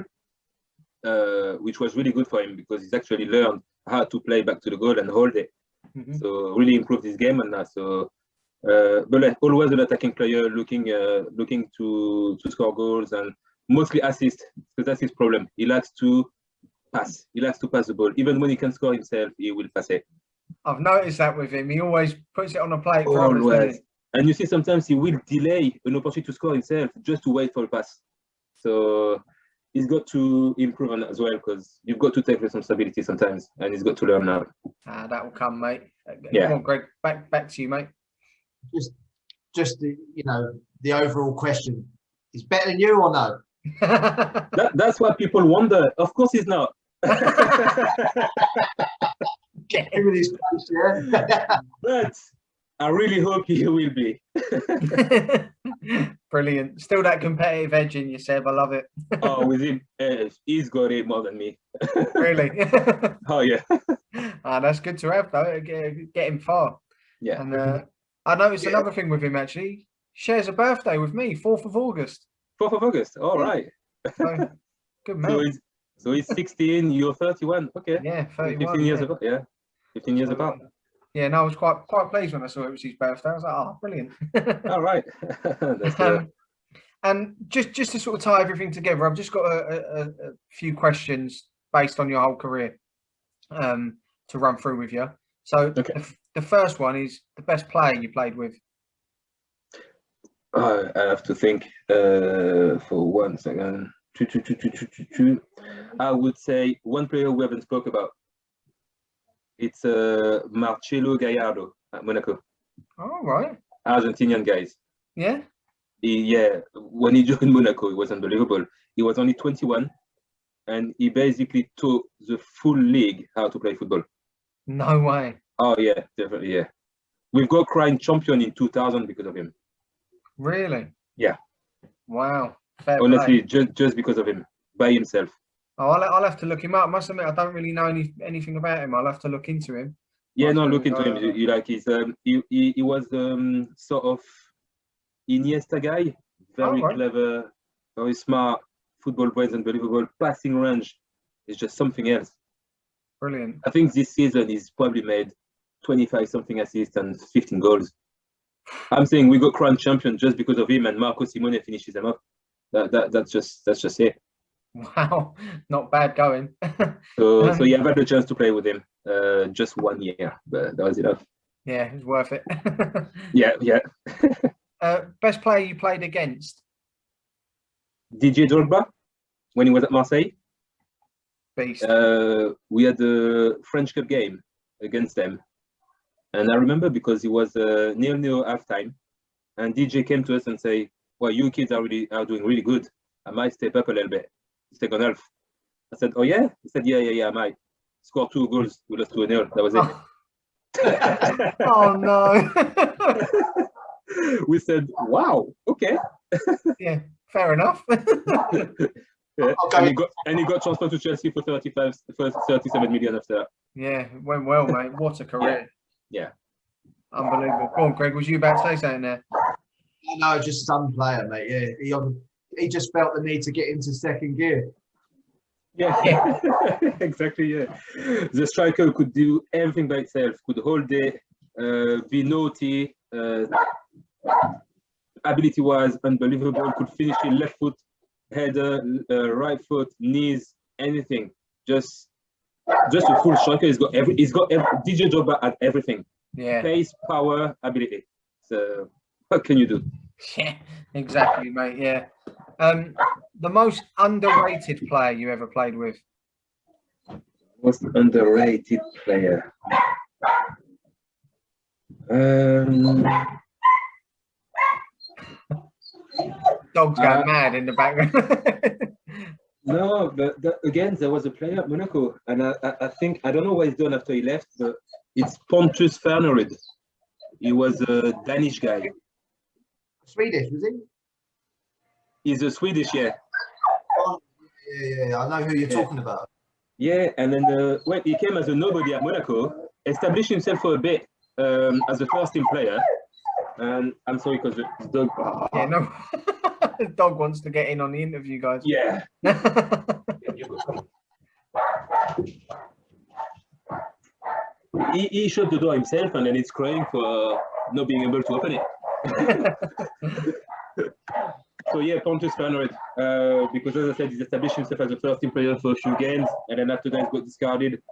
which was really good for him because he's actually learned how to play back to the goal and hold it. Mm-hmm. So really improved his game and that. So, but always an attacking player, looking to score goals and mostly assist, because that's his problem. He likes to pass. He likes to pass the ball. Even when he can score himself, he will pass it. I've noticed that with him. He always puts it on a plate for others, doesn't he? And you see, sometimes he will delay an opportunity to score himself just to wait for a pass. So he's got to improve on that as well, because you've got to take responsibility sometimes, and he's got to learn now. That will come, mate. Yeah. Come on, Greg. Back to you, mate. Just the overall question: he's better than you or no? That's what people wonder. Of course, he's not. Get him in his place, yeah. But I really hope he will be. Brilliant. Still that competitive edge in you, Seb. I love it. Oh, with him, he's got it more than me. Really? Oh, yeah. That's good to have, though. Get him far. Yeah. And I noticed another thing with him, actually. Shares a birthday with me, 4th of August. 4th of August. All right. So, good man. So he's 16, you're 31. Okay. Yeah, 31. 15 years apart. Yeah. 15 years apart. Yeah, no, I was quite pleased when I saw it was his birthday. I was like, oh, brilliant. All right. And just to sort of tie everything together, I've just got a few questions based on your whole career to run through with you. So the first one is the best player you played with. I have to think for 1 second. I would say one player we haven't spoke about. It's Marcelo Gallardo at Monaco. All right. Argentinian guys. Yeah. When he joined Monaco, it was unbelievable. He was only 21, and he basically taught the full league how to play football. No way. Oh yeah, definitely, yeah. We've got crowned champion in 2000 because of him. Really? Yeah. Wow. Fair Honestly, play. just because of him, by himself. Oh, I'll have to look him up. I must admit, I don't really know anything about him. I'll have to look into him. Yeah, no, look into him. You like his he was sort of Iniesta guy, very clever, very smart, football brains unbelievable, passing range is just something else. Brilliant. I think this season he's probably made 25 something assists and 15 goals. I'm saying we got crowned champion just because of him, and Marco Simone finishes them up. That's just it. Wow, not bad going. So yeah, I've had the chance to play with him just 1 year, but that was enough. Yeah, it's worth it. Yeah. Best player you played against? DJ Drogba, when he was at Marseille. Beast. We had a French Cup game against them, and I remember because it was 0-0 halftime, and DJ came to us and say, "Well, you kids are doing really good. I might step up a little bit, second half." I said, "Oh yeah?" He said, "Yeah, I might." Scored 2 goals. We lost 2-0. That was it. Oh no. We said, "Wow, okay." Yeah, fair enough. Yeah. And he got transferred to Chelsea for 37 million after that. Yeah, it went well, mate. What a career. Yeah. Unbelievable. Go on, Greg. Was you about to say something there? No, just some player, mate. Yeah, he just felt the need to get into second gear. Yeah. Exactly. Yeah. The striker could do everything by itself. Could hold it, be naughty. Ability-wise, unbelievable. Could finish it left foot, header, right foot, knees, anything. Just a full striker. He's got DJ Drogba at everything. Yeah. Pace, power, ability. So what can you do? Yeah, exactly, mate. Yeah. The most underrated player you ever played with? Most underrated player. Dog's going mad in the background. No, but again, there was a player at Monaco, and I think, I don't know what he's done after he left, but it's Pontus Fernerud. He was a Danish guy. Swedish, was he? He's a Swedish, yeah. Oh, yeah. I know who you're talking about. Yeah, and then well, he came as a nobody at Monaco, established himself for a bit as a first-team player. And I'm sorry because the dog. Yeah, no. The dog wants to get in on the interview, guys. Yeah. He shut the door himself, and then he's crying for not being able to open it. So yeah, Pontus Fernerud, because as I said, he's established himself as a first-team player for a few games, and then after that, got discarded.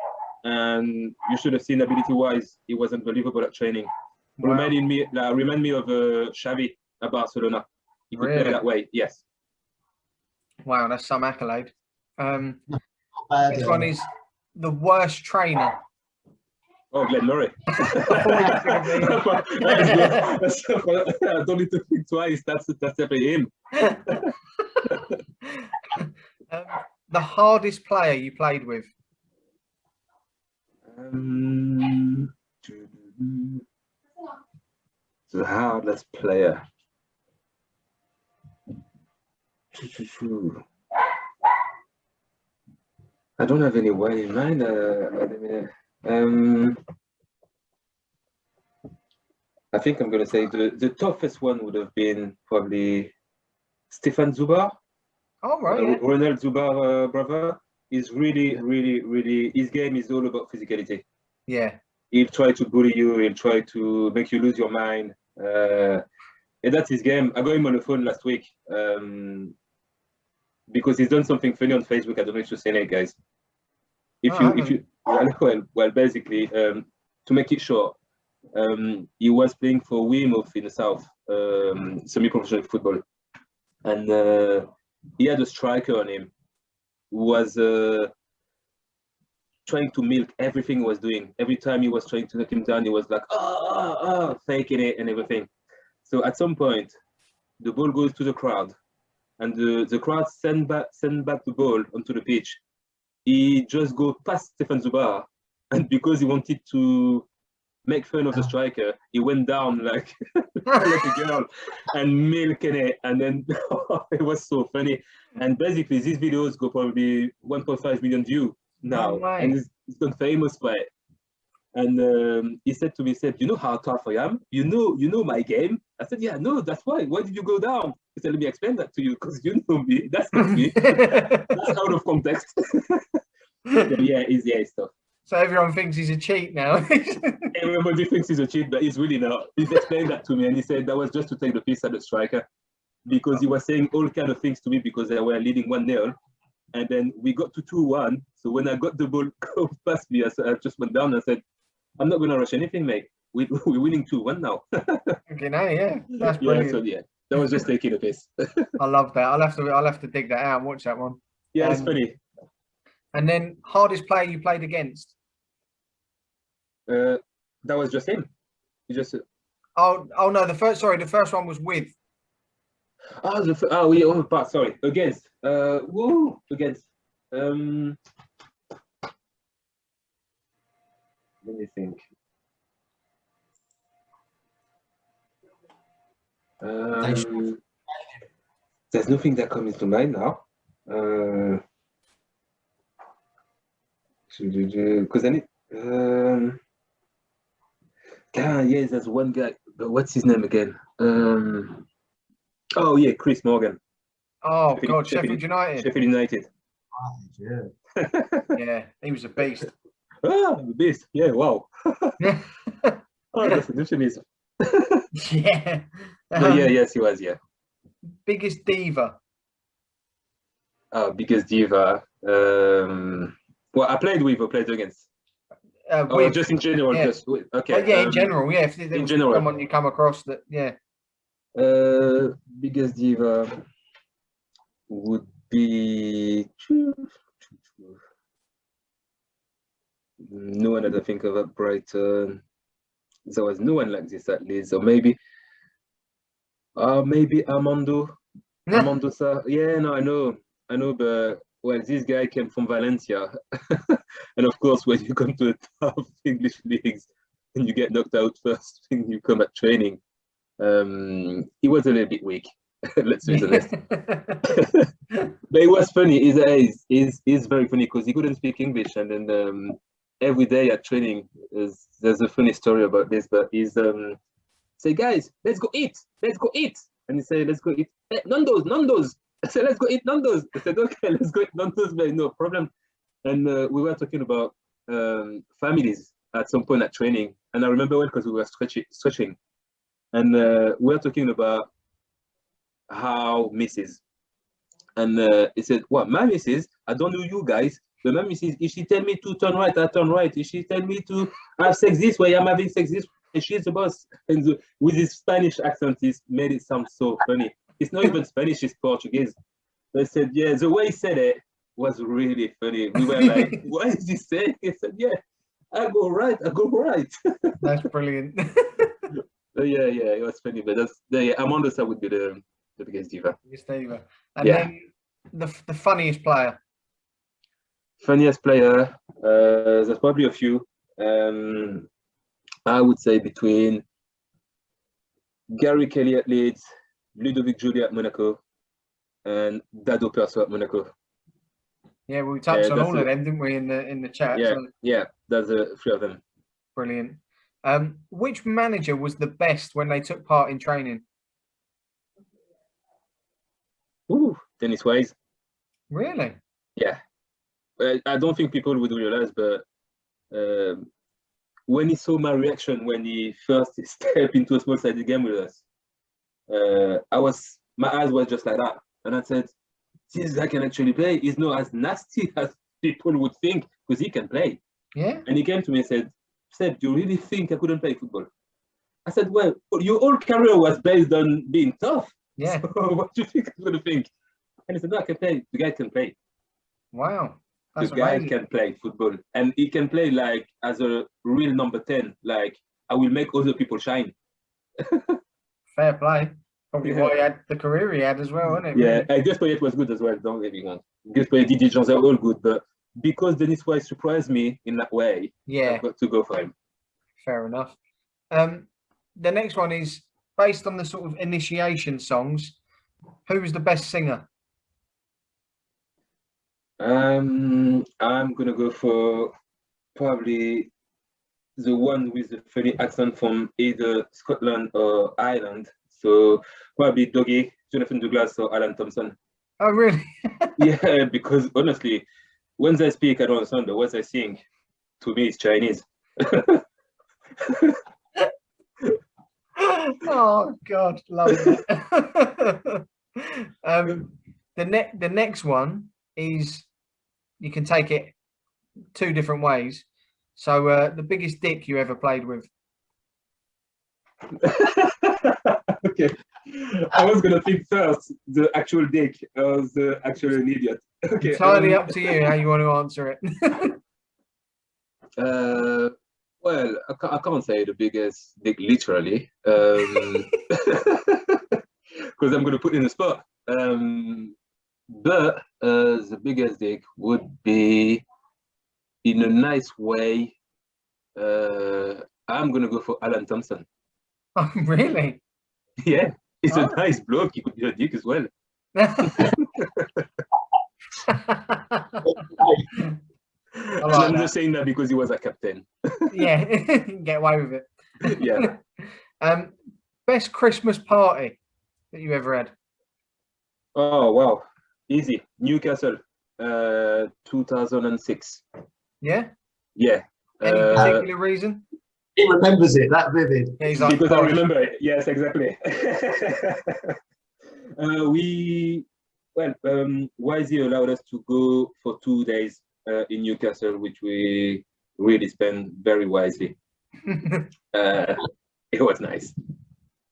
And you should have seen ability-wise, he was unbelievable at training. Wow. Remind me of Xavi at Barcelona. He could play that way, yes. Wow, that's some accolade. This one is the worst trainer. Oh, Glenn Murray. I don't need to think twice. That's definitely him. The hardest player you played with? The hardest player. I don't have anyone in mind. I think I'm going to say the toughest one would have been probably Stefan Zubar. Oh, right. Yeah. Ronald Zubar, brother. Is really, his game is all about physicality. Yeah. He'll try to bully you. He'll try to make you lose your mind. And that's his game. I got him on the phone last week because he's done something funny on Facebook. I don't know if you've seen it, guys. Well, basically, to make it short, He was playing for Weymouth in the south, semi-professional football, and he had a striker on him who was trying to milk everything he was doing. Every time he was trying to knock him down, he was like, faking it and everything. So at some point, the ball goes to the crowd, and the crowd send back the ball onto the pitch. He just go past Stefan Zubar, and because he wanted to make fun of the striker, he went down like like a girl and milking it, and then it was so funny. And basically, these videos go probably 1.5 million views now, and it's gone famous by it. And he said to me, he said, "You know how tough I am? You know my game?" I said, "Yeah, no, that's why. Why did you go down?" He said, "Let me explain that to you, because you know me. That's not me. That's out of context." So yeah, it's tough. So everyone thinks he's a cheat now. Everybody thinks he's a cheat, but he's really not. He's explained that to me, and he said that was just to take the piss at the striker, because he was saying all kind of things to me because they were leading 1-0. And then we got to 2-1. So when I got the ball go past me, I just went down and said, "I'm not going to rush anything, mate. We're winning 2-1 now." Okay, no, yeah, that's brilliant. Yeah, so yeah, that was just taking a piss. I love that. I'll have to dig that out and watch that one. Yeah, it's funny. And then hardest player you played against? That was just him. He just. Oh no, the first one was with. Sorry, against. Against. Let me think. There's nothing that comes to mind now. Because I need. Yes, there's one guy. But what's his name again? Oh yeah, Chris Morgan. Oh God, Sheffield United. Sheffield United. Yeah. Yeah, he was a beast. The beast. Yeah, wow. Oh, that's a euphemism. Yeah. Yes, he was. Yeah. Biggest diva. Biggest diva. Well, I played with or played against. Just in general. Yeah. Just okay. Yeah, in general. Yeah, if there in was general, someone you come across that, yeah. Biggest diva would be no one that I think of at Brighton. There was no one like this at Leeds, or maybe Armando. Armando Sa. Yeah, no, I know, but well, this guy came from Valencia, and of course, when you come to the top English leagues and you get knocked out first when you come at training, he was a little bit weak. Let's be honest. But it was funny. He's very funny because he couldn't speak English, and then every day at training, there's a funny story about this. But he's say, "Guys, let's go eat, and he say, "Let's go eat Nando's." I said, "Let's go eat Nando's." I said, "Okay, let's go eat Nando's, but no problem." And we were talking about families at some point at training, and I remember well because we were stretching, and we were talking about how Mrs. And he said, "What, my Mrs. I don't know you guys, but my Mrs. If she tell me to turn right, I turn right. If she tell me to have sex this way, I'm having sex this way. And she's the boss." And with his Spanish accent, he made it sound so funny. It's not even Spanish; it's Portuguese. They said, "Yeah." The way he said it was really funny. We were like, "What is he saying?" He said, "Yeah, I go right, I go right." That's brilliant. Yeah, it was funny. But Armando Sa would be the biggest diva. Biggest diva. And then the funniest player. Funniest player. There's probably a few. I would say between Gary Kelly at Leeds, Ludovic Julia at Monaco, and Dado Perso at Monaco. Yeah, we touched on all of them, didn't we, in the chat? Yeah, so. There's three of them. Brilliant. Which manager was the best when they took part in training? Ooh, Dennis Wise. Really? Yeah. I don't think people would realize, but when he saw my reaction when he first stepped into a small-sided game with us, my eyes were just like that, and I said, "This guy can actually play. He's not as nasty as people would think because he can play." Yeah. And he came to me and said, Seb, do you really think I couldn't play football? I said, well, your whole career was based on being tough. Yeah. So what do you think I'm going to think? And he said, no, I can play. The guy can play. Wow. That's the guy amazing. can play football. And he can play like as a real number 10. Like, I will make other people shine. Fair play. Probably Yeah. why he had the career he had as well, isn't it? Yeah, Really? Gaspariet was good as well, don't get me wrong. Gaspariet, Didier Jean, they're all good. But because Denis Wise surprised me in that way, Yeah. I've got to go for him. Fair enough. The next one is based on the sort of initiation songs. Who was the best singer? I'm gonna go for probably the one with the funny accent from either Scotland or Ireland. So probably Dougie, Jonathan Douglas, or Alan Thompson. Oh, really? Yeah, because honestly, when they speak, I don't understand, but when they sing, to me, it's Chinese. Oh God, love it. The next one is, you can take it two different ways. So the biggest dick you ever played with. Okay, I was gonna think first the actual dick or the actual an idiot. Okay, Entirely up to you how you want to answer it. Well, I can't say the biggest dick literally, because I'm gonna put in a spot. But the biggest dick would be, in a nice way, I'm gonna go for Alan Thompson. Oh, really? Yeah, he's Oh. a nice bloke. He could be a dick as well. I And like I'm that. just saying that because he was a captain. Yeah, get away with it. Yeah. Best Christmas party that you ever had? Oh wow, easy. Newcastle, 2006. Yeah. Yeah. Any particular reason? He remembers it that vivid. Yeah, he's like, Because I "Gosh." remember it. Yes, exactly. YZ allowed us to go for 2 days in Newcastle, which we really spent very wisely. It was nice.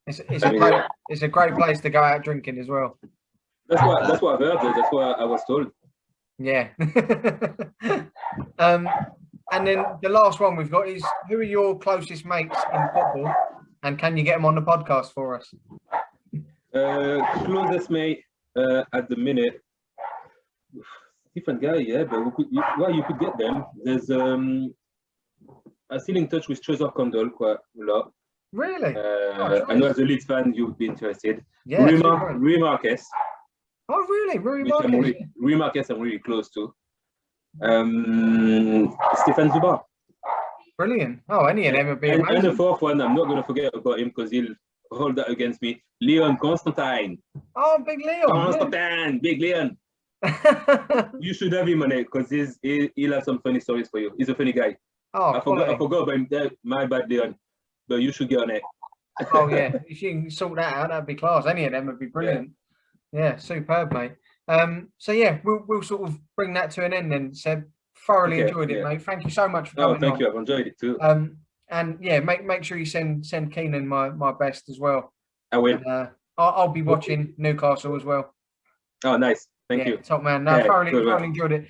It's a great place to go out drinking as well. That's what I've heard. That's what I was told. Yeah. And then the last one we've got is, who are your closest mates in football, and can you get them on the podcast for us? Closest mate at the minute, different guy, yeah, but you could get them. There's I'm still in touch with Trésor Condol quite a lot. Really? I know as a Leeds fan you'd be interested. Yeah. Rui Marquez. Oh, really? Rui Marquez? Rui Marquez I'm really close to. Stefan Zuba. Brilliant. Oh, any of them would be amazing. And the fourth one, I'm not going to forget about him because he'll hold that against me. Leon Constantine. Oh, Big Leon. Constantine, Big Leon. You should have him on it because he'll have some funny stories for you. He's a funny guy. Oh, I forgot about him. My bad, Leon. But you should get on it. Oh, yeah. If you can sort that out, that'd be class. Any of them would be brilliant. Yeah, superb, mate. So yeah, we'll sort of bring that to an end then, Seb. Thoroughly enjoyed it, mate. Thank you so much for coming. Thank you. I've enjoyed it too. And yeah, make sure you send Keenan my best as well. I will. And, I'll be watching Newcastle as well. Oh, nice. Thank you. Top man. No, thoroughly enjoyed it.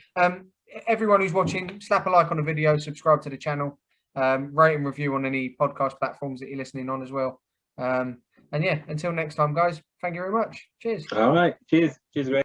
Everyone who's watching, slap a like on the video, subscribe to the channel, rate and review on any podcast platforms that you're listening on as well. And yeah, until next time, guys. Thank you very much. Cheers. All right. Cheers. Cheers, Ray.